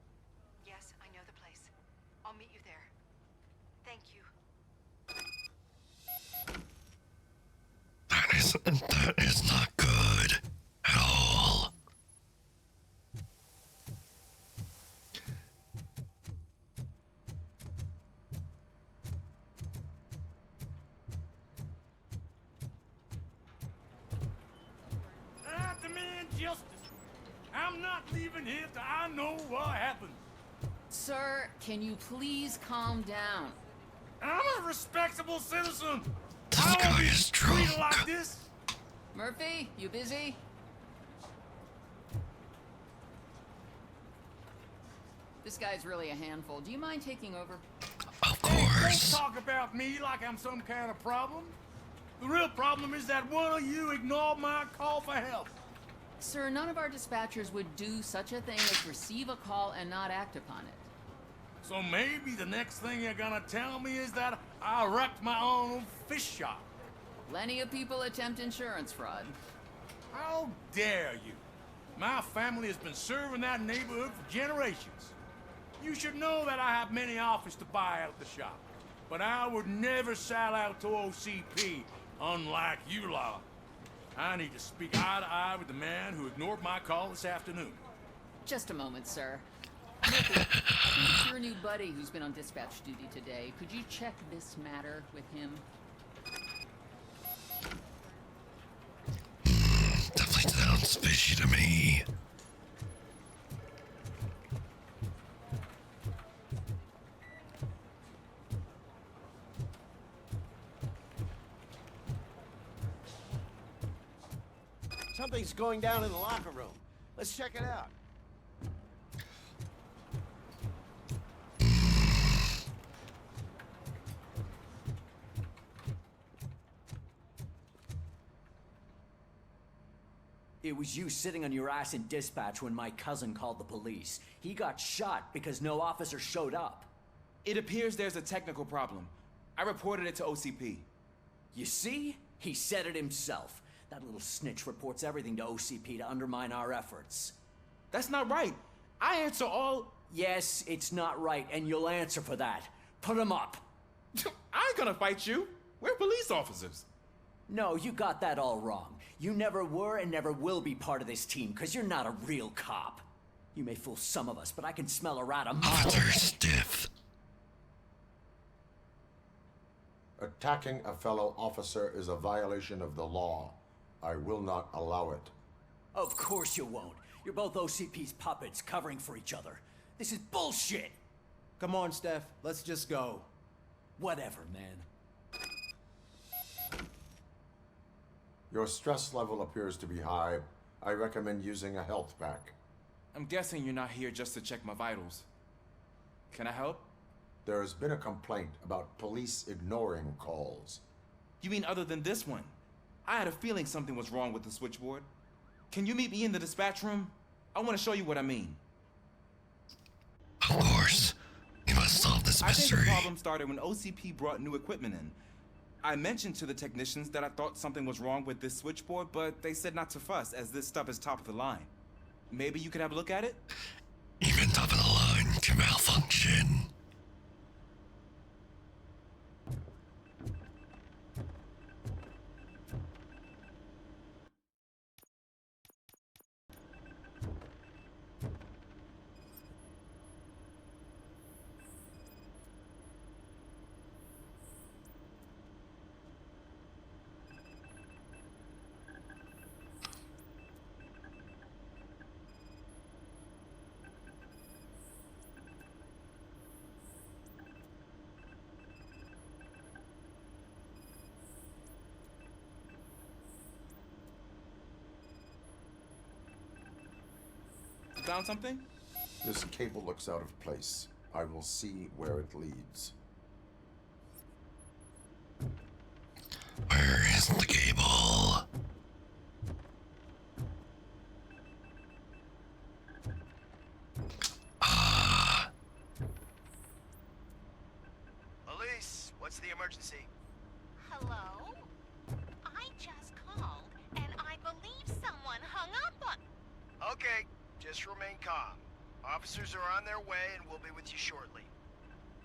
Yes, I know the place. I'll meet you there. Thank you. That is not good at all. I demand justice. I'm not leaving here till I know what happened. Sir, can you please calm down? I'm a respectable citizen. This guy is drunk. Like this. Murphy, you busy? This guy's really a handful. Do you mind taking over? Of course. Don't talk about me like I'm some kind of problem. The real problem is that one of you ignored my call for help. Sir, none of our dispatchers would do such a thing as receive a call and not act upon it. So maybe the next thing you're gonna tell me is that I wrecked my own fish shop. Plenty of people attempt insurance fraud. How dare you? My family has been serving that neighborhood for generations. You should know that I have many offers to buy out the shop. But I would never sell out to OCP, unlike you lot. I need to speak eye to eye with the man who ignored my call this afternoon. Just a moment, sir. Murphy, I think it's your new buddy who's been on dispatch duty today. Could you check this matter with him? Definitely sounds fishy to me. Something's going down in the locker room. Let's check it out. It was you sitting on your ass in dispatch when my cousin called the police. He got shot because no officer showed up. It appears there's a technical problem. I reported it to OCP. You see? He said it himself. That little snitch reports everything to OCP to undermine our efforts. That's not right. I answer all... Yes, it's not right, and you'll answer for that. Put him up. I ain't gonna fight you. We're police officers. No, you got that all wrong. You never were and never will be part of this team, because you're not a real cop. You may fool some of us, but I can smell a rat a mile away. Stiff. Attacking a fellow officer is a violation of the law. I will not allow it. Of course you won't. You're both OCP's puppets covering for each other. This is bullshit! Come on, Steph. Let's just go. Whatever, man. Your stress level appears to be high. I recommend using a health pack. I'm guessing you're not here just to check my vitals. Can I help? There has been a complaint about police ignoring calls. You mean other than this one? I had a feeling something was wrong with the switchboard. Can you meet me in the dispatch room? I want to show you what I mean. Of course. You must solve this mystery. I think the problem started when OCP brought new equipment in. I mentioned to the technicians that I thought something was wrong with this switchboard, but they said not to fuss, as this stuff is top of the line. Maybe you could have a look at it? Even top of the line can malfunction. Found something? This cable looks out of place. I will see where it leads. Where is the cable? Elise, what's the emergency? Hello? I just called, and I believe someone hung up on... Okay, just remain calm. Officers are on their way and we'll be with you shortly.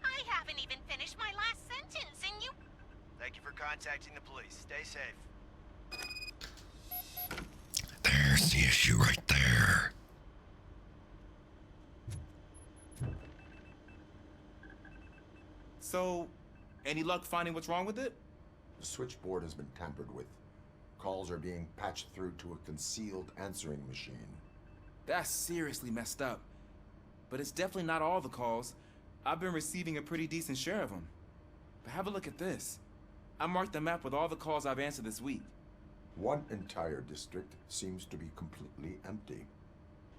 I haven't even finished my last sentence, and you... Thank you for contacting the police. Stay safe. There's the issue right there. So, any luck finding what's wrong with it? The switchboard has been tampered with. Calls are being patched through to a concealed answering machine. That's seriously messed up. But it's definitely not all the calls. I've been receiving a pretty decent share of them. But have a look at this. I marked the map with all the calls I've answered this week. One entire district seems to be completely empty.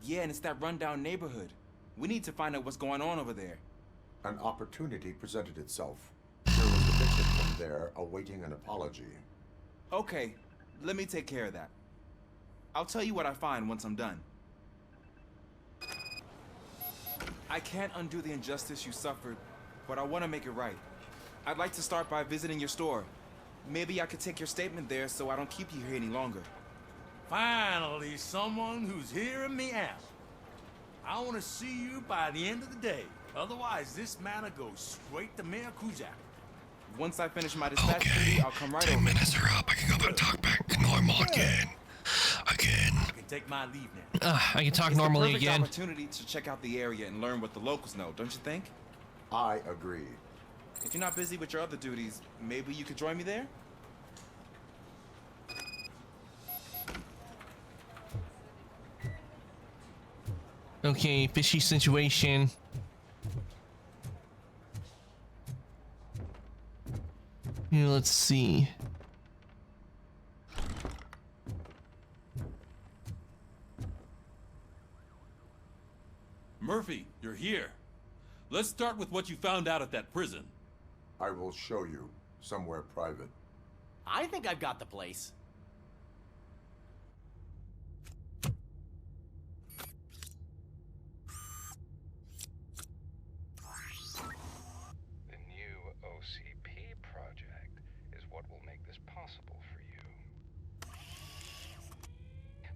Yeah, and it's that rundown neighborhood. We need to find out what's going on over there. An opportunity presented itself. There was a victim from there awaiting an apology. Okay, let me take care of that. I'll tell you what I find once I'm done. I can't undo the injustice you suffered, but I want to make it right. I'd like to start by visiting your store. Maybe I could take your statement there so I don't keep you here any longer. Finally, someone who's hearing me out. I want to see you by the end of the day. Otherwise, this matter goes straight to Mayor Kuzak. Once I finish my dispatch duty, I'll come right over. 10 minutes are up. I can go back and talk back normal again. take my leave now. I can talk It's normally the perfect again. opportunity to check out the area and learn what the locals know, don't you think? I agree. If you're not busy with your other duties, maybe you could join me there? Okay, fishy situation. Yeah, let's see. Murphy, you're here. Let's start with what you found out at that prison. I will show you somewhere private. I think I've got the place. The new OCP project is what will make this possible for you.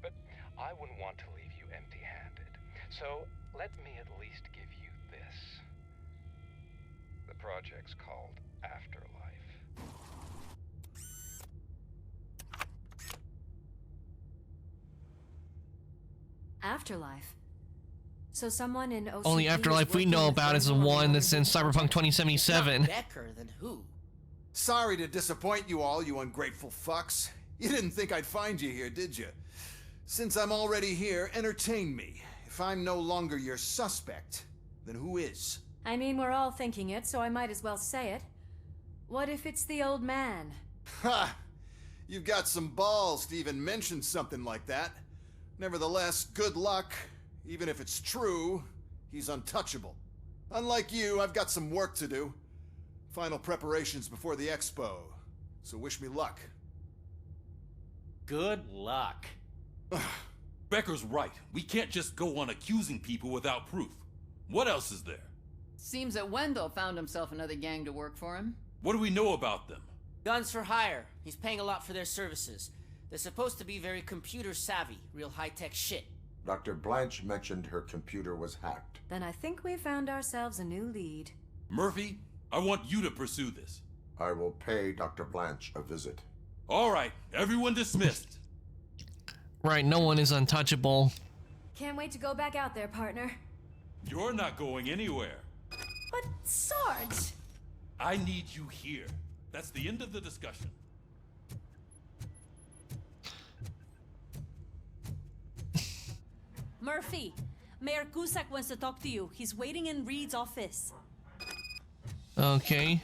But I wouldn't want to leave you empty-handed, so let me at least give you this. The project's called Afterlife. Afterlife. So someone in OCP Only Afterlife we know about is the one that's in Cyberpunk 2077. Becker, then who? Sorry to disappoint you all, you ungrateful fucks. You didn't think I'd find you here, did you? Since I'm already here, entertain me. If I'm no longer your suspect, then who is? I mean, we're all thinking it, so I might as well say it. What if it's the old man? Ha! You've got some balls to even mention something like that. Nevertheless, good luck. Even if it's true, he's untouchable. Unlike you, I've got some work to do. Final preparations before the expo. So wish me luck. Good luck. Becker's right. We can't just go on accusing people without proof. What else is there? Seems that Wendell found himself another gang to work for him. What do we know about them? Guns for hire. He's paying a lot for their services. They're supposed to be very computer savvy, real high-tech shit. Dr. Blanche mentioned her computer was hacked. Then I think we found ourselves a new lead. Murphy, I want you to pursue this. I will pay Dr. Blanche a visit. All right, everyone dismissed. Right, no one is untouchable. Can't wait to go back out there, partner. You're not going anywhere. But Sarge! I need you here. That's the end of the discussion. Murphy, Mayor Cusack wants to talk to you. He's waiting in Reed's office. Okay.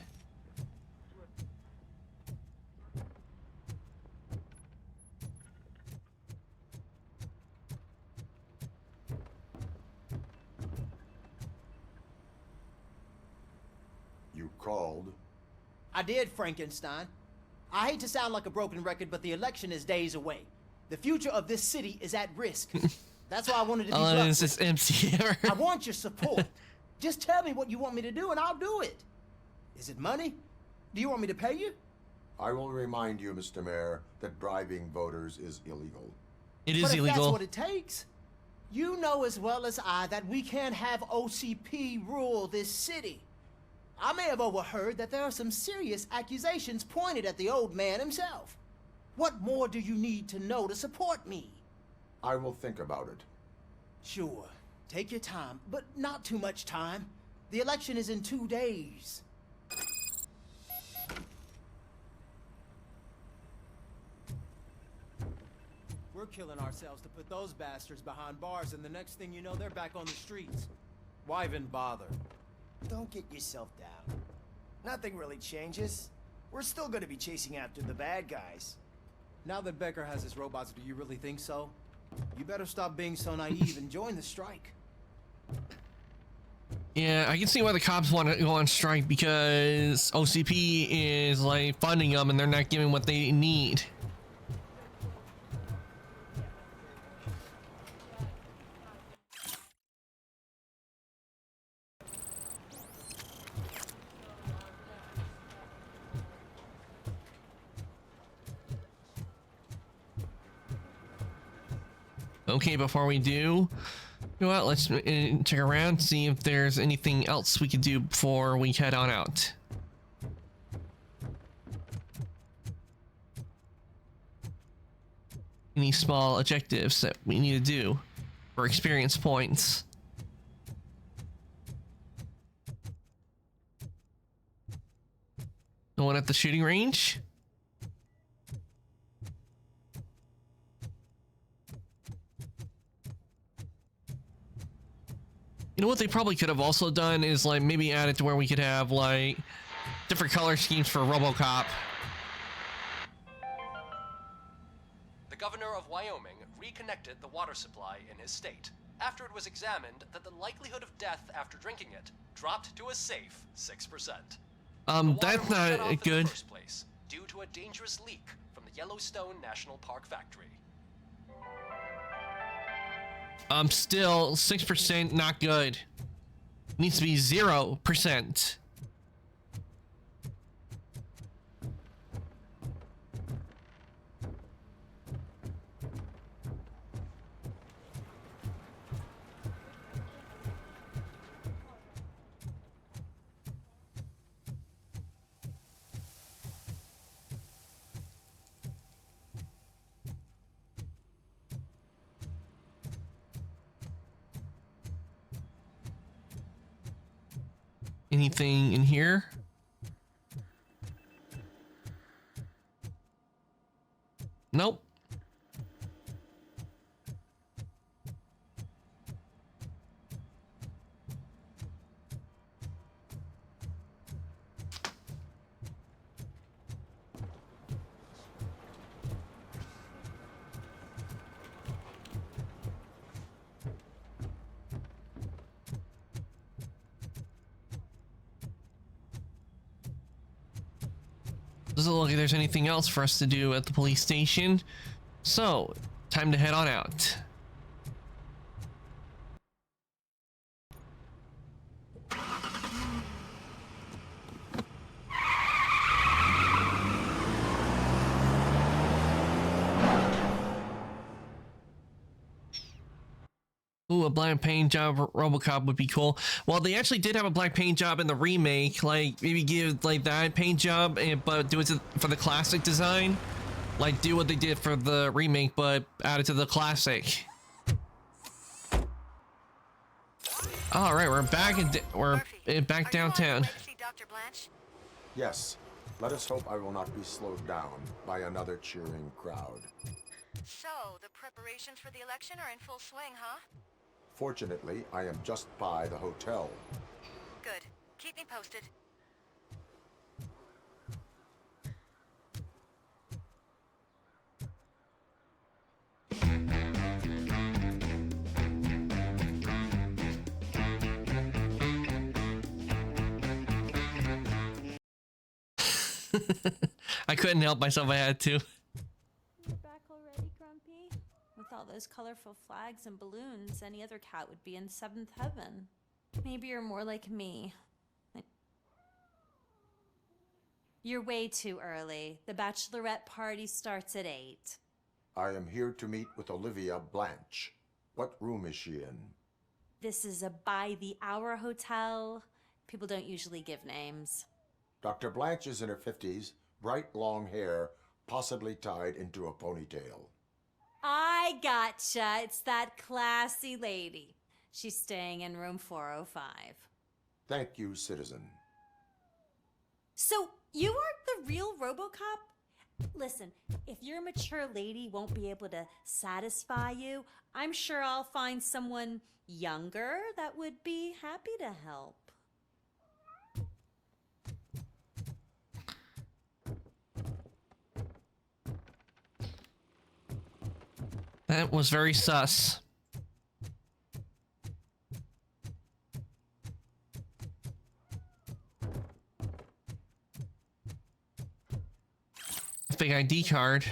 You called? I did, Frankenstein. I hate to sound like a broken record, but the election is days away. The future of this city is at risk. That's why I wanted to be blunt. This is MC error. I want your support. Just tell me what you want me to do and I'll do it. Is it money? Do you want me to pay you? I will remind you, Mr. Mayor, that bribing voters is illegal. It is but if illegal. that's what it takes. You know as well as I that we can't have OCP rule this city. I may have overheard that there are some serious accusations pointed at the old man himself. What more do you need to know to support me? I will think about it. Sure. Take your time, but not too much time. The election is in 2 days. We're killing ourselves to put those bastards behind bars, and the next thing you know, they're back on the streets. Why even bother? Don't get yourself down. Nothing really changes. We're still gonna be chasing after the bad guys. Now that Becker has his robots, do you really think so? You better stop being so naive and join the strike. Yeah, I can see why the cops want to go on strike, because OCP is like funding them and they're not giving what they need. Okay, before we do, you know what, let's check around, see if there's anything else we could do before we head on out. any small objectives that we need to do for experience points. The one at the shooting range? You know what they probably could have also done is like maybe add it to where we could have like different color schemes for RoboCop. The governor of Wyoming reconnected the water supply in his state after it was examined that the likelihood of death after drinking it dropped to a safe 6%. That's not good. In the first place, due to a dangerous leak from the Yellowstone National Park factory. Still 6% not good. Needs to be 0%. Anything in here? Nope. Doesn't look like there's anything else for us to do at the police station. So, time to head on out. Ooh, a black paint job RoboCop would be cool. Well, they actually did have a black paint job in the remake. Like, maybe give like that paint job, but do it for the classic design. Like, do what they did for the remake, but add it to the classic. All right, we're back back downtown. Yes. Let us hope I will not be slowed down by another cheering crowd. So, the preparations for the election are in full swing, huh? Fortunately, I am just by the hotel. Good. Keep me posted. I couldn't help myself, I had to. You're back already, Grumpy? With all those colorful flags and balloons, any other cat would be in seventh heaven. Maybe you're more like me. You're way too early. The bachelorette party starts at 8. I am here to meet with Olivia Blanche. What room is she in? This is a by-the-hour hotel. People don't usually give names. Dr. Blanche is in her 50s, bright long hair, possibly tied into a ponytail. I gotcha. It's that classy lady. She's staying in room 405. Thank you, citizen. So, you aren't the real RoboCop? Listen, if your mature lady won't be able to satisfy you, I'm sure I'll find someone younger that would be happy to help. That was very sus. Fake ID card.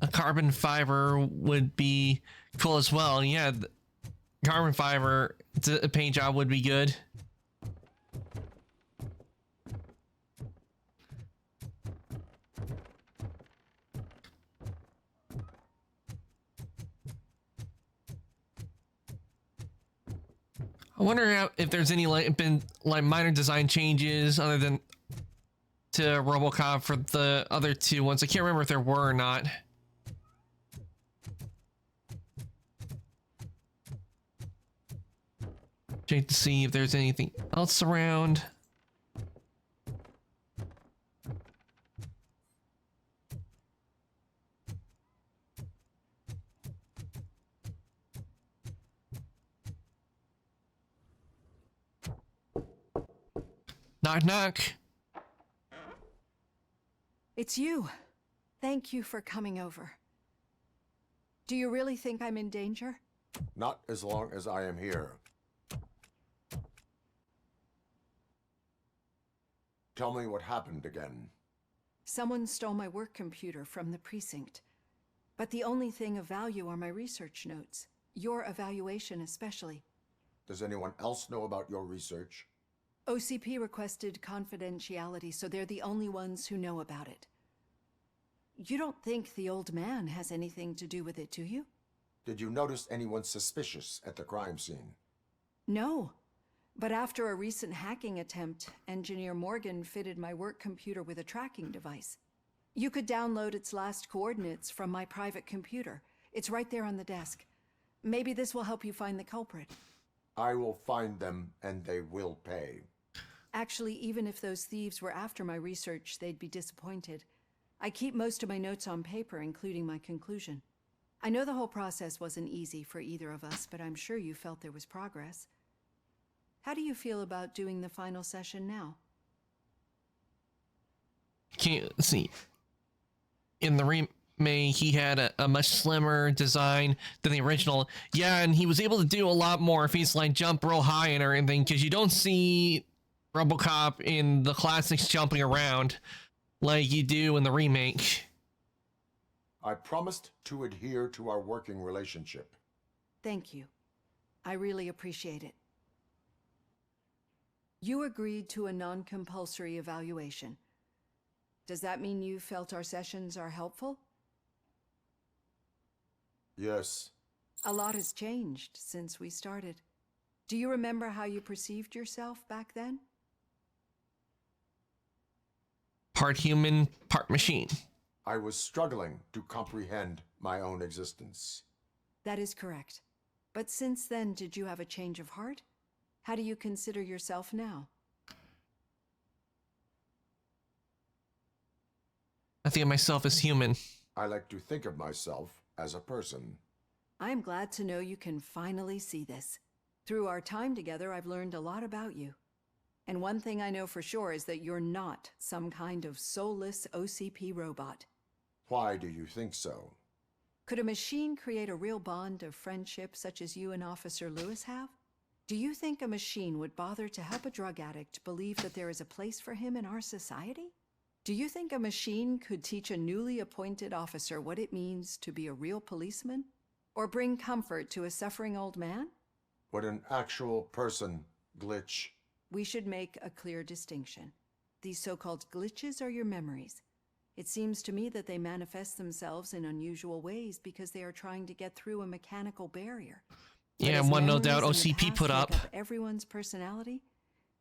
A carbon fiber would be cool as well. Yeah, carbon fiber, a paint job would be good. I wonder if there's any been minor design changes other than to RoboCop for the other two ones. I can't remember if there were or not. Check to see if there's anything else around. Knock, knock. It's you. Thank you for coming over. Do you really think I'm in danger? Not as long as I am here. Tell me what happened again. Someone stole my work computer from the precinct. But the only thing of value are my research notes. Your evaluation especially. Does anyone else know about your research? OCP requested confidentiality, so they're the only ones who know about it. You don't think the old man has anything to do with it, do you? Did you notice anyone suspicious at the crime scene? No. But after a recent hacking attempt, Engineer Morgan fitted my work computer with a tracking device. You could download its last coordinates from my private computer. It's right there on the desk. Maybe this will help you find the culprit. I will find them, and they will pay. Actually, even if those thieves were after my research, they'd be disappointed. I keep most of my notes on paper, including my conclusion. I know the whole process wasn't easy for either of us, but I'm sure you felt there was progress. How do you feel about doing the final session now? Can't see. In the remake, he had a much slimmer design than the original. Yeah, and he was able to do a lot more if he's like jump real high and everything, because you don't see RoboCop in the classics jumping around like you do in the remake. I promised to adhere to our working relationship. Thank you. I really appreciate it. You agreed to a non-compulsory evaluation. Does that mean you felt our sessions are helpful? Yes. A lot has changed since we started. Do you remember how you perceived yourself back then? Part human, part machine. I was struggling to comprehend my own existence. That is correct. But since then, did you have a change of heart? How do you consider yourself now? I think of myself as human. I like to think of myself as a person. I'm glad to know you can finally see this. Through our time together, I've learned a lot about you. And one thing I know for sure is that you're not some kind of soulless OCP robot. Why do you think so? Could a machine create a real bond of friendship such as you and Officer Lewis have? Do you think a machine would bother to help a drug addict believe that there is a place for him in our society? Do you think a machine could teach a newly appointed officer what it means to be a real policeman? Or bring comfort to a suffering old man? Would an actual person glitch? We should make a clear distinction. These so-called glitches are your memories. It seems to me that they manifest themselves in unusual ways because they are trying to get through a mechanical barrier. Yeah, and one no doubt OCP put up. Everyone's personality,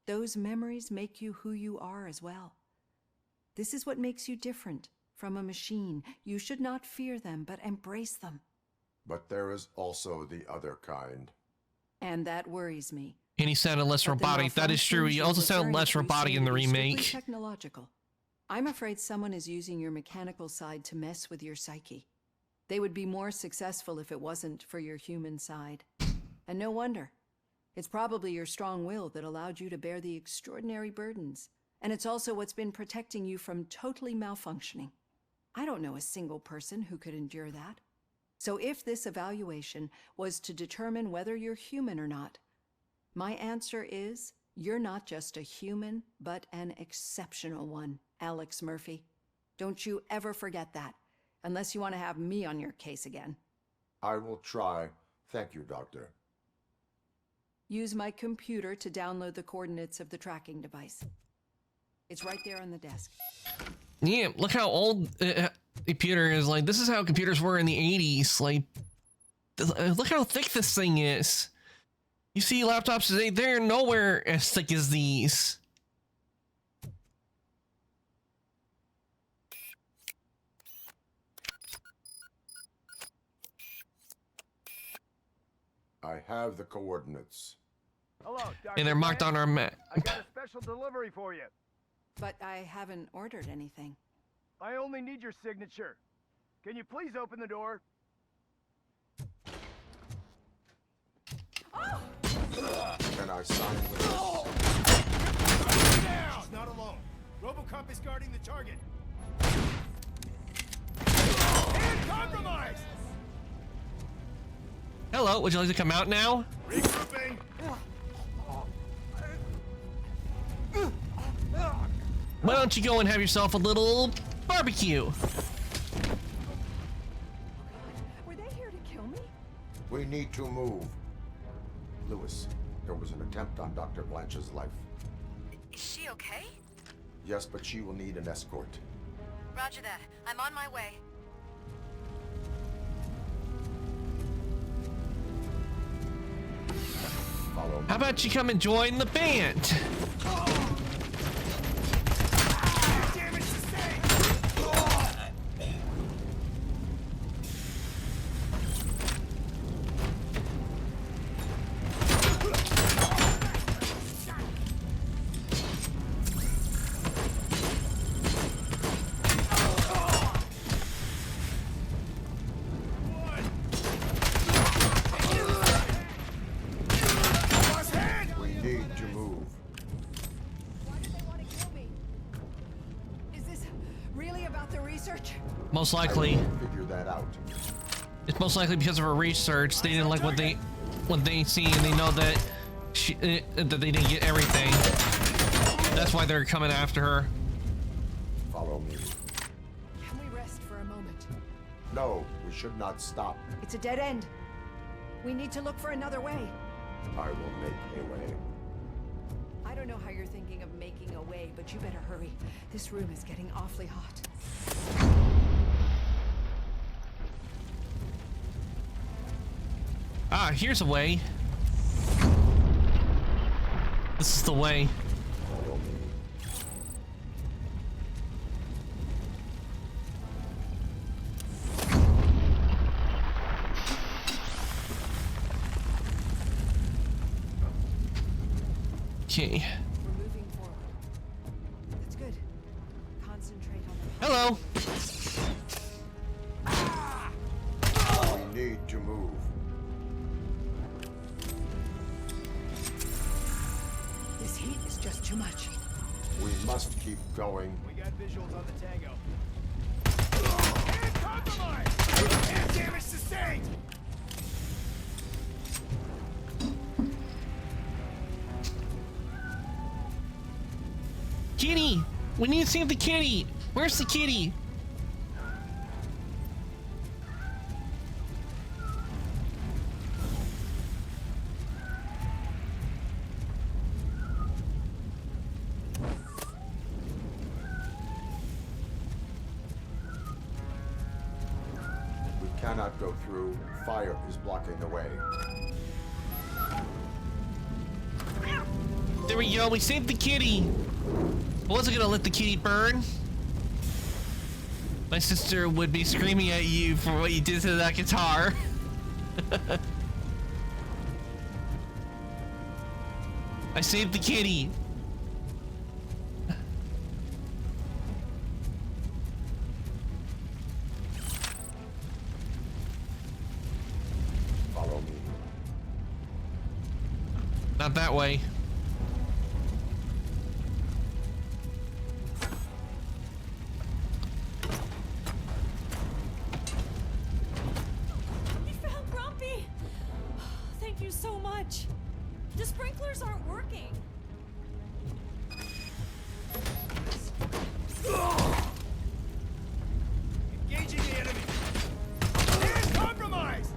those memories make you who you are as well. This is what makes you different from a machine. You should not fear them, but embrace them. But there is also the other kind. And that worries me. And he sounded less robotic. That is true. He also sounded less robotic in the remake. Technological. I'm afraid someone is using your mechanical side to mess with your psyche. They would be more successful if it wasn't for your human side. And no wonder. It's probably your strong will that allowed you to bear the extraordinary burdens. And it's also what's been protecting you from totally malfunctioning. I don't know a single person who could endure that. So if this evaluation was to determine whether you're human or not, my answer is you're not just a human, but an exceptional one, Alex Murphy. Don't you ever forget that, unless you want to have me on your case again. I will try. Thank you, Doctor. Use my computer to download the coordinates of the tracking device. It's right there on the desk. Yeah, look how old computer is. Like, this is how computers were in the 80s. Like, look how thick this thing is. You see, laptops today, they're nowhere as thick as these. I have the coordinates. Hello, Dr. And they're marked on our map. I got a special delivery for you. But I haven't ordered anything. I only need your signature. Can you please open the door? Can I sign with this? Down! She's not alone. RoboCop is guarding the target. And compromised! Hello, would you like to come out now? Regrouping. Why don't you go and have yourself a little barbecue? Were they here to kill me? We need to move. Lewis, there was an attempt on Dr. Blanche's life. Is she okay? Yes, but she will need an escort. Roger that. I'm on my way. Follow me. How about you come and join the band? Damage sustained! We need to move. Why do they want to kill me? Is this really about the research? Most likely. Figure that out. It's most likely because of her research. They didn't like what they see, and they know that that they didn't get everything. That's why they're coming after her. Follow me. Can we rest for a moment? No, we should not stop. It's a dead end. We need to look for another way. I will make a way. I don't know how you're thinking of making a way, but you better hurry. This room is getting awfully hot. Ah, here's a way. This is the way. Follow me. Okay. We're moving forward. That's good. Concentrate on the... Hello. We need to move. This heat is just too much. We must keep going. We got visuals on the Tango. And compromised! And damage sustained! Kitty! We need to save the kitty! Where's the kitty? We cannot go through. Fire is blocking the way. There we go, we saved the kitty! I wasn't gonna let the kitty burn. My sister would be screaming at you for what you did to that guitar. I saved the kitty. Follow me. Not that way. We found Grumpy! Thank you so much. The sprinklers aren't working. Engaging the enemy! And compromised!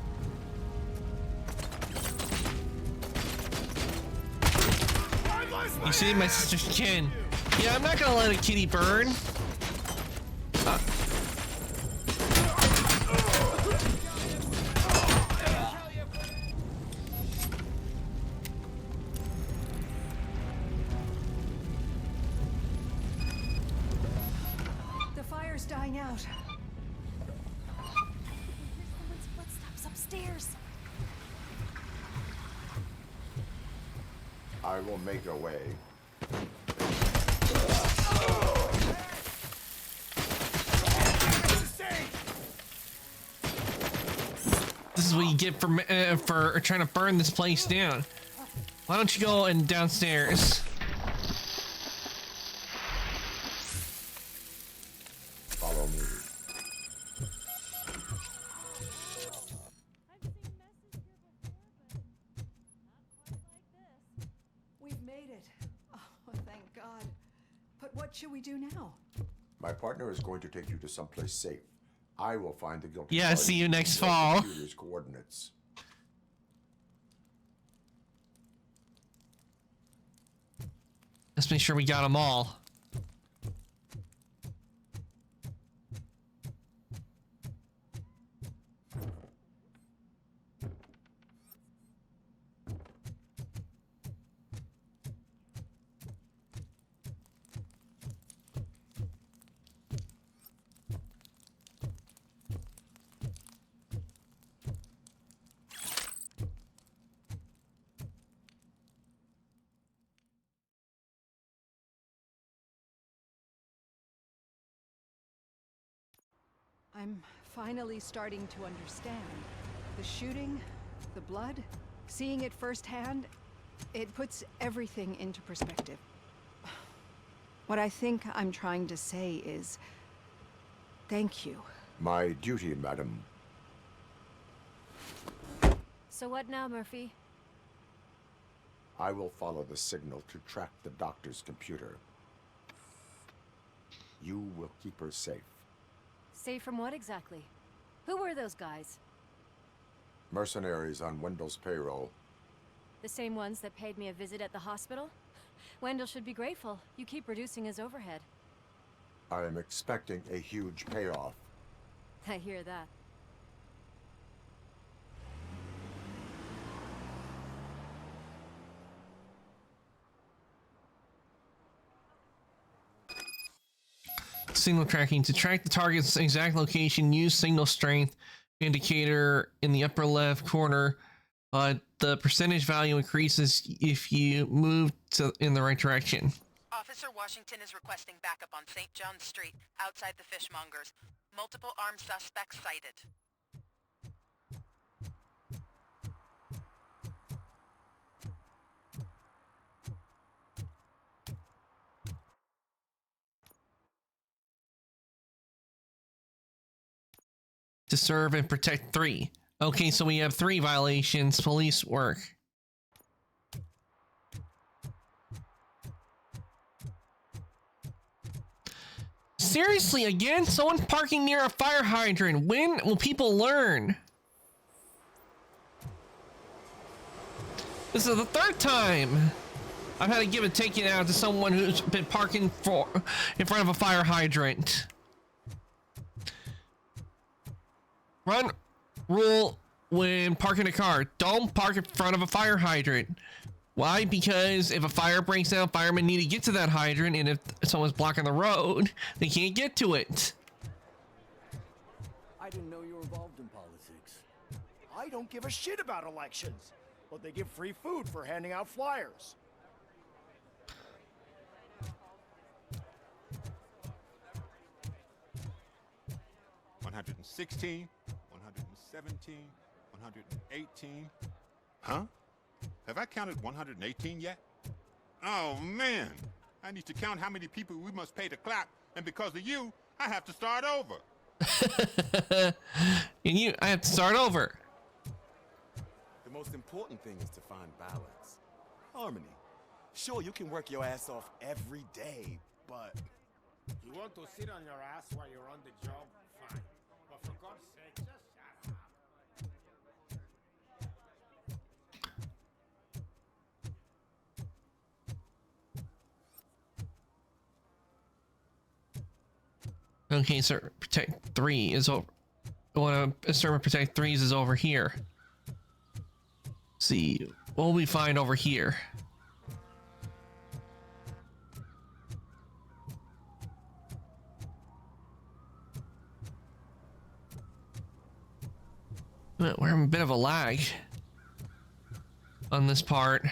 You saved my sister's chin. Yeah, I'm not gonna let a kitty burn. out. Someone's footsteps upstairs. I will make a way. This is what you get for trying to burn this place down. Why don't you go and downstairs? Follow me. We've made it. Oh, thank God. But what should we do now? My partner is going to take you to someplace safe. I will find the guilty. Yeah, see you next and fall. the computer's coordinates. Let's make sure we got them all. I'm finally starting to understand. The shooting, the blood, seeing it firsthand, it puts everything into perspective. What I think I'm trying to say is, thank you. My duty, madam. So what now, Murphy? I will follow the signal to track the doctor's computer. You will keep her safe. Safe from what exactly? Who were those guys? Mercenaries on Wendell's payroll. The same ones that paid me a visit at the hospital? Wendell should be grateful. You keep reducing his overhead. I am expecting a huge payoff. I hear that. Signal tracking. To track the target's exact location, use signal strength indicator in the upper left corner. The percentage value increases if you move in the right direction. Officer Washington is requesting backup on St. John's Street, outside the fishmongers. Multiple armed suspects sighted. To serve and protect 3. Okay, so we have 3 violations. Police work. Seriously, again? Someone parking near a fire hydrant. When will people learn? This is the 3rd time I've had to give a ticket out to someone who's been parking in front of a fire hydrant. Rule when parking a car. Don't park in front of a fire hydrant. Why? Because if a fire breaks out, firemen need to get to that hydrant, and if someone's blocking the road, they can't get to it. I didn't know you were involved in politics. I don't give a shit about elections, but they give free food for handing out flyers. $116, $117, $118. Huh? Have I counted 118 yet? Oh, man. I need to count how many people we must pay to clap, and because of you, I have to start over. I have to start over. The most important thing is to find balance. Harmony. Sure, you can work your ass off every day, but... You want to sit on your ass while you're on the job? Fine. But for God's sake, just shut up. Okay, sir. Protect 3 is over. Serve protect 3s is over here. Let's see, what will we find over here? We're having a bit of a lag on this part.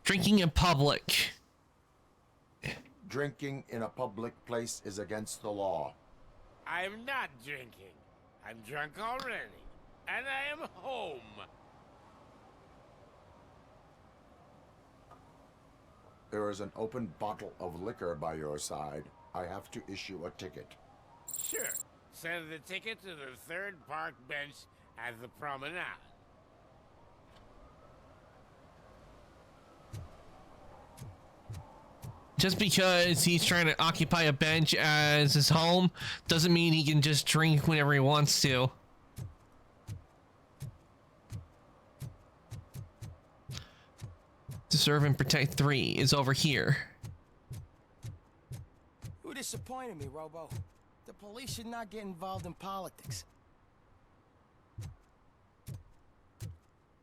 Drinking in public. Drinking in a public place is against the law. I'm not drinking. I'm drunk already. And I am home. There is an open bottle of liquor by your side. I have to issue a ticket. Sure. Send the ticket to the third park bench at the promenade. Just because he's trying to occupy a bench as his home doesn't mean he can just drink whenever he wants to. To serve and protect 3 is over here. You disappointed me, Robo. The police should not get involved in politics.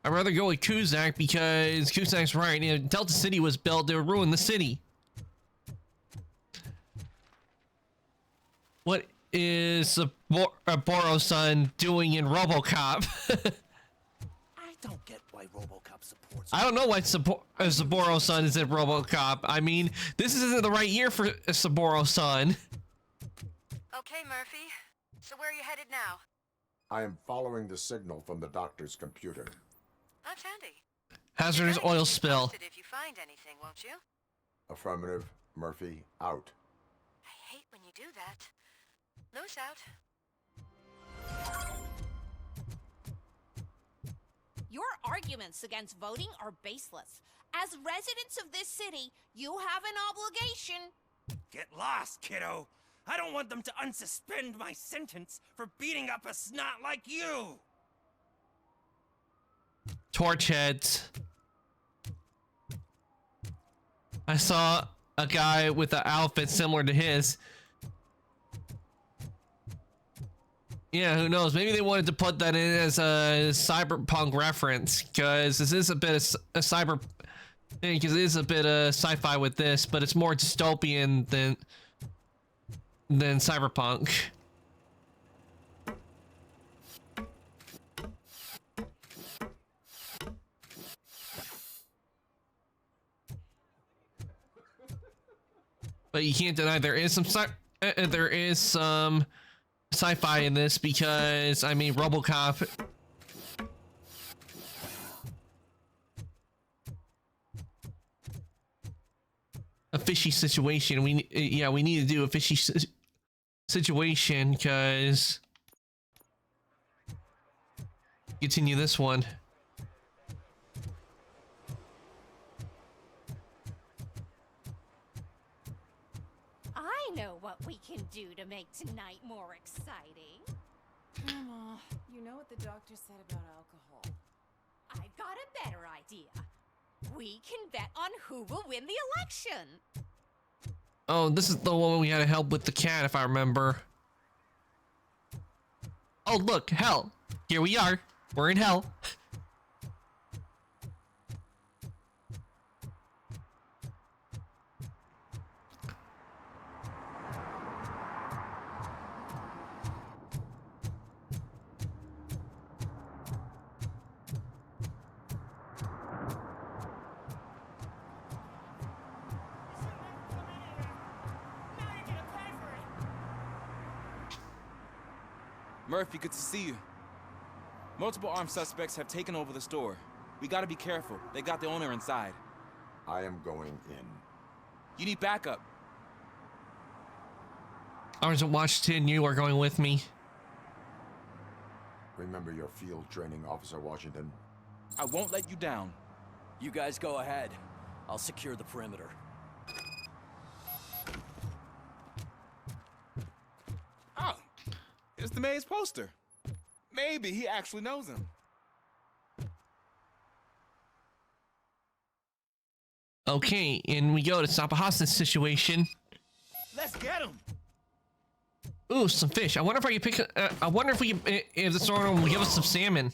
I'd rather go with Kuzak because Kuzak's right. You know, Delta City was built to ruin the city. What is Saburo-san doing in RoboCop? I don't get why RoboCop supports. I don't know why Saburo-san is in RoboCop. I mean, this isn't the right year for Saburo-san. Okay, Murphy. So where are you headed now? I am following the signal from the doctor's computer. That's handy. Hazardous oil spill. If you find anything, won't you? Affirmative. Murphy, out. I hate when you do that. Loose out. Your arguments against voting are baseless. As residents of this city, you have an obligation. Get lost, kiddo. I don't want them to unsuspend my sentence for beating up a snot like you. Torch heads. I saw a guy with an outfit similar to his. Yeah, who knows? Maybe they wanted to put that in as a cyberpunk reference, because this is a bit of a cyber, because it is a bit of sci-fi with this, but it's more dystopian than cyberpunk. But you can't deny there is some sci-fi in this, because I mean RoboCop a fishy situation. We need to do a fishy situation, because continue this one. I know what we can do to make tonight more exciting. Grandma, you know what the doctor said about alcohol. I've got a better idea. We can bet on who will win the election. Oh, this is the one we had to help with the cat, if I remember. Oh, look, hell. Here we are. We're in hell. Murphy, good to see you. Multiple armed suspects have taken over the store. We gotta be careful. They got the owner inside. I am going in. You need backup. Sergeant Washington, you are going with me. Remember your field training, Officer Washington. I won't let you down. You guys go ahead. I'll secure the perimeter. Oh, it's the mayor's poster. Maybe he actually knows him. Okay, and we go to stop a hostage situation. Let's get him. Ooh, some fish. I wonder if I can pick. I wonder if we can, if the store will give us some salmon.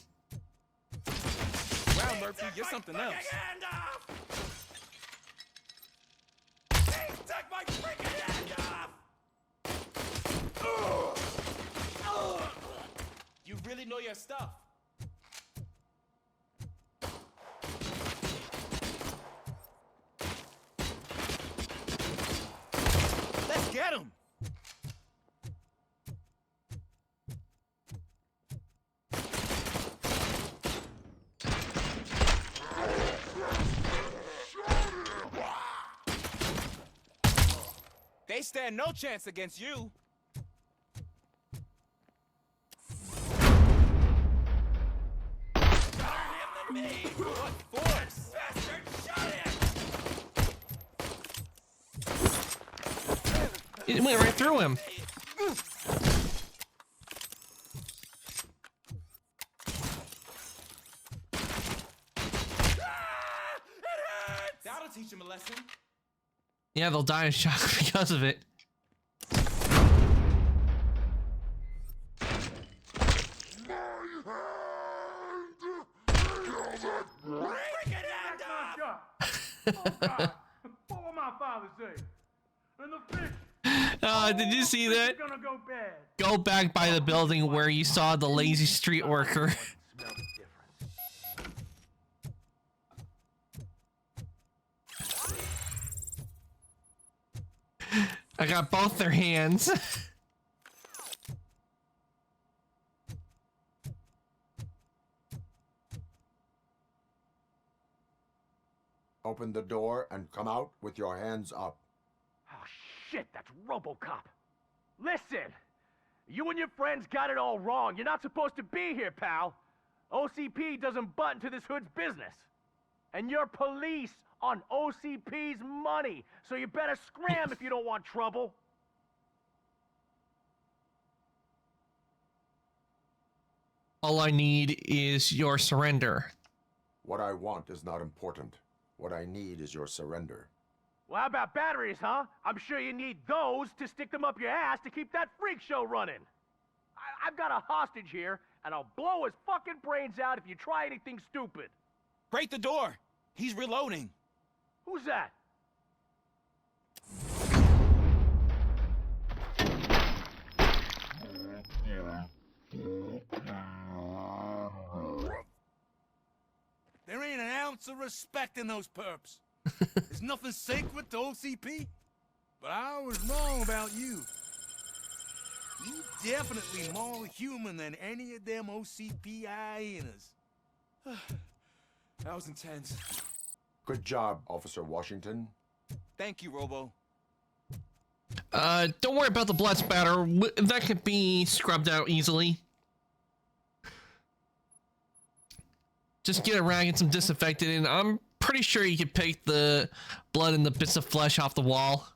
Murphy, you're something else. Hand off! He took my freaking hand off! You really know your stuff. Let's get him! They stand no chance against you. What force? Bastard, shot him! It went right through him. That'll teach him a lesson. Yeah, they'll die of shock because of it. What my father say? And the fish. Did you see that? Gonna go bad. Go back by the building where you saw the lazy street worker. I got both their hands. Open the door and come out with your hands up. Oh, shit, that's RoboCop. Listen, you and your friends got it all wrong. You're not supposed to be here, pal. OCP doesn't butt into this hood's business. And you're police on OCP's money, so you better scram if you don't want trouble. All I need is your surrender. What I want is not important. What I need is your surrender. Well, how about batteries, huh? I'm sure you need those to stick them up your ass to keep that freak show running. I've got a hostage here, and I'll blow his fucking brains out if you try anything stupid. Break the door. He's reloading. Who's that? There ain't an ounce of respect in those perps. There's nothing sacred to OCP. But I was wrong about you. You definitely more human than any of them OCP hyenas. That was intense. Good job, Officer Washington. Thank you, Robo. Don't worry about the blood spatter. That can be scrubbed out easily. Just get a rag and some disinfectant, and I'm pretty sure you can pick the blood and the bits of flesh off the wall.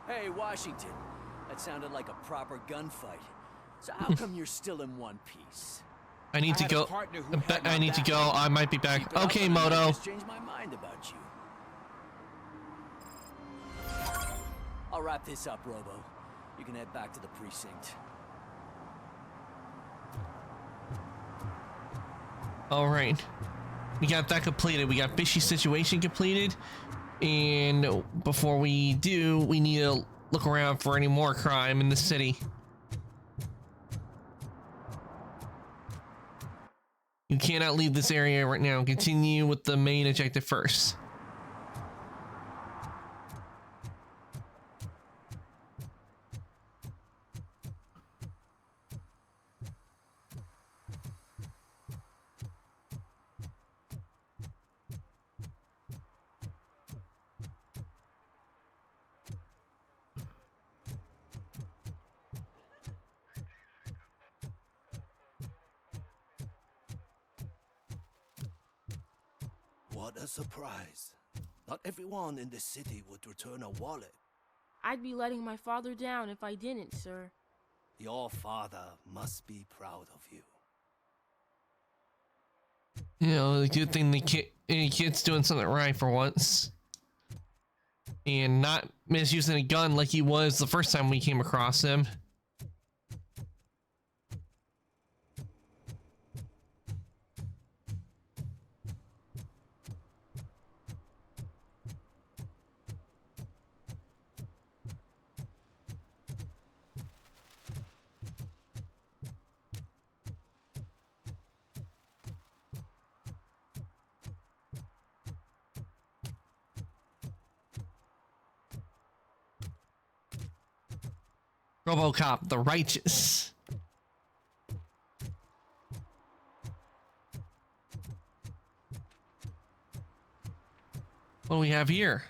Hey, Washington. That sounded like a proper gunfight. So how come you're still in one piece? I need to go. I need to go. I might be back. Okay, I Moto. just changed my mind about you. I'll wrap this up, Robo. You can head back to the precinct. All right. We got that completed. We got Bishy's situation completed. And before we do, we need to look around for any more crime in the city. You cannot leave this area right now. Continue with the main objective first. What a surprise. Not everyone in the city would return a wallet. I'd be letting my father down if I didn't, sir. Your father must be proud of you. You know, the good thing the kid's doing something right for once. And not misusing a gun like he was the first time we came across him. RoboCop, the righteous. What do we have here?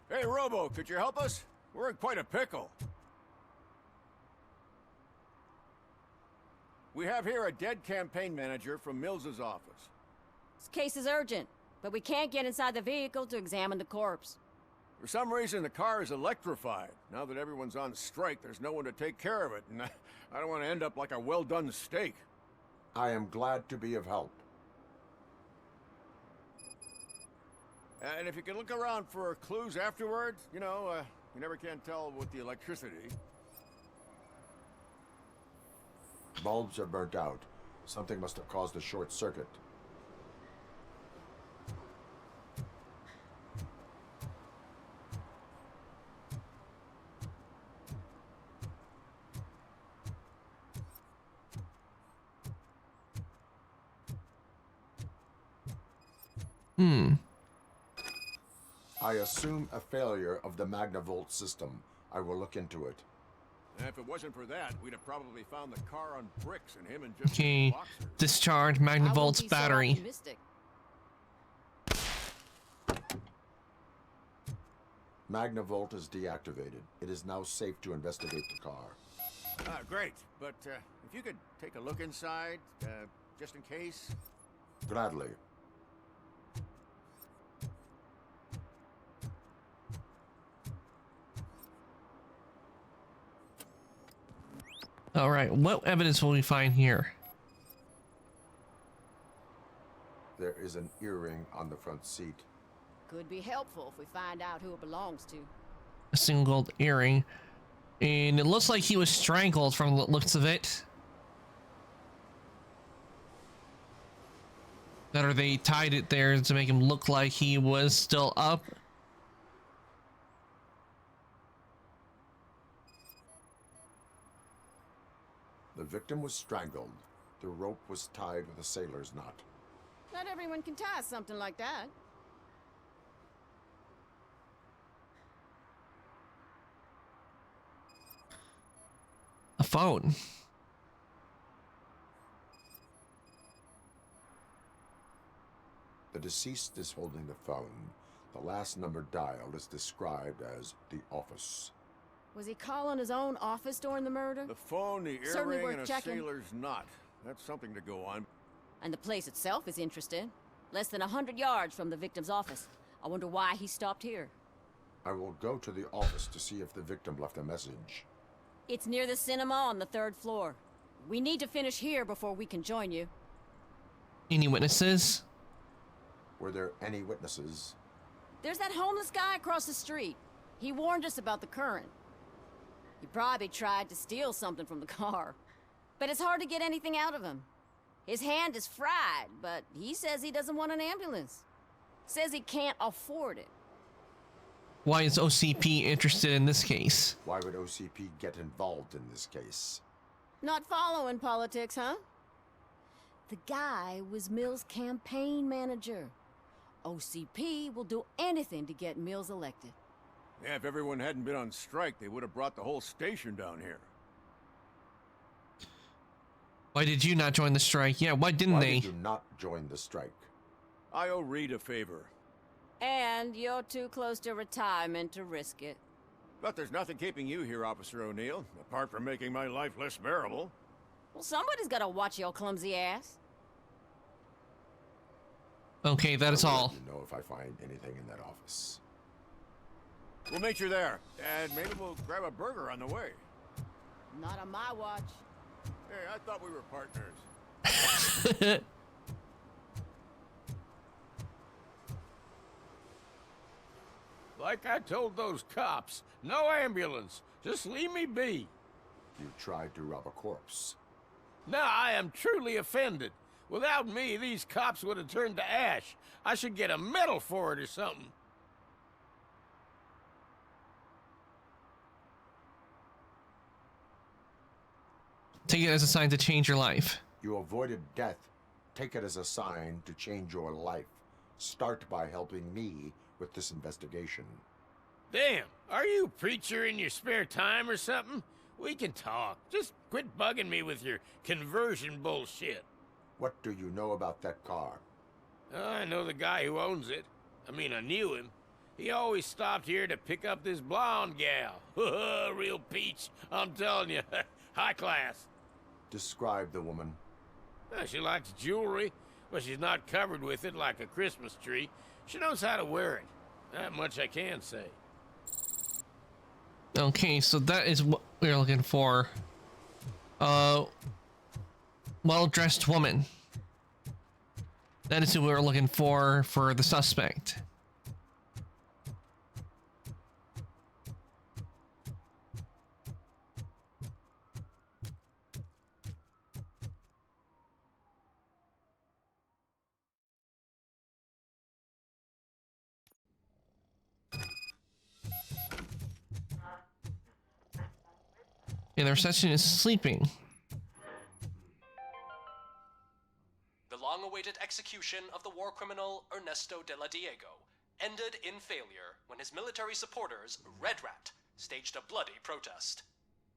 Hey, Robo, could you help us? We're in quite a pickle. We have here a dead campaign manager from Mills's office. This case is urgent, but we can't get inside the vehicle to examine the corpse. For some reason, the car is electrified. Now that everyone's on strike, there's no one to take care of it, and I don't want to end up like a well-done steak. I am glad to be of help. And if you can look around for clues afterwards, you know, you never can tell with the electricity. Bulbs are burnt out. Something must have caused a short circuit. I assume a failure of the Magnavolt system. I will look into it. And if it wasn't for that, we'd have probably found the car on bricks and him and just Okay, discharge Magnavolt's battery. Magnavolt is deactivated. It is now safe to investigate the car. Great, but if you could take a look inside, just in case. Gladly. All right, what evidence will we find here? There is an earring on the front seat. Could be helpful if we find out who it belongs to. A single gold earring. And it looks like he was strangled from the looks of it. That or they tied it there to make him look like he was still up. The victim was strangled. The rope was tied with a sailor's knot. Not everyone can tie something like that. A phone. The deceased is holding the phone. The last number dialed is described as the office. Was he calling his own office during the murder? The phone, the Certainly earring, worth and a checking. sailor's knot. That's something to go on. And the place itself is interesting. Less than 100 yards from the victim's office. I wonder why he stopped here. I will go to the office to see if the victim left a message. It's near the cinema on the 3rd floor. We need to finish here before we can join you. Any witnesses? Were there any witnesses? There's that homeless guy across the street. He warned us about the current. He probably tried to steal something from the car. But it's hard to get anything out of him. His hand is fried, but he says he doesn't want an ambulance. Says he can't afford it. Why is OCP interested in this case? Why would OCP get involved in this case? Not following politics, huh? The guy was Mills' campaign manager. OCP will do anything to get Mills elected. Yeah, if everyone hadn't been on strike, they would have brought the whole station down here. Why did you not join the strike? Yeah, why didn't they? Why did you not join the strike? I owe Reed a favor. And you're too close to retirement to risk it. But there's nothing keeping you here, Officer O'Neill, apart from making my life less bearable. Well, somebody's gotta watch your clumsy ass. Okay, that is I will all. let you know if I find anything in that office. We'll meet you there, and maybe we'll grab a burger on the way. Not on my watch. Hey, I thought we were partners. Like I told those cops, no ambulance. Just leave me be. You tried to rob a corpse. Now I am truly offended. Without me, these cops would have turned to ash. I should get a medal for it or something. Take it as a sign to change your life. You avoided death. Take it as a sign to change your life. Start by helping me with this investigation. Damn, are you a preacher in your spare time or something? We can talk. Just quit bugging me with your conversion bullshit. What do you know about that car? I know the guy who owns it. I mean, I knew him. He always stopped here to pick up this blonde gal. Real peach, I'm telling you. High class. Describe the woman. She likes jewelry, but she's not covered with it like a Christmas tree. She knows how to wear it. That much I can say. Okay, so that is what we're looking for. Well-dressed woman. That is who we're looking for the suspect. And the reception is sleeping. The long-awaited execution of the war criminal Ernesto de la Diego ended in failure when his military supporters, Red Rat, staged a bloody protest.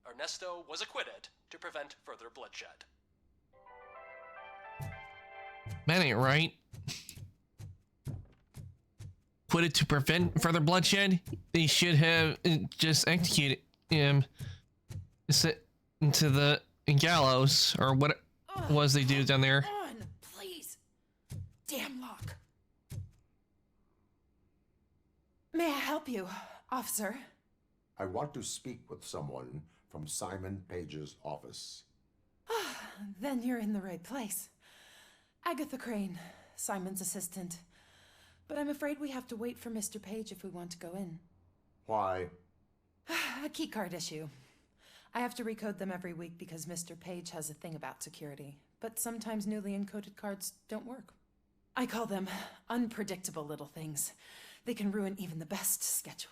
Ernesto was acquitted to prevent further bloodshed. That ain't right. Acquitted to prevent further bloodshed? They should have just executed him. Sit into the gallows, or what it was they do down there. On, please. Damn lock. May I help you, officer? I want to speak with someone from Simon Page's office. Then you're in the right place. Agatha Crane, Simon's assistant. But I'm afraid we have to wait for Mr. Page if we want to go in. Why? A keycard issue. I have to recode them every week because Mr. Page has a thing about security, but sometimes newly encoded cards don't work. I call them unpredictable little things. They can ruin even the best schedule.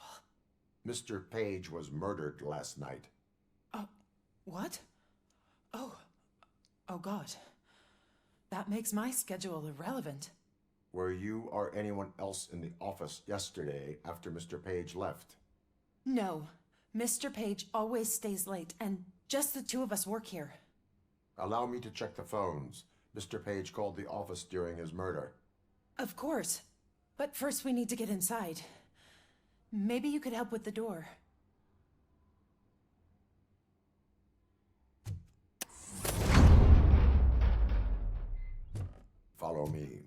Mr. Page was murdered last night. Oh, what? Oh God. That makes my schedule irrelevant. Were you or anyone else in the office yesterday after Mr. Page left? No. Mr. Page always stays late, and just the two of us work here. Allow me to check the phones. Mr. Page called the office during his murder. Of course. But first we need to get inside. Maybe you could help with the door. Follow me.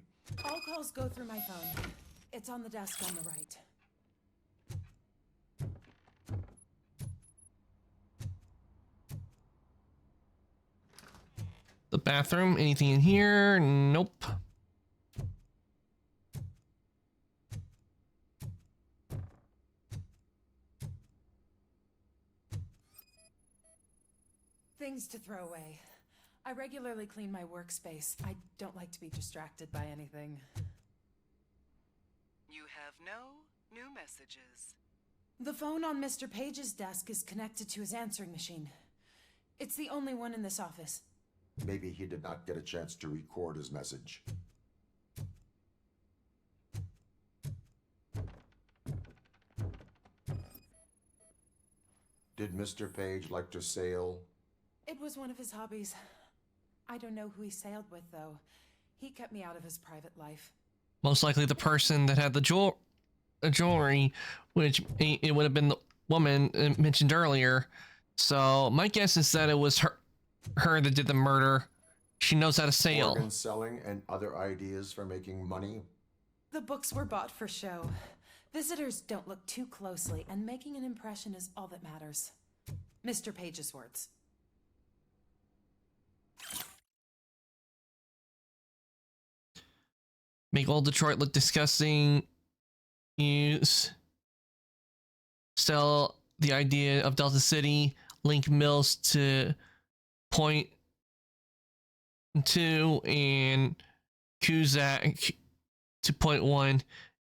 All calls go through my phone. It's on the desk on the right. The bathroom, anything in here? Nope. Things to throw away. I regularly clean my workspace. I don't like to be distracted by anything. You have no new messages. The phone on Mr. Page's desk is connected to his answering machine. It's the only one in this office. Maybe he did not get a chance to record his message. Did Mr. Page like to sail? It was one of his hobbies. I don't know who he sailed with, though. He kept me out of his private life. Most likely the person that had the jewelry, which it would have been the woman mentioned earlier. So my guess is that it was her that did the murder. She knows how to sail. Organ selling and other ideas for making money? The books were bought for show. Visitors don't look too closely, and making an impression is all that matters. Mr. Page's words. Make old Detroit look disgusting. Use. Sell the idea of Delta City. Link Mills to point 2 and Cusack to point 1.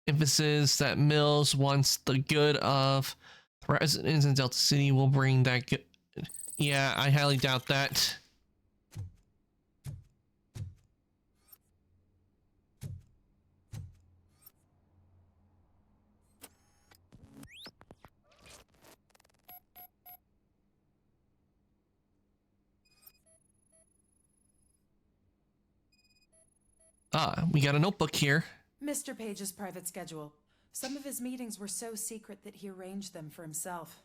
Emphasis that Mills wants the good of the residents in Delta City will bring that good. Yeah, I highly doubt that. Ah, we got a notebook here. Mr. Page's private schedule. Some of his meetings were so secret that he arranged them for himself.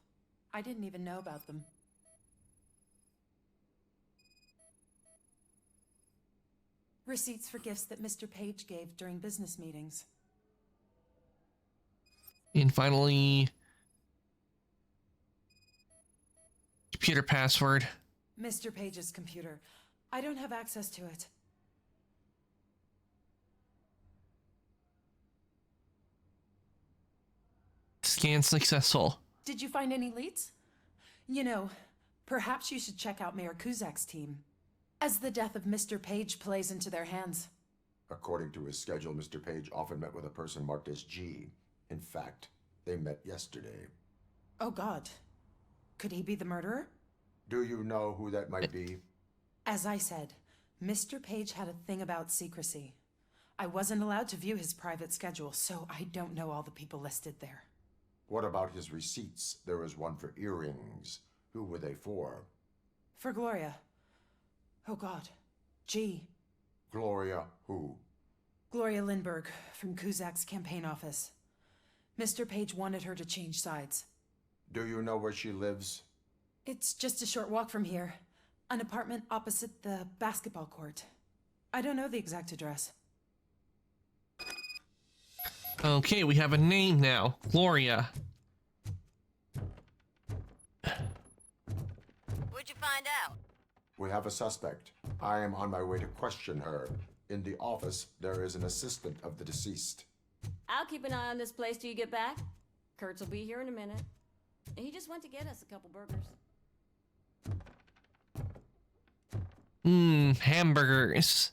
I didn't even know about them. Receipts for gifts that Mr. Page gave during business meetings. And finally, computer password. Mr. Page's computer. I don't have access to it. Scan successful. Did you find any leads? You know, perhaps you should check out Mayor Kuzak's team, as the death of Mr. Page plays into their hands. According to his schedule, Mr. Page often met with a person marked as G. In fact, they met yesterday. Oh God. Could he be the murderer? Do you know who that might be? As I said, Mr. Page had a thing about secrecy. I wasn't allowed to view his private schedule, so I don't know all the people listed there. What about his receipts? There was one for earrings. Who were they for? For Gloria. Oh God. G. Gloria who? Gloria Lindbergh, from Kuzak's campaign office. Mr. Page wanted her to change sides. Do you know where she lives? It's just a short walk from here. An apartment opposite the basketball court. I don't know the exact address. Okay, we have a name now. Gloria. What'd you find out? We have a suspect. I am on my way to question her. In the office, there is an assistant of the deceased. I'll keep an eye on this place till you get back. Kurtz will be here in a minute. He just went to get us a couple burgers. Hamburgers.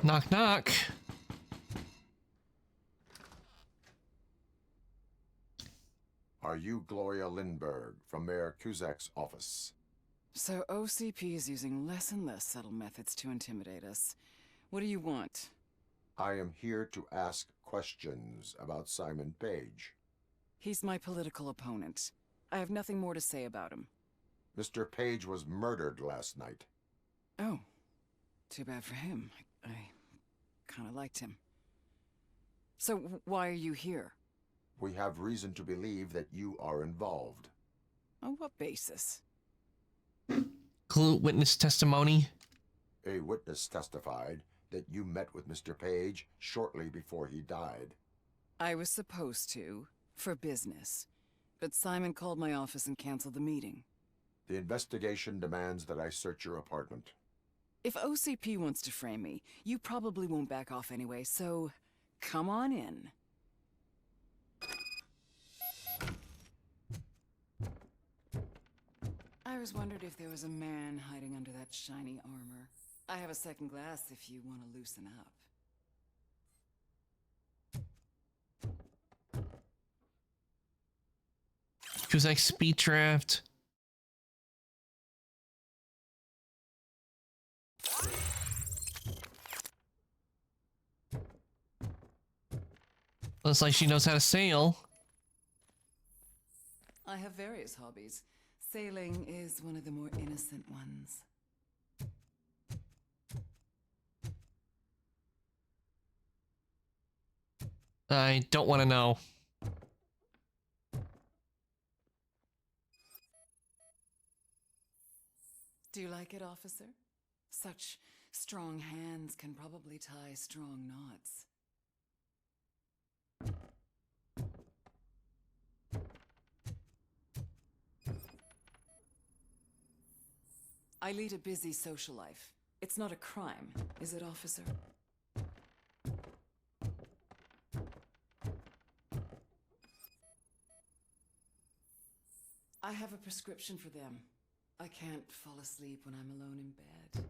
Knock, knock. Are you Gloria Lindbergh from Mayor Kuzak's office? So OCP is using less and less subtle methods to intimidate us. What do you want? I am here to ask questions about Simon Page. He's my political opponent. I have nothing more to say about him. Mr. Page was murdered last night. Oh, too bad for him. I kind of liked him. So why are you here? We have reason to believe that you are involved. On what basis? Clue witness testimony. A witness testified that you met with Mr. Page shortly before he died. I was supposed to, for business. but Simon called my office and canceled the meeting. The investigation demands that I search your apartment. If OCP wants to frame me, you probably won't back off anyway, so come on in. I was wondered if there was a man hiding under that shiny armor. I have a second glass if you want to loosen up. Who's like speed draft? Looks like she knows how to sail. I have various hobbies. Sailing is one of the more innocent ones. I don't want to know. Do you like it, officer? Such strong hands can probably tie strong knots. I lead a busy social life. It's not a crime, is it, officer? I have a prescription for them. I can't fall asleep when I'm alone in bed.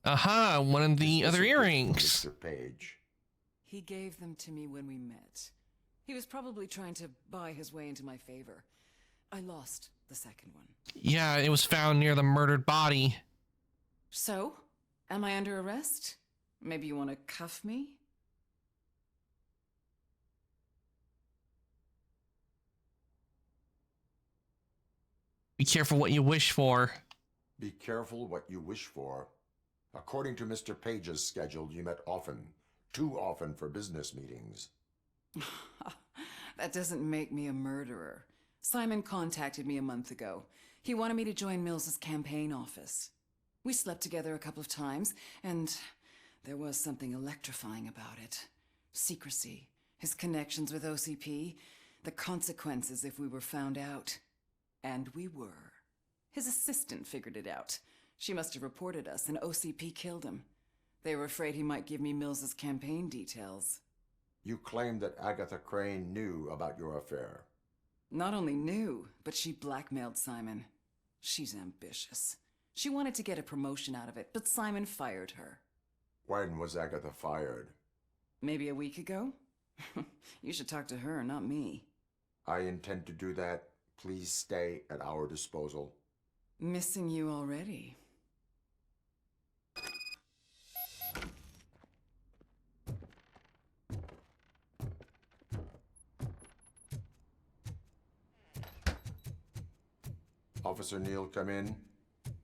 Aha, one of the other earrings. Mr. Page. He gave them to me when we met. He was probably trying to buy his way into my favor. I lost the second one. Yeah, it was found near the murdered body. So? Am I under arrest? Maybe you want to cuff me? Be careful what you wish for. Be careful what you wish for. According to Mr. Page's schedule, you met often. Too often for business meetings. That doesn't make me a murderer. Simon contacted me a month ago. He wanted me to join Mills's campaign office. We slept together a couple of times, and there was something electrifying about it. Secrecy, his connections with OCP, the consequences if we were found out. And we were. His assistant figured it out. She must have reported us, and OCP killed him. They were afraid he might give me Mills's campaign details. You claimed that Agatha Crane knew about your affair. Not only knew, but she blackmailed Simon. She's ambitious. She wanted to get a promotion out of it, but Simon fired her. When was Agatha fired? Maybe a week ago? You should talk to her, not me. I intend to do that. Please stay at our disposal. Missing you already. Officer Neal, come in.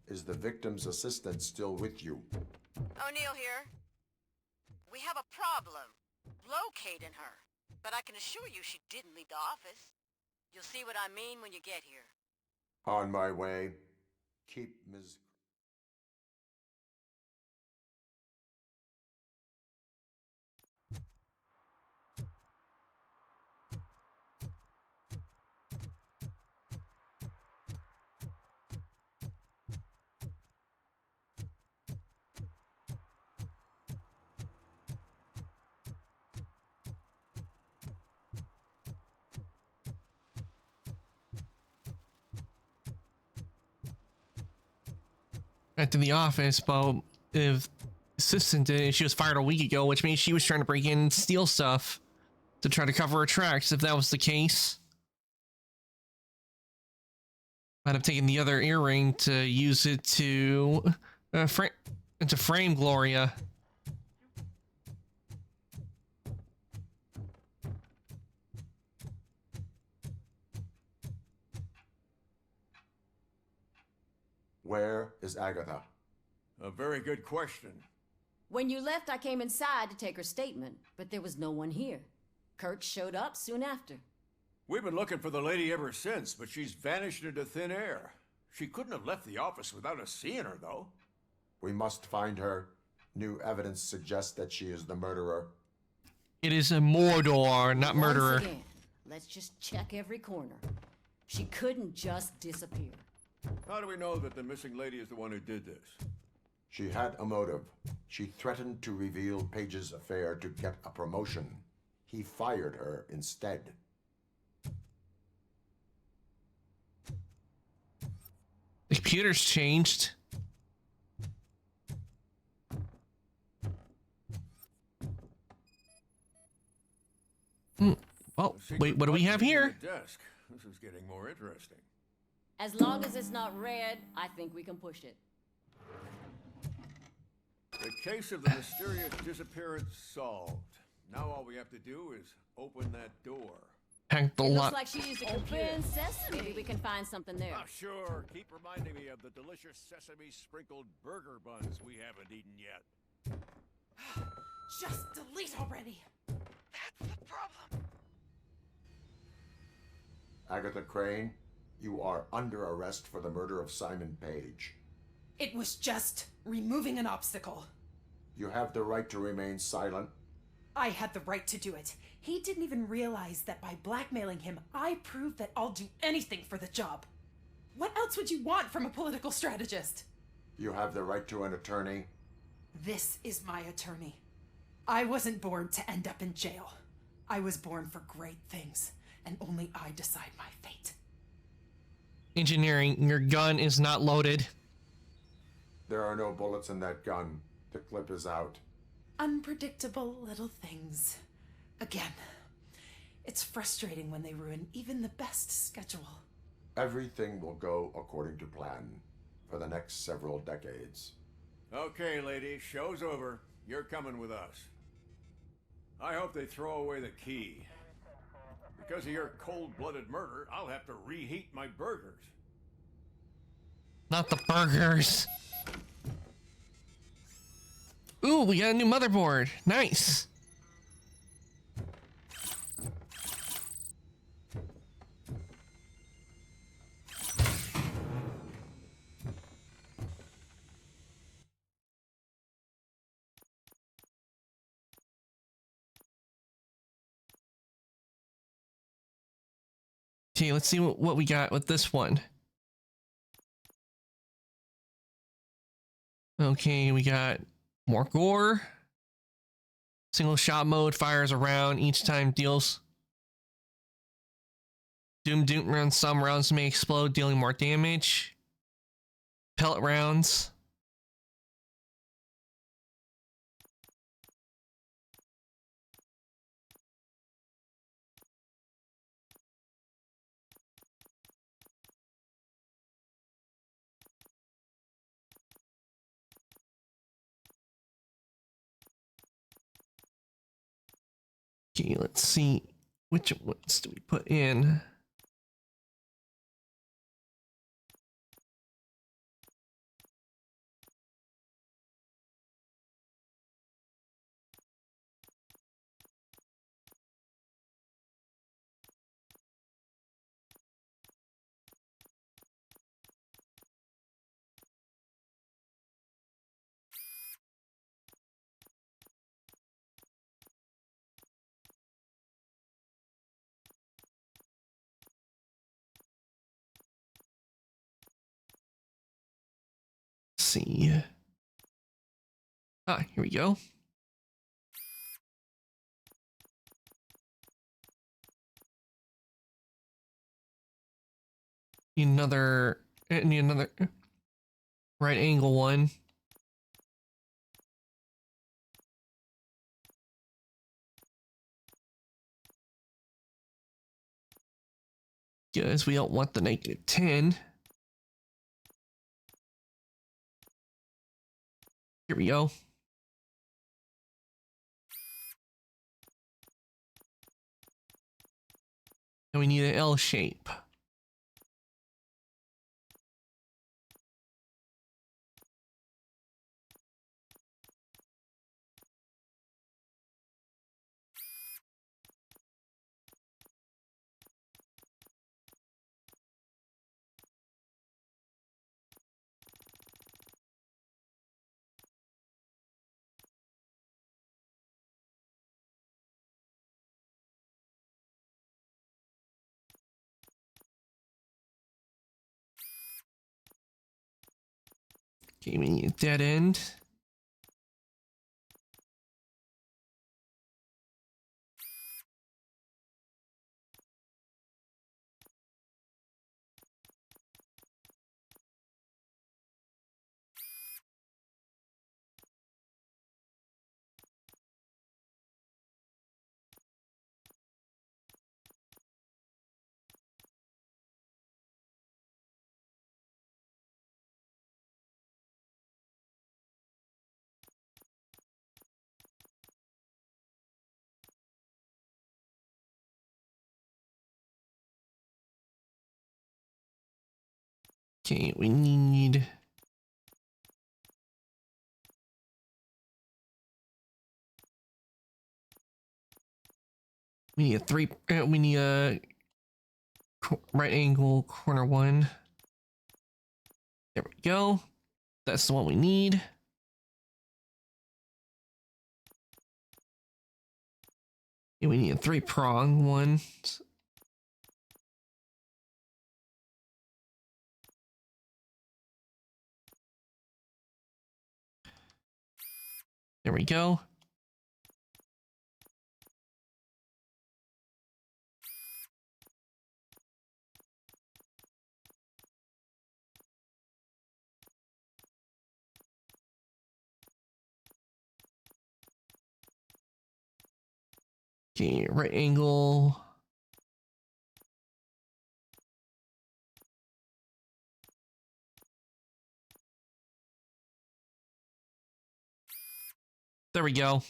Is the victim's assistant still with you? O'Neill here. We have a problem locating her, but I can assure you she didn't leave the office. You'll see what I mean when you get here. On my way. Keep Ms. Back to the office, but if assistant did it, she was fired a week ago, which means she was trying to break in and steal stuff to try to cover her tracks. If that was the case, might have taken the other earring to use it to frame Gloria. Where is Agatha? A very good question. When you left, I came inside to take her statement, but there was no one here. Kirk showed up soon after. We've been looking for the lady ever since, but she's vanished into thin air. She couldn't have left the office without us seeing her, though. We must find her. New evidence suggests that she is the murderer. It is a Mordor, not murderer. Once again, let's just check every corner. She couldn't just disappear. How do we know that the missing lady is the one who did this? She had a motive. She threatened to reveal Page's affair to get a promotion. He fired her instead. The computer's changed. Oh, wait, what do we have here? Desk. This is getting more interesting. As long as it's not red, I think we can push it. The case of the mysterious disappearance solved. Now all we have to do is open that door. Pack the It lot. looks like she used a computer. Open sesame. Maybe we can find something there. Ah, sure. Keep reminding me of the delicious sesame sprinkled burger buns we haven't eaten yet. Just delete already. That's the problem. Agatha Crane, you are under arrest for the murder of Simon Page. It was just removing an obstacle. You have the right to remain silent. I had the right to do it. He didn't even realize that by blackmailing him, I proved that I'll do anything for the job. What else would you want from a political strategist? You have the right to an attorney. This is my attorney. I wasn't born to end up in jail. I was born for great things, and only I decide my fate. Engineering, your gun is not loaded. There are no bullets in that gun. The clip is out. Unpredictable little things. Again, it's frustrating when they ruin even the best schedule. Everything will go according to plan for the next several decades. Okay, lady, show's over. You're coming with us. I hope they throw away the key. Because of your cold-blooded murder, I'll have to reheat my burgers. Not the burgers. Ooh, we got a new motherboard. Nice. Okay, let's see what we got with this one. Okay, we got more gore. Single shot mode fires around each time deals. Doom rounds, some rounds may explode, dealing more damage. Pellet rounds. Okay, let's see which ones do we put in. See. Ah, here we go. Need another right angle one. Because we don't want the -10. Here we go. And we need an L shape. Okay, we need a dead end. Okay, we need... We need a we need a right angle corner one. There we go. That's the one we need. And we need a 3-prong one. There we go. Okay, right angle. There we go.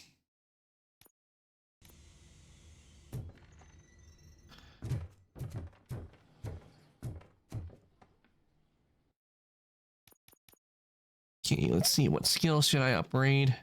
Okay, let's see, what skill should I upgrade?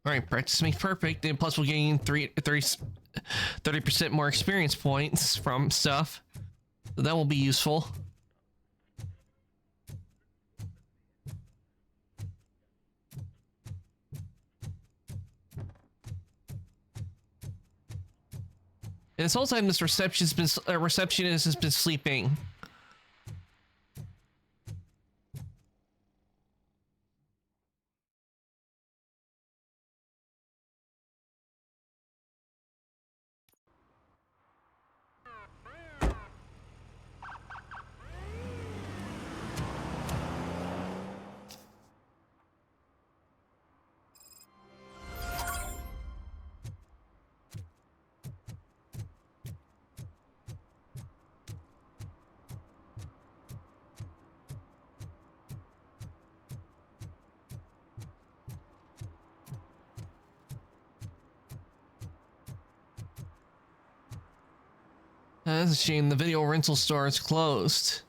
Alright, practice makes perfect, and plus we'll gain 30% more experience points from stuff. So that will be useful. And this whole time this receptionist has been sleeping. That's a shame, the video rental store is closed.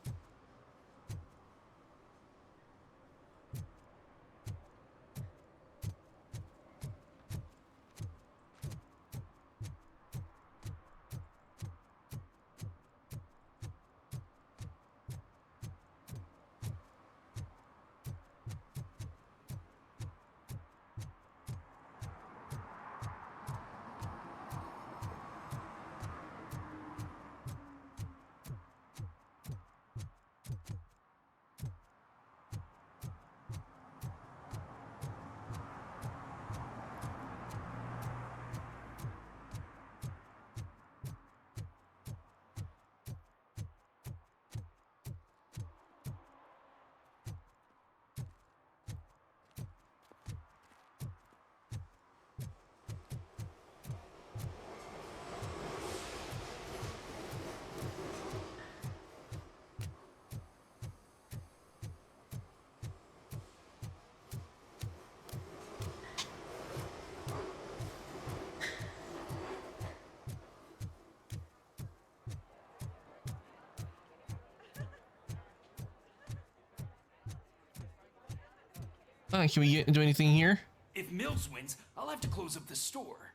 Can we do anything here? If Mills wins, I'll have to close up the store.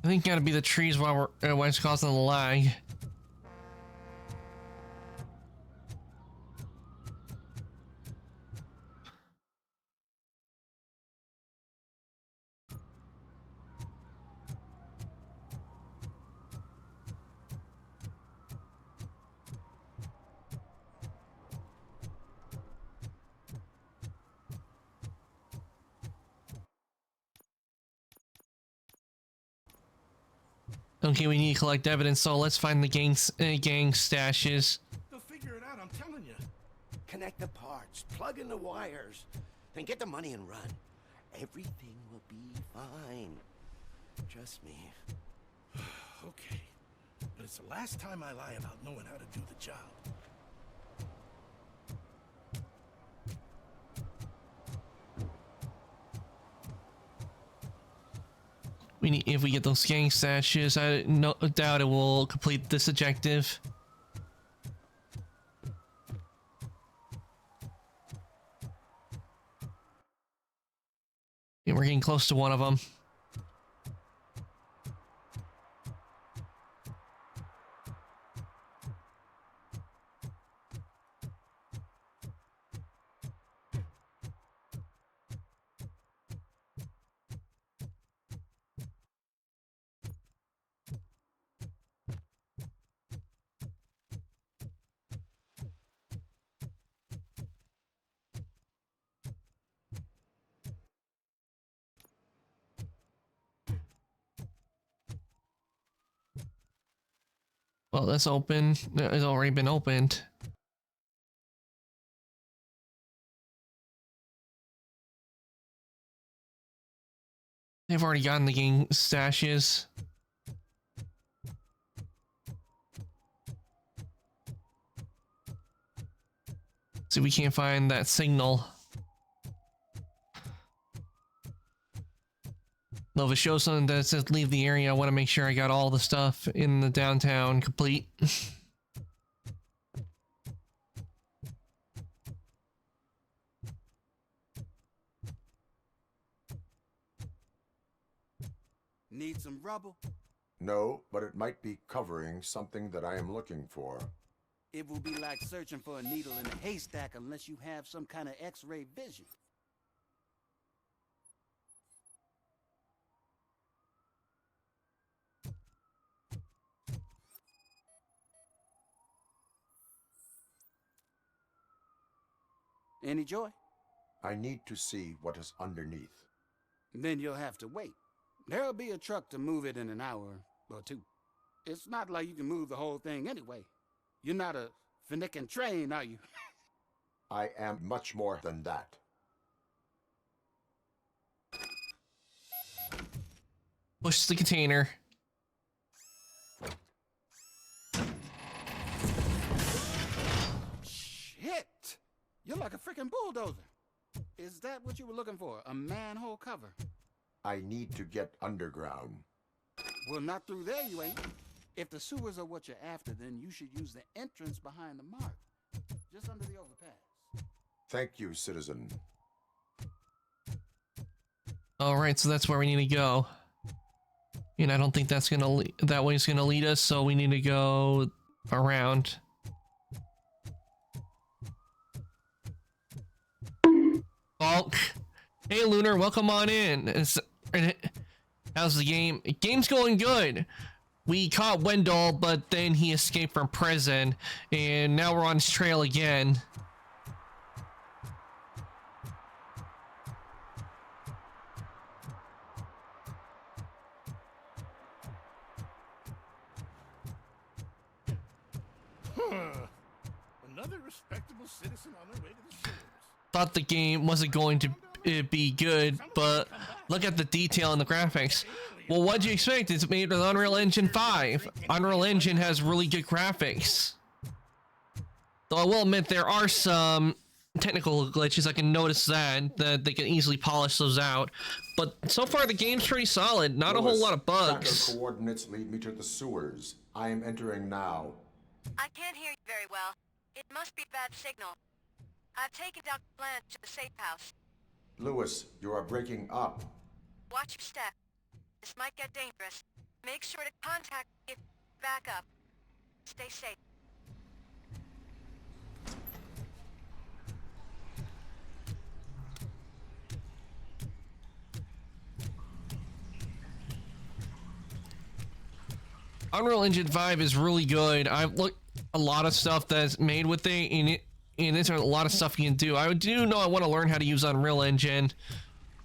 I think gotta be the trees while we're when it's causing the lag. Okay, we need to collect evidence, so let's find the gang stashes. They'll figure it out, I'm telling you. Connect the parts, plug in the wires, then get the money and run. Everything will be fine. Trust me. Okay. But it's the last time I lie about knowing how to do the job. We need, if we get those gang stashes, I no doubt it will complete this objective. And we're getting close to one of them. Well, that's open. It's already been opened. They've already gotten the gang stashes. See, we can't find that signal. Though if it shows something that says leave the area, I want to make sure I got all the stuff in the downtown complete. Need some rubble? No, but it might be covering something that I am looking for. It will be like searching for a needle in a haystack unless you have some kind of X-ray vision. Any joy? I need to see what is underneath. Then you'll have to wait. There'll be a truck to move it in an hour or two. It's not like you can move the whole thing anyway. You're not a finicking train, are you? I am much more than that. Push the container. Shit! You're like a freaking bulldozer. Is that what you were looking for? A manhole cover? I need to get underground. Well, not through there, you ain't. If the sewers are what you're after, then you should use the entrance behind the mark. Just under the overpass. Thank you, citizen. Alright, so that's where we need to go. And I don't think that's gonna that way's gonna lead us, so we need to go around. Bulk. Hey Lunar, welcome on in. How's the game? Game's going good. We caught Wendell, but then he escaped from prison, and now we're on his trail again. Another respectable citizen on their way to the sewers. Thought the game wasn't going to be good, but look at the detail in the graphics. Well, what'd you expect? It's made with Unreal Engine 5. Unreal Engine has really good graphics. Though I will admit there are some technical glitches. I can notice that they can easily polish those out. But so far the game's pretty solid. Not a whole lot of bugs. Tracker coordinates lead me to the sewers. I am entering now. I can't hear you very well. It must be bad signal. I've taken Dr. Blanche to the safe house. Lewis, you are breaking up. Watch your step. This might get dangerous. Make sure to contact me if back up. Stay safe. Unreal Engine 5 is really good. I've looked a lot of stuff that's made with it, and there's a lot of stuff you can do. I do know I want to learn how to use Unreal Engine,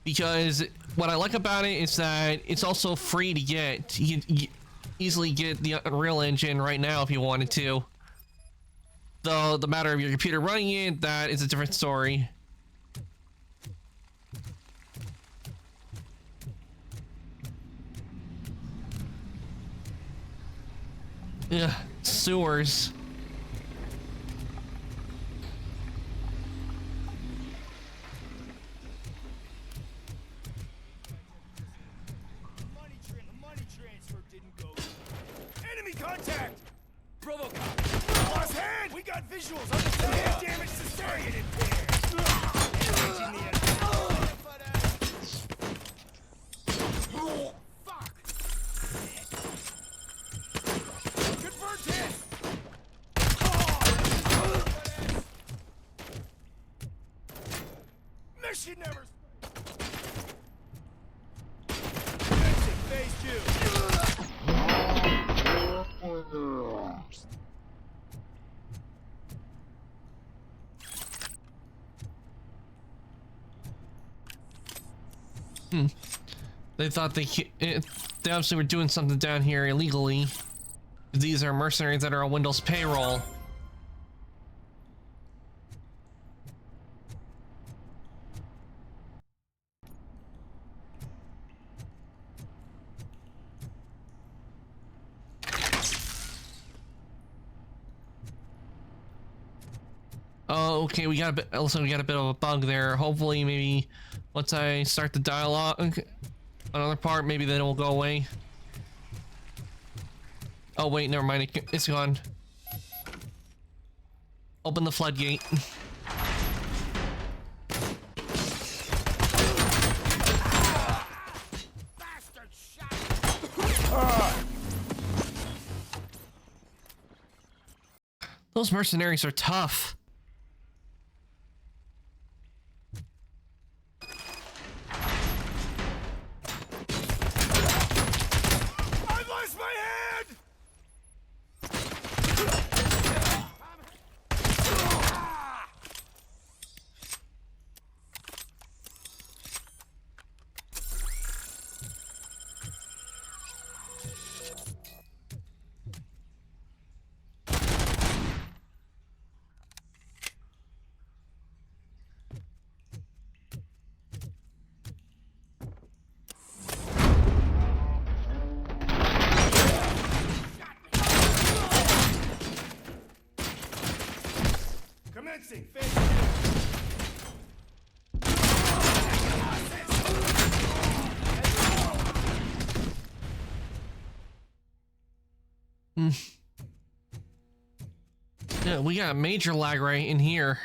because what I like about it is that it's also free to get. You can easily get the Unreal Engine right now if you wanted to. Though the matter of your computer running it, that is a different story. Yeah, sewers. Money transfer didn't go. Enemy contact! RoboCop! Lost hand! We got visuals on the head damage sustained in there! Engaging the enemy. Fuck! Convert hit! Mission never... Phase 2! They thought they obviously were doing something down here illegally. These are mercenaries that are on Windows payroll. Oh, okay, we got a bit. Also, we got a bit of a bug there. Hopefully, maybe once I start the dialogue, another part, maybe then it will go away. Oh wait, never mind. It's gone. Open the floodgate. Those mercenaries are tough. I lost my head! Commencing phase 2. Yeah, we got a major lag right in here.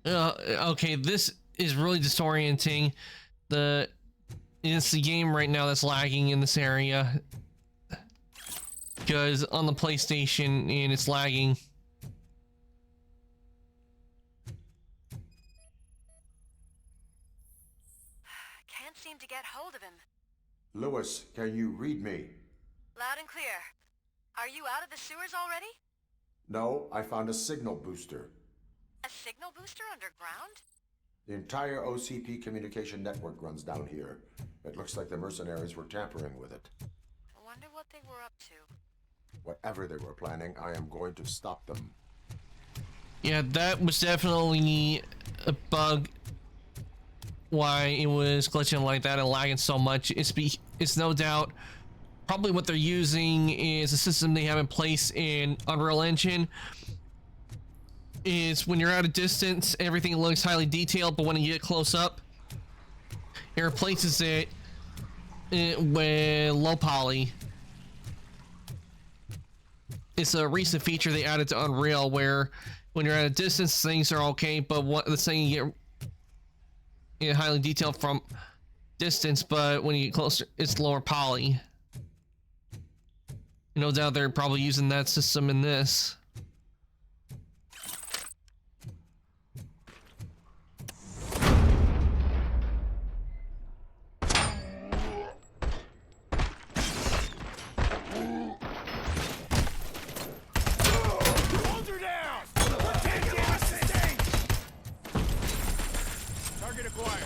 Okay, this is really disorienting. It's the game right now that's lagging in this area. Because on the PlayStation, and it's lagging. Can't seem to get hold of him. Lewis, can you read me? Loud and clear. Are you out of the sewers already? No, I found a signal booster. A signal booster underground? The entire OCP communication network runs down here. It looks like the mercenaries were tampering with it. I wonder what they were up to. Whatever they were planning, I am going to stop them. Yeah, that was definitely a bug. Why it was glitching like that and lagging so much. It's no doubt probably what they're using is a system they have in place in Unreal Engine. Is when you're at a distance, everything looks highly detailed, but when you get close up, it replaces it with low poly. It's a recent feature they added to Unreal where when you're at a distance, things are okay, but the thing you get highly detailed from distance, but when you get closer, it's lower poly. No doubt they're probably using that system in this. Hold her down! 10 damage sustained! Target acquired.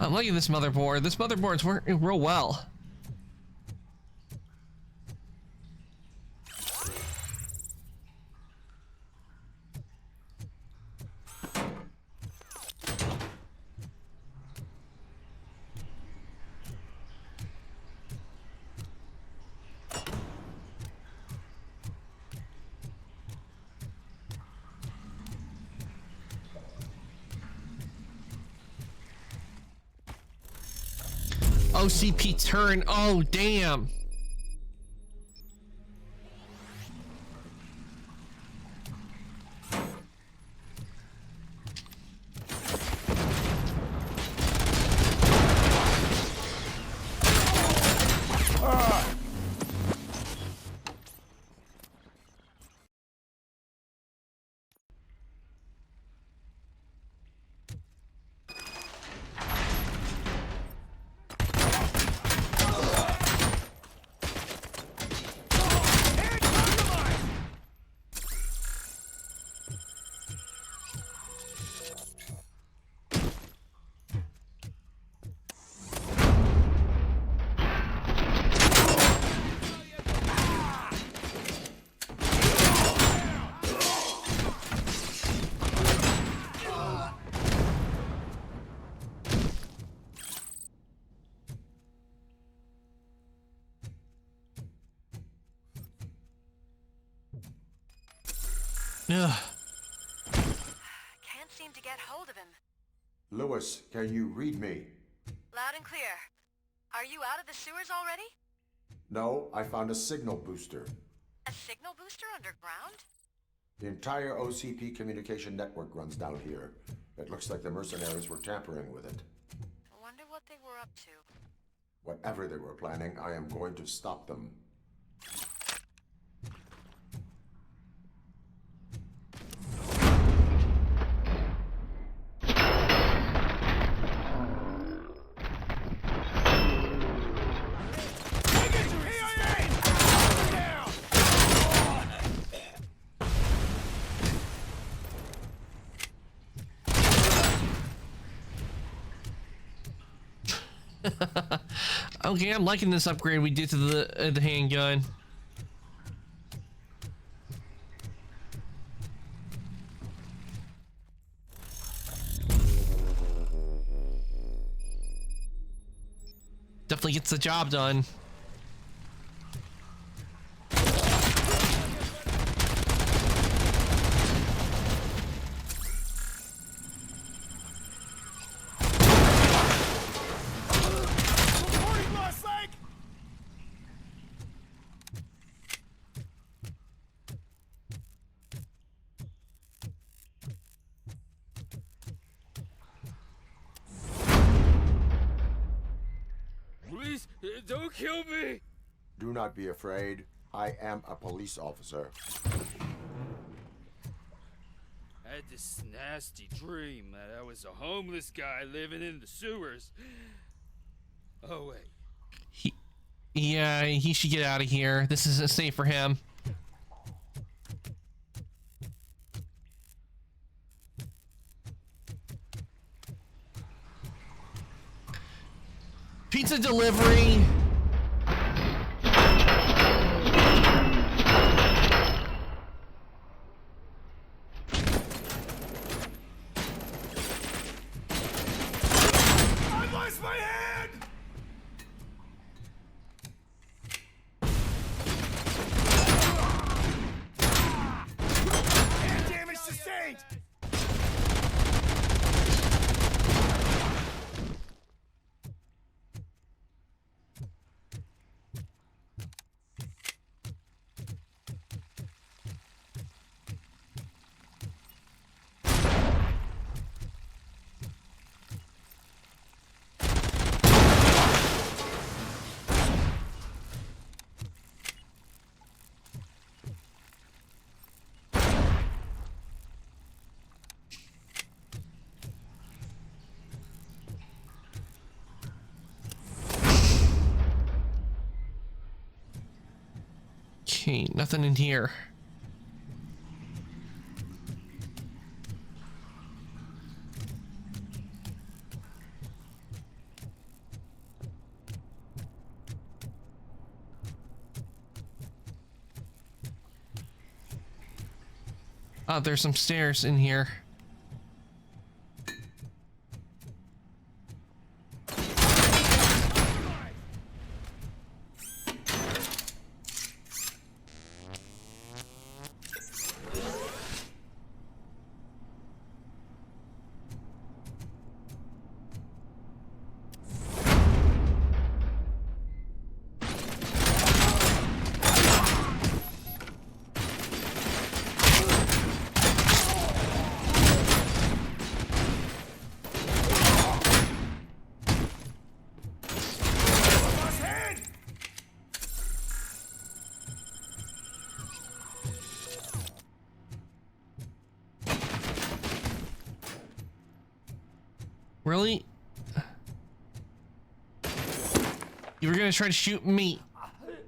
I'm liking this motherboard. This motherboard's working real well. OCP turn. Oh, damn. Ugh. Can't seem to get hold of him. Lewis, can you read me? Loud and clear. Are you out of the sewers already? No, I found a signal booster. A signal booster underground? The entire OCP communication network runs down here. It looks like the mercenaries were tampering with it. I wonder what they were up to. Whatever they were planning, I am going to stop them. Okay, I'm liking this upgrade we did to the handgun. Definitely gets the job done. Please, don't kill me! Do not be afraid. I am a police officer. I had this nasty dream that I was a homeless guy living in the sewers. Oh, wait. Yeah, he should get out of here. This isn't safe for him. Pizza delivery. I lost my hand! Okay, nothing in here. Oh, there's some stairs in here. Really? You were gonna try to shoot me.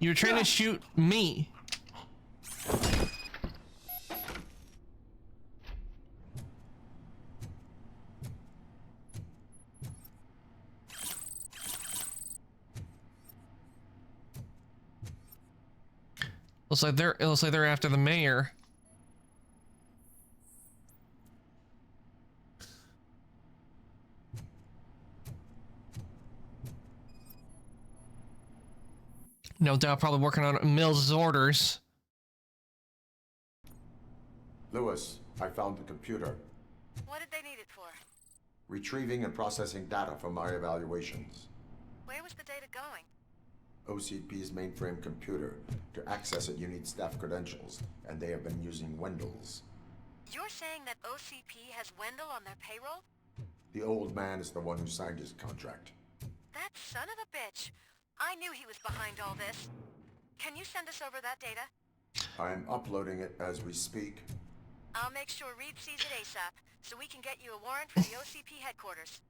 You were trying to shoot me. It looks like they're after the mayor. No doubt probably working on Mills' orders. Lewis, I found the computer. What did they need it for? Retrieving and processing data from my evaluations. Where was the data going? OCP's mainframe computer. To access it, you need staff credentials, and they have been using Wendell's. You're saying that OCP has Wendell on their payroll? The old man is the one who signed his contract. That son of a bitch. I knew he was behind all this. Can you send us over that data? I'm uploading it as we speak. I'll make sure Reed sees it ASAP, so we can get you a warrant for the OCP headquarters.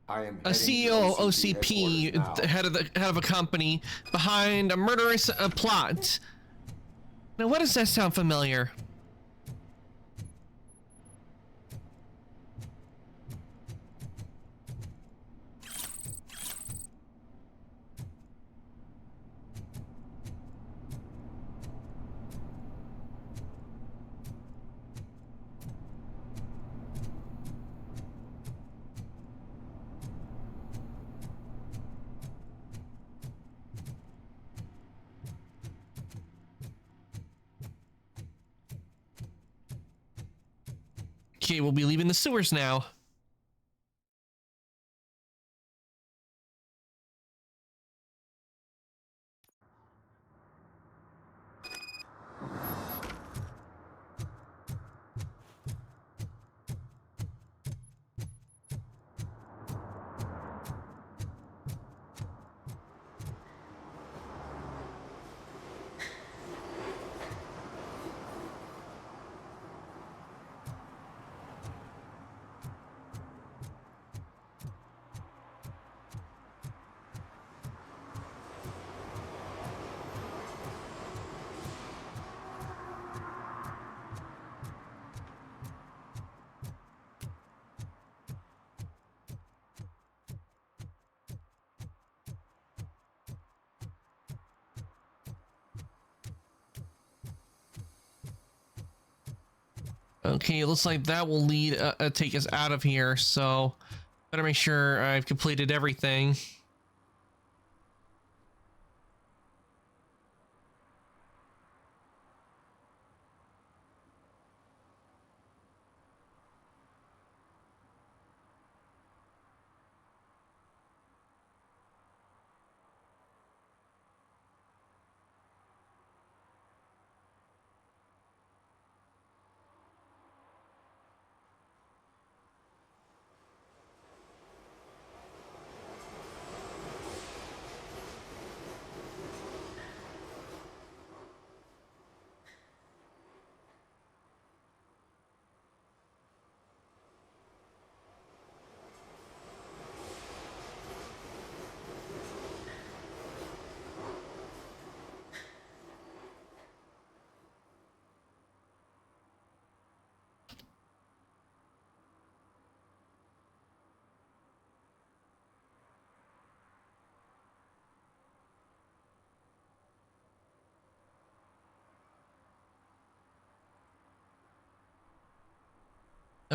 I am a CEO of OCP, head of a company, behind a murderous plot. Now, what does that sound familiar? Okay, we'll be leaving the sewers now. Okay, it looks like that will lead take us out of here, so better make sure I've completed everything.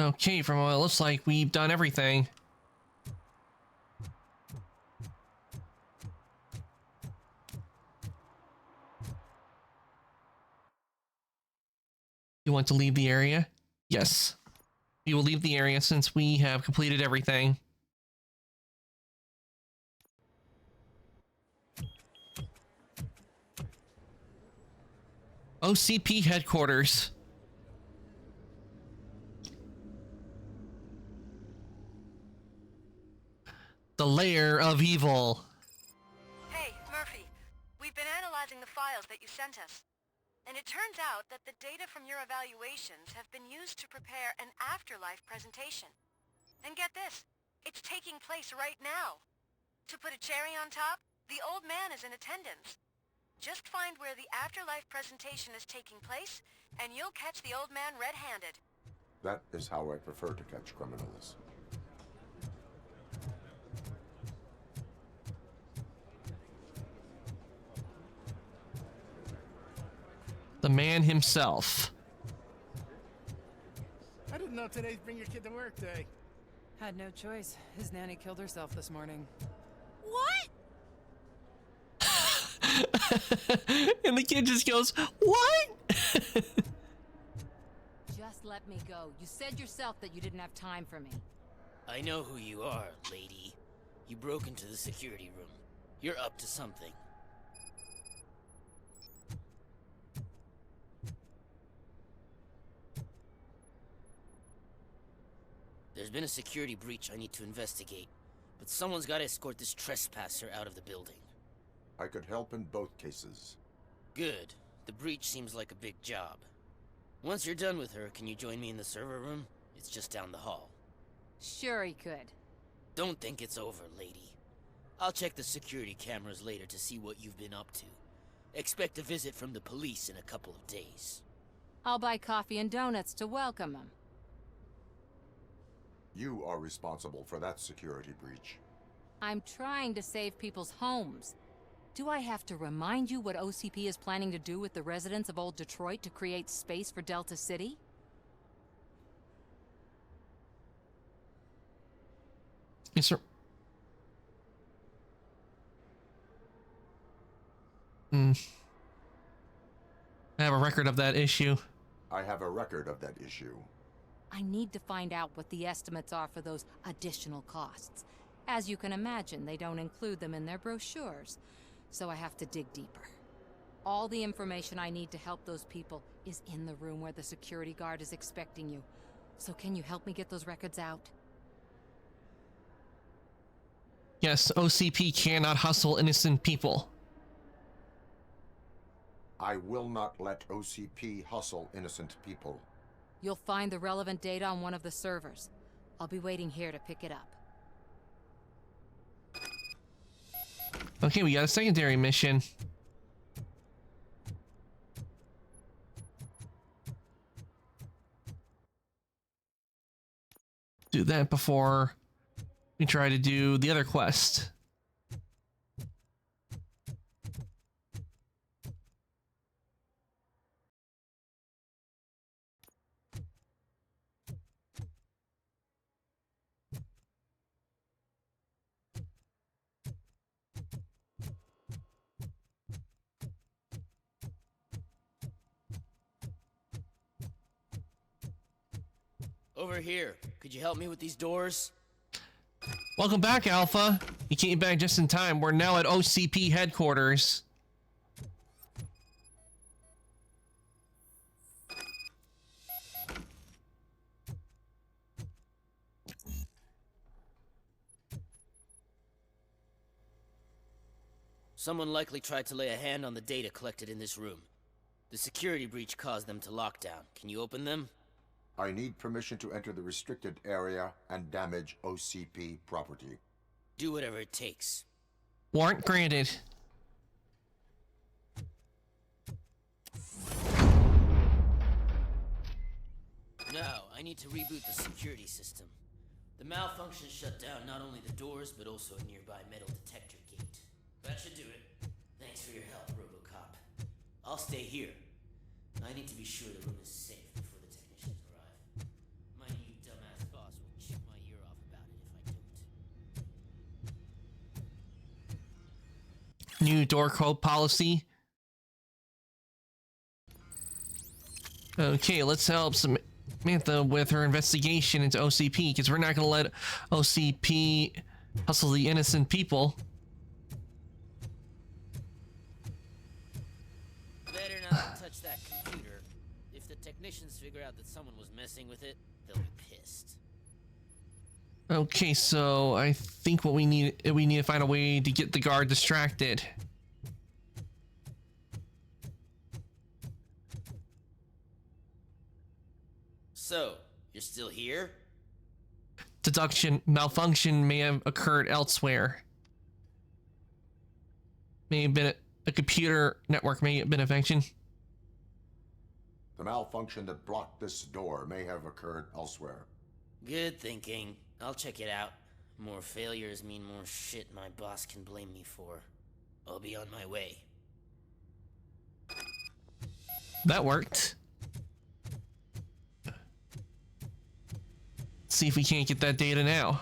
Okay, from what it looks like, we've done everything. You want to leave the area? Yes. We will leave the area since we have completed everything. OCP headquarters. The lair of evil. Hey, Murphy. We've been analyzing the files that you sent us. And it turns out that the data from your evaluations have been used to prepare an afterlife presentation. And get this, it's taking place right now. To put a cherry on top, the old man is in attendance. Just find where the afterlife presentation is taking place, and you'll catch the old man red-handed. That is how I prefer to catch criminals. The man himself. I didn't know today's Bring Your Kid to Work day. Had no choice. His nanny killed herself this morning. What? And the kid just goes, "What?" Just let me go. You said yourself that you didn't have time for me. I know who you are, lady. You broke into the security room. You're up to something. There's been a security breach I need to investigate, but someone's got to escort this trespasser out of the building. I could help in both cases. Good. The breach seems like a big job. Once you're done with her, can you join me in the server room? It's just down the hall. Sure he could. Don't think it's over, lady. I'll check the security cameras later to see what you've been up to. Expect a visit from the police in a couple of days. I'll buy coffee and donuts to welcome him. You are responsible for that security breach. I'm trying to save people's homes. Do I have to remind you what OCP is planning to do with the residents of Old Detroit to create space for Delta City? Yes, sir. I have a record of that issue. I have a record of that issue. I need to find out what the estimates are for those additional costs. As you can imagine, they don't include them in their brochures, so I have to dig deeper. All the information I need to help those people is in the room where the security guard is expecting you. So can you help me get those records out? Yes, OCP cannot hustle innocent people. I will not let OCP hustle innocent people. You'll find the relevant data on one of the servers. I'll be waiting here to pick it up. Okay, we got a secondary mission. Do that before we try to do the other quest. Over here. Could you help me with these doors? Welcome back, Alpha. You came back just in time. We're now at OCP headquarters. Someone likely tried to lay a hand on the data collected in this room. The security breach caused them to lock down. Can you open them? I need permission to enter the restricted area and damage OCP property. Do whatever it takes. Warrant granted. Now, I need to reboot the security system. The malfunction shut down not only the doors, but also a nearby metal detector gate. That should do it. Thanks for your help, RoboCop. I'll stay here. I need to be sure the room is safe before the technicians arrive. My new new door code policy. Okay, let's help Samantha with her investigation into OCP, because we're not going to let OCP hustle the innocent people. Better not touch that computer. If the technicians figure out that someone was messing with it, they'll be pissed. Okay, so I think what we need to find a way to get the guard distracted. So, you're still here? Deduction malfunction may have occurred elsewhere. May have been a computer network may have been affected. The malfunction that blocked this door may have occurred elsewhere. Good thinking. I'll check it out. More failures mean more shit my boss can blame me for. I'll be on my way. That worked. Let's see if we can't get that data now.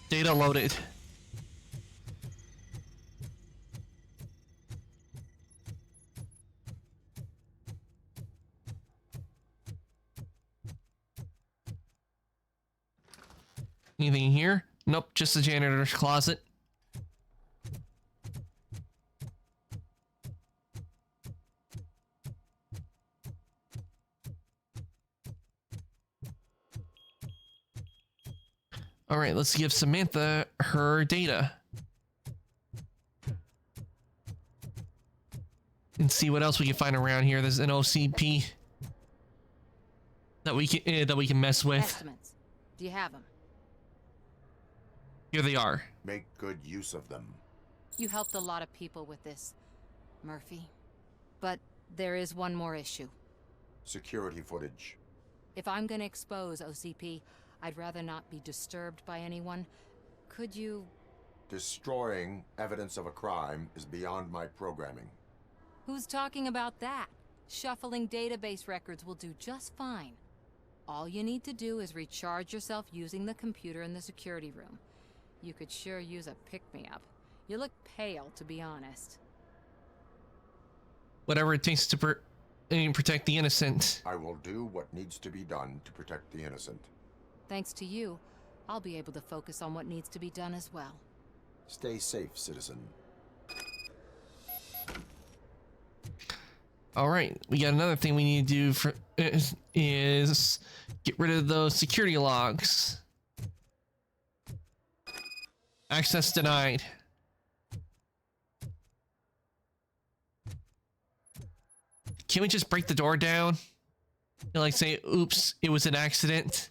Data loaded. Anything in here? Nope, just the janitor's closet. All right, let's give Samantha her data. And see what else we can find around here. There's an OCP that we can mess with. Estimates. Do you have them? Here they are. Make good use of them. You helped a lot of people with this, Murphy. But there is one more issue. Security footage. If I'm gonna expose OCP, I'd rather not be disturbed by anyone. Could you... Destroying evidence of a crime is beyond my programming. Who's talking about that? Shuffling database records will do just fine. All you need to do is recharge yourself using the computer in the security room. You could sure use a pick-me-up. You look pale, to be honest. Whatever it takes to protect the innocent. I will do what needs to be done to protect the innocent. Thanks to you, I'll be able to focus on what needs to be done as well. Stay safe, citizen. All right, we got another thing we need to do for is get rid of those security logs. Access denied. Can we just break the door down? And like say, oops, it was an accident.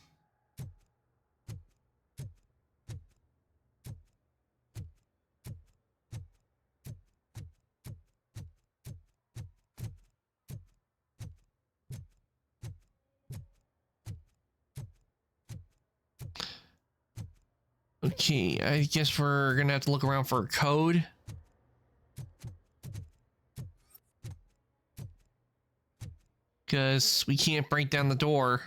Okay, I guess we're gonna have to look around for a code. Because we can't break down the door.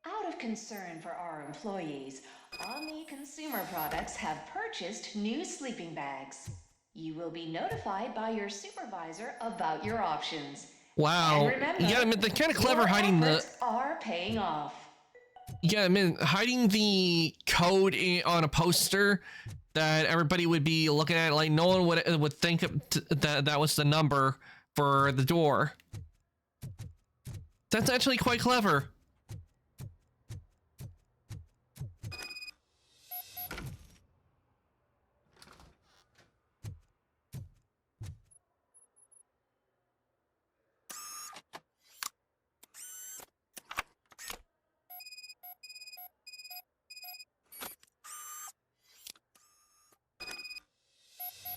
Out of concern for our employees, Omni Consumer Products have purchased new sleeping bags. You will be notified by your supervisor about your options. Wow. And remember, You gotta admit, they're kind of clever your hiding the... efforts are paying off. Yeah, I mean, hiding the code on a poster that everybody would be looking at, like no one would think that was the number for the door. That's actually quite clever.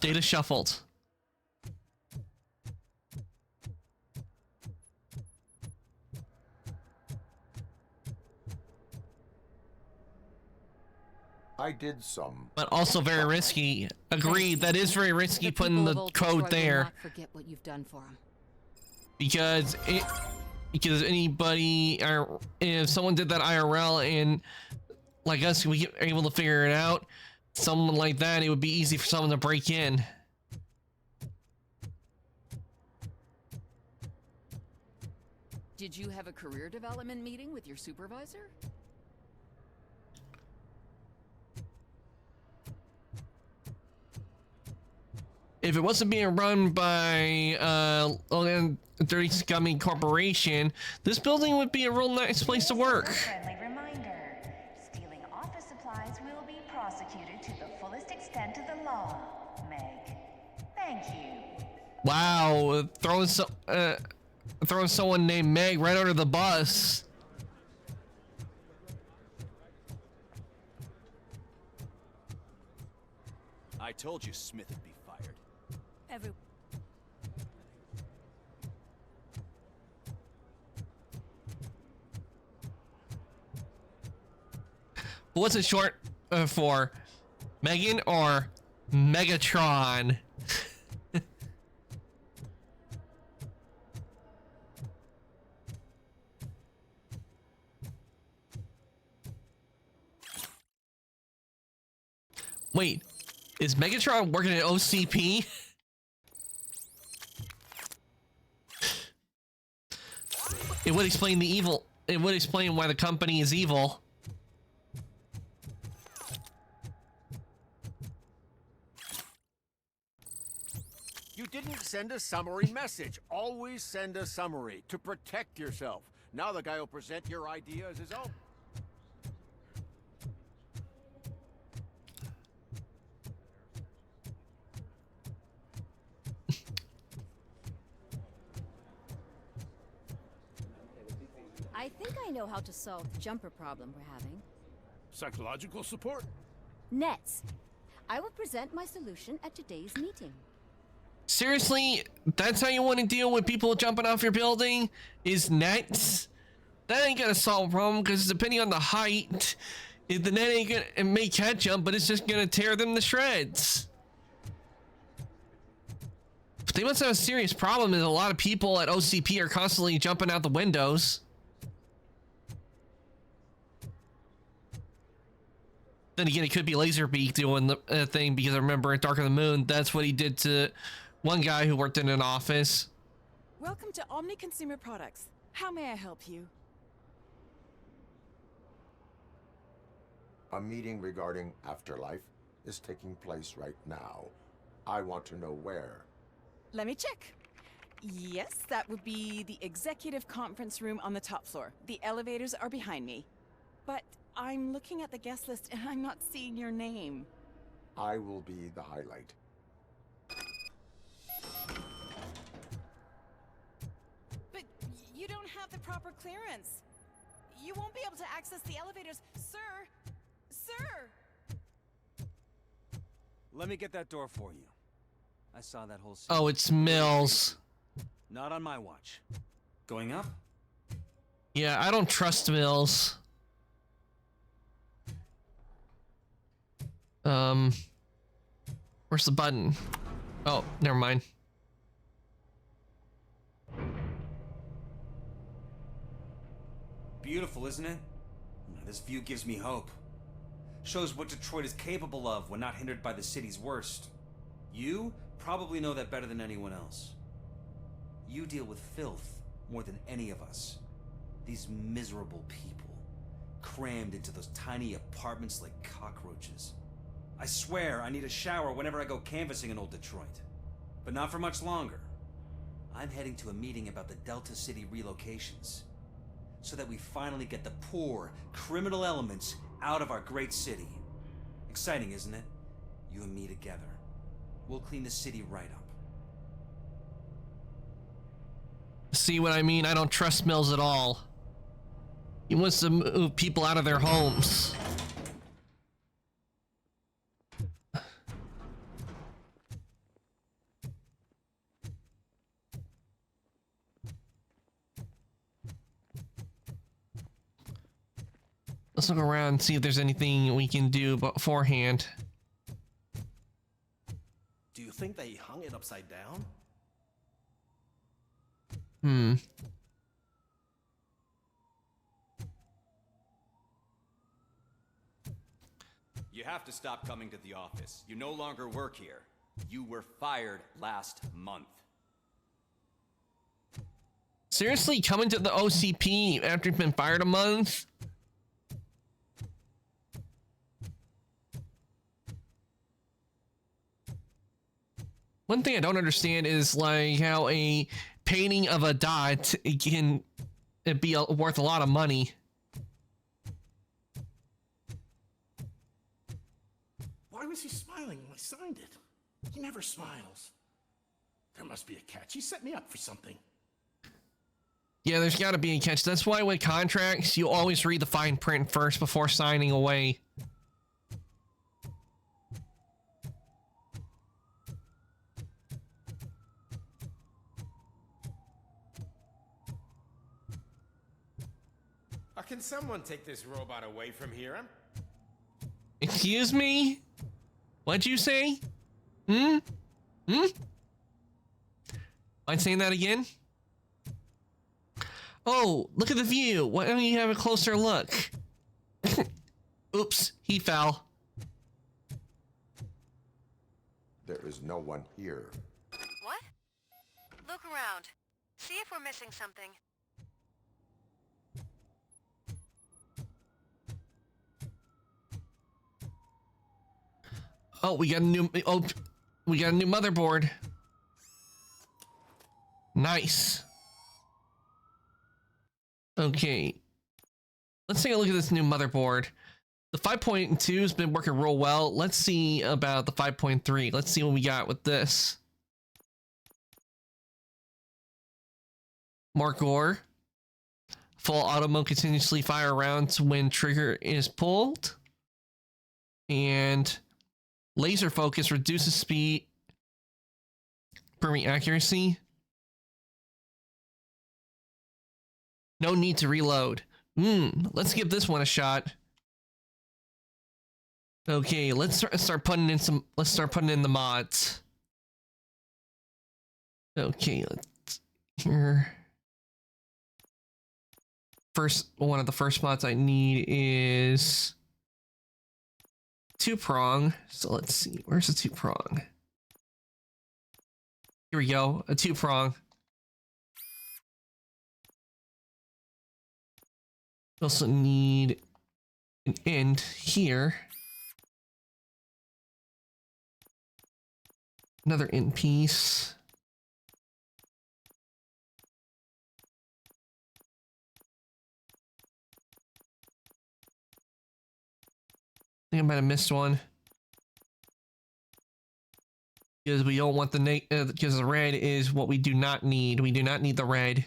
Data shuffled. I did some. But also very risky. Agreed, that is very risky putting the code there. Forget what you've done for them. Because anybody, or if someone did that IRL and like us, we are able to figure it out, someone like that, it would be easy for someone to break in. Did you have a career development meeting with your supervisor? If it wasn't being run by Dirty Scummy Corporation, this building would be a real nice place to work. Friendly reminder. Stealing office supplies will be prosecuted to the fullest extent of the law, Meg. Thank you. Wow, throwing someone named Meg right under the bus. I told you Smith would be fired. What's it short for? Megan or Megatron? Wait, is Megatron working at OCP? It would explain the evil. It would explain why the company is evil. You didn't send a summary message. Always send a summary to protect yourself. Now the guy will present your idea as his own. I think I know how to solve the jumper problem we're having. Psychological support? Nets. I will present my solution at today's meeting. Seriously, that's how you want to deal with people jumping off your building? Is nets? That ain't gonna solve a problem, because depending on the height, the net ain't gonna, it may catch them, but it's just gonna tear them to shreds. But they must have a serious problem, is a lot of people at OCP are constantly jumping out the windows. Then again, it could be Laserbeak doing the thing, because I remember in Dark of the Moon, that's what he did to one guy who worked in an office. Welcome to Omni Consumer Products. How may I help you? A meeting regarding afterlife is taking place right now. I want to know where. Let me check. Yes, that would be the executive conference room on the top floor. The elevators are behind me. But I'm looking at the guest list and I'm not seeing your name. I will be the highlight. But you don't have the proper clearance. You won't be able to access the elevators, sir. Sir! Let me get that door for you. I saw that whole scene. Oh, it's Mills. Not on my watch. Going up? Yeah, I don't trust Mills. Where's the button? Oh, never mind. Beautiful, isn't it? This view gives me hope. Shows what Detroit is capable of when not hindered by the city's worst. You probably know that better than anyone else. You deal with filth more than any of us. These miserable people, crammed into those tiny apartments like cockroaches. I swear I need a shower whenever I go canvassing in old Detroit. But not for much longer. I'm heading to a meeting about the Delta City relocations, so that we finally get the poor, criminal elements out of our great city. Exciting, isn't it? You and me together. We'll clean the city right up. See what I mean? I don't trust Mills at all. He wants to move people out of their homes. Let's look around and see if there's anything we can do beforehand. Do you think they hung it upside down? Hmm. You have to stop coming to the office. You no longer work here. You were fired last month. Seriously, coming to the OCP after you've been fired a month? One thing I don't understand is like how a painting of a dot can be worth a lot of money. Why was he smiling when I signed it? He never smiles. There must be a catch. He set me up for something. Yeah, there's got to be a catch. That's why with contracts, you always read the fine print first before signing away. Can someone take this robot away from here? Excuse me? What'd you say? Hmm? Mind saying that again? Oh, look at the view. Why don't you have a closer look? Oops, he fell. There is no one here. What? Look around. See if we're missing something. Oh, we got a new motherboard. Nice. Okay. Let's take a look at this new motherboard. The 5.2 has been working real well. Let's see about the 5.3. Let's see what we got with this. More gore. Full auto mode continuously fire rounds when trigger is pulled. And laser focus reduces speed, improving accuracy. No need to reload. Let's give this one a shot. Okay, let's start putting in some. Let's start putting in the mods. Okay, let's here. One of the first mods I need is 2-prong. So let's see, where's the 2-prong? Here we go, a 2-prong. We also need an end here. Another end piece. I think I might have missed one. Because we don't want the because the red is what we do not need. We do not need the red.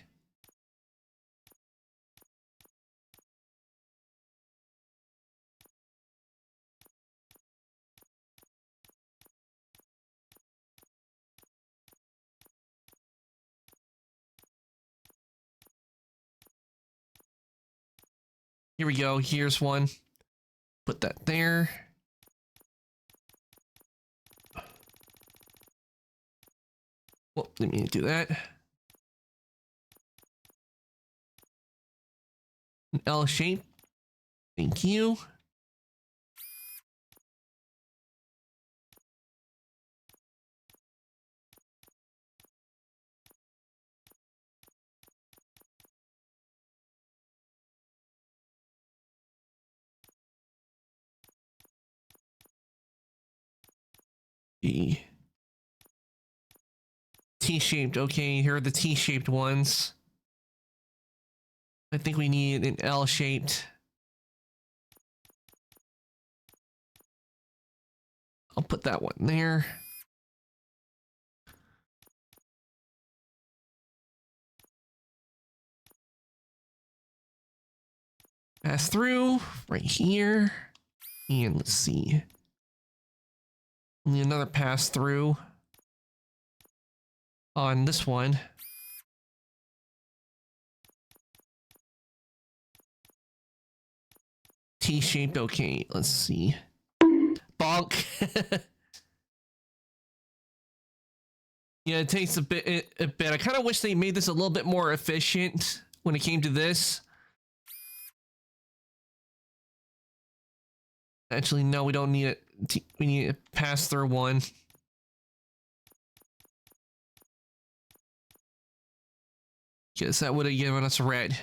Here we go. Here's one. Put that there. Well, let me do that. An L shape. Thank you. The T-shaped. Okay, here are the T-shaped ones. I think we need an L-shaped. I'll put that one there. Pass through right here. And let's see. Need another pass through on this one. T-shaped. Okay, let's see. Bonk. Yeah, it takes a bit. I kind of wish they made this a little bit more efficient when it came to this. Actually, no, we don't need it. We need a pass-through one. Guess that would have given us red.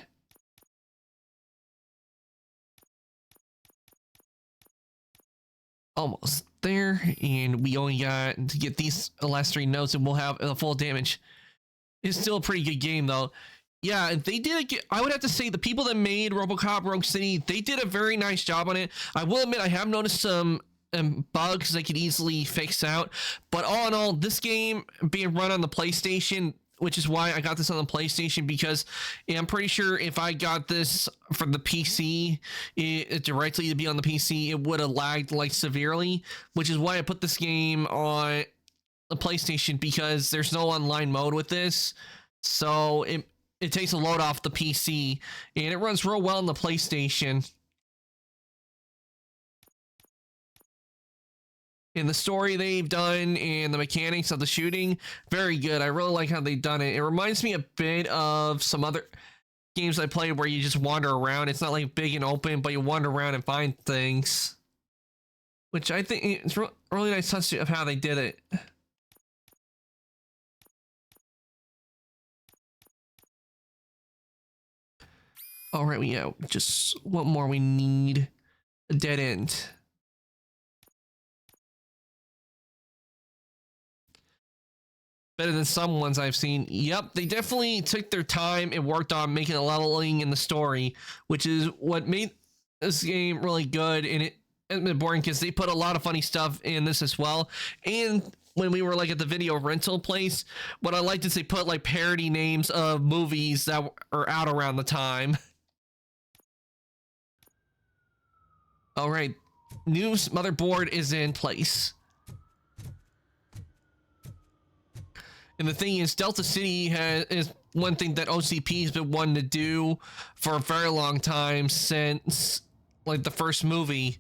Almost there, and we only got to get these last 3 notes, and we'll have the full damage. It's still a pretty good game, though. Yeah, they did. I would have to say the people that made RoboCop Rogue City, they did a very nice job on it. I will admit I have noticed some bugs they could easily fix out, but all in all, this game being run on the PlayStation, which is why I got this on the PlayStation, because I'm pretty sure if I got this from the PC, directly to be on the PC, it would have lagged like severely, which is why I put this game on the PlayStation, because there's no online mode with this, so it takes a load off the PC, and it runs real well on the PlayStation. And the story they've done and the mechanics of the shooting, very good. I really like how they've done it. It reminds me a bit of some other games I played where you just wander around. It's not like big and open, but you wander around and find things. Which I think it's really nice touch of how they did it. All right, yeah, just what more we need? A dead end. Better than some ones I've seen. Yep, they definitely took their time and worked on making a leveling in the story, which is what made this game really good. And it hasn't been boring because they put a lot of funny stuff in this as well. And when we were like at the video rental place, what I liked is they put like parody names of movies that are out around the time. All right, new motherboard is in place. And the thing is, Delta City is one thing that OCP has been wanting to do for a very long time, since like the first movie.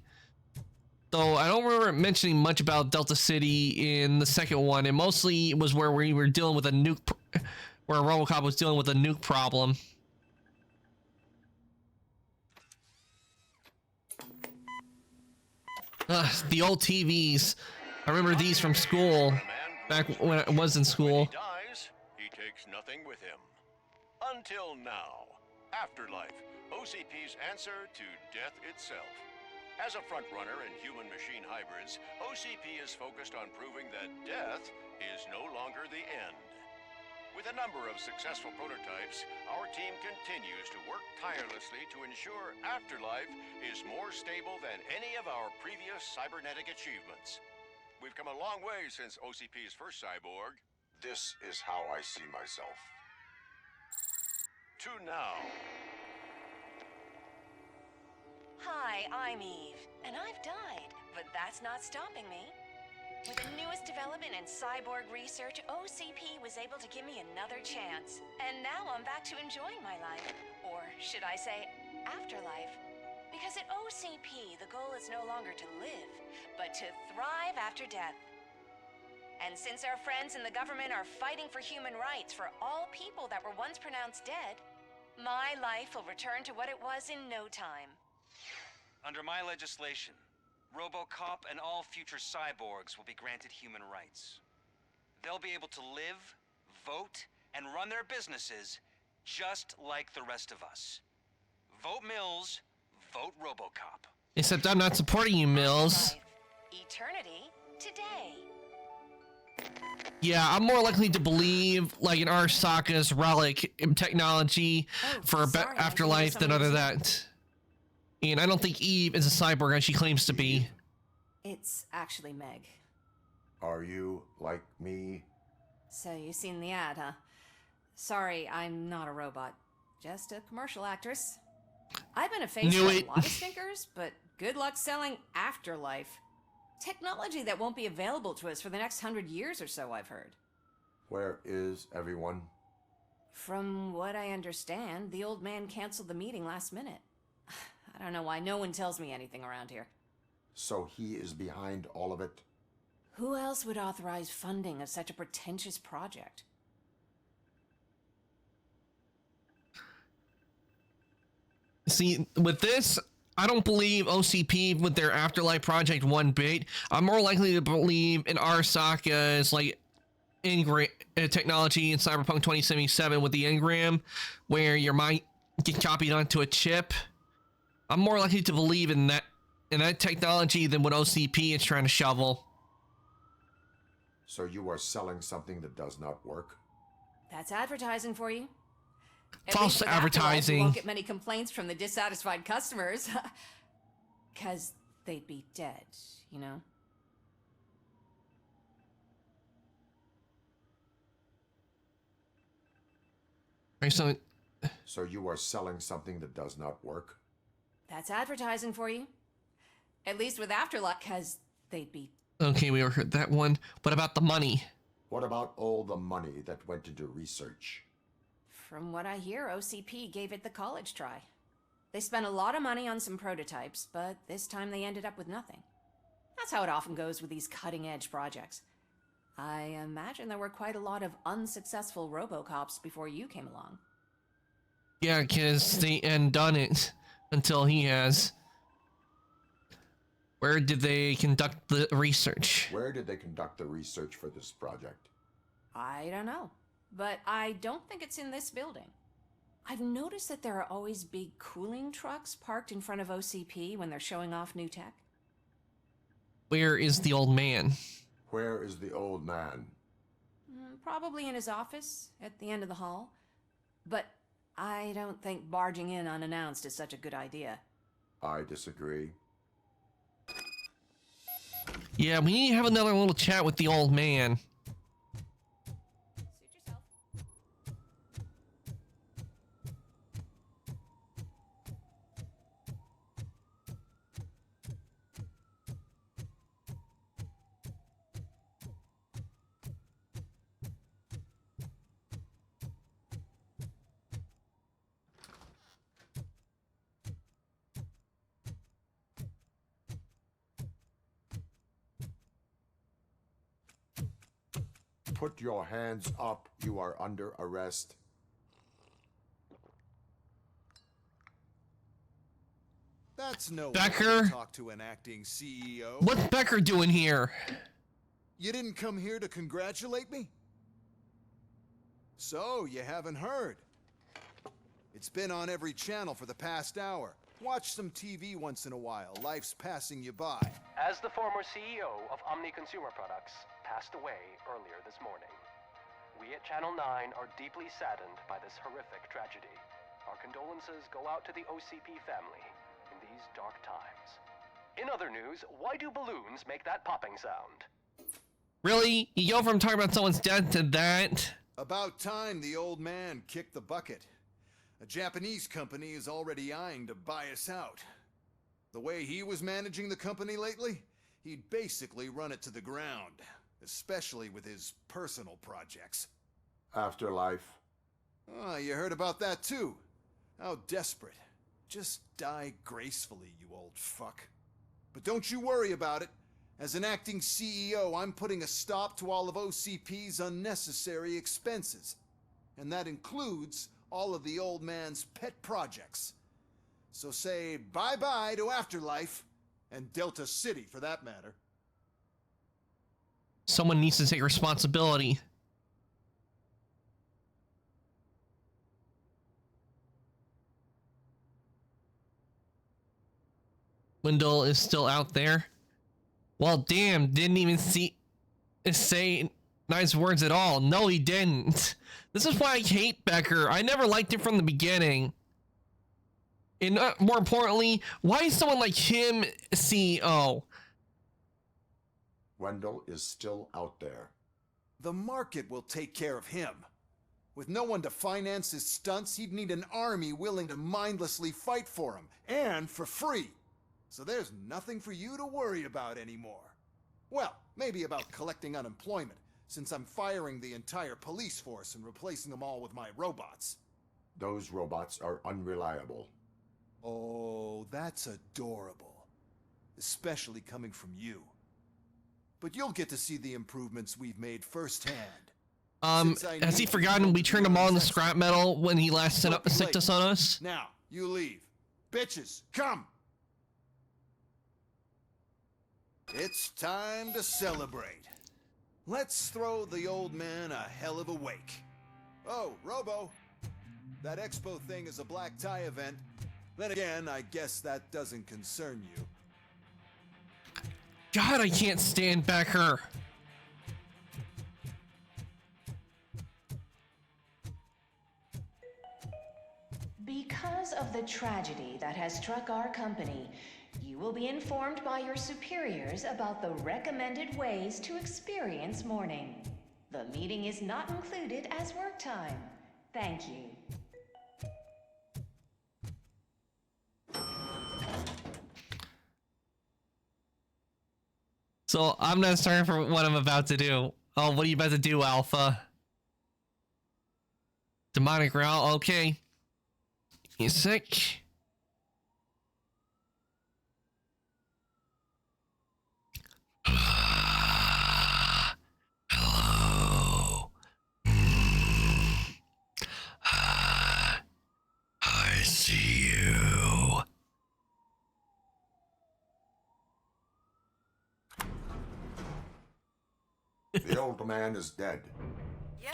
Though I don't remember mentioning much about Delta City in the second one. It mostly was where we were dealing with a nuke, where RoboCop was dealing with a nuke problem. The old TVs. I remember these from school. Back when I was in school. When he dies, he takes nothing with him. Until now. Afterlife, OCP's answer to death itself. As a frontrunner in human-machine hybrids, OCP is focused on proving that death is no longer the end. With a number of successful prototypes, our team continues to work tirelessly to ensure Afterlife is more stable than any of our previous cybernetic achievements. We've come a long way since OCP's first cyborg. This is how I see myself. To now. Hi, I'm Eve, and I've died, but that's not stopping me. With the newest development in cyborg research, OCP was able to give me another chance. And now I'm back to enjoying my life. Or should I say, afterlife. Because at OCP, the goal is no longer to live, but to thrive after death. And since our friends in the government are fighting for human rights for all people that were once pronounced dead, my life will return to what it was in no time. Under my legislation, RoboCop and all future cyborgs will be granted human rights. They'll be able to live, vote, and run their businesses just like the rest of us. Vote Mills, vote RoboCop. Except I'm not supporting you, Mills. Eternity today. Yeah, I'm more likely to believe like in Arasaka's relic technology for afterlife than other that. And I don't think Eve is a cyborg as she claims to be. It's actually Meg. Are you like me? So you've seen the ad, huh? Sorry, I'm not a robot. Just a commercial actress. I've been a face for a lot of stinkers, but good luck selling Afterlife. Technology that won't be available to us for the next 100 years or so, I've heard. Where is everyone? From what I understand, the old man canceled the meeting last minute. I don't know why no one tells me anything around here. So he is behind all of it? Who else would authorize funding of such a pretentious project? See, with this, I don't believe OCP with their Afterlife project one bit. I'm more likely to believe in Arasaka's like technology in Cyberpunk 2077 with the engram, where your mind get copied onto a chip. I'm more likely to believe in that technology than what OCP is trying to shovel. So you are selling something that does not work? That's advertising for you. False advertising. You won't get many complaints from the dissatisfied customers. Because they'd be dead, you know? So you are selling something that does not work? That's advertising for you. At least with Afterlife, because they'd be... Okay, we heard that one. What about the money? What about all the money that went into research? From what I hear, OCP gave it the college try. They spent a lot of money on some prototypes, but this time they ended up with nothing. That's how it often goes with these cutting-edge projects. I imagine there were quite a lot of unsuccessful RoboCops before you came along. Yeah, because they hadn't done it until he has. Where did they conduct the research? Where did they conduct the research for this project? I don't know, but I don't think it's in this building. I've noticed that there are always big cooling trucks parked in front of OCP when they're showing off new tech. Where is the old man? Where is the old man? Probably in his office at the end of the hall. But I don't think barging in unannounced is such a good idea. I disagree. Yeah, we need to have another little chat with the old man. Put your hands up. You are under arrest. That's no Becker? way to talk to an acting CEO. What's Becker doing here? You didn't come here to congratulate me? So, you haven't heard. It's been on every channel for the past hour. Watch some TV once in a while. Life's passing you by. As the former CEO of Omni Consumer Products passed away earlier this morning, we at Channel 9 are deeply saddened by this horrific tragedy. Our condolences go out to the OCP family in these dark times. In other news, why do balloons make that popping sound? Really? You go from talking about someone's death to that? About time the old man kicked the bucket. A Japanese company is already eyeing to buy us out. The way he was managing the company lately, he'd basically run it to the ground, especially with his personal projects. Afterlife. Oh, you heard about that too. How desperate. Just die gracefully, you old fuck. But don't you worry about it. As an acting CEO, I'm putting a stop to all of OCP's unnecessary expenses. And that includes all of the old man's pet projects. So say bye-bye to Afterlife, and Delta City for that matter. Someone needs to take responsibility. Wendell is still out there. Well, damn, didn't even say nice words at all. No, he didn't. This is why I hate Becker. I never liked him from the beginning. And more importantly, why is someone like him CEO? Wendell is still out there. The market will take care of him. With no one to finance his stunts, he'd need an army willing to mindlessly fight for him, and for free. So there's nothing for you to worry about anymore. Well, maybe about collecting unemployment, since I'm firing the entire police force and replacing them all with my robots. Those robots are unreliable. Oh, that's adorable. Especially coming from you. But you'll get to see the improvements we've made firsthand. Has he forgotten we turned him all into scrap metal when he last sent us on us? Now, you leave. Bitches, come! It's time to celebrate. Let's throw the old man a hell of a wake. Oh, Robo. That expo thing is a black tie event. Then again, I guess that doesn't concern you. God, I can't stand Becker. Because of the tragedy that has struck our company, you will be informed by your superiors about the recommended ways to experience mourning. The meeting is not included as work time. Thank you. So I'm not sorry for what I'm about to do. Oh, what are you about to do, Alpha? Demonic growl, okay. You sick? Hello. I see you. The old man is dead. Yeah,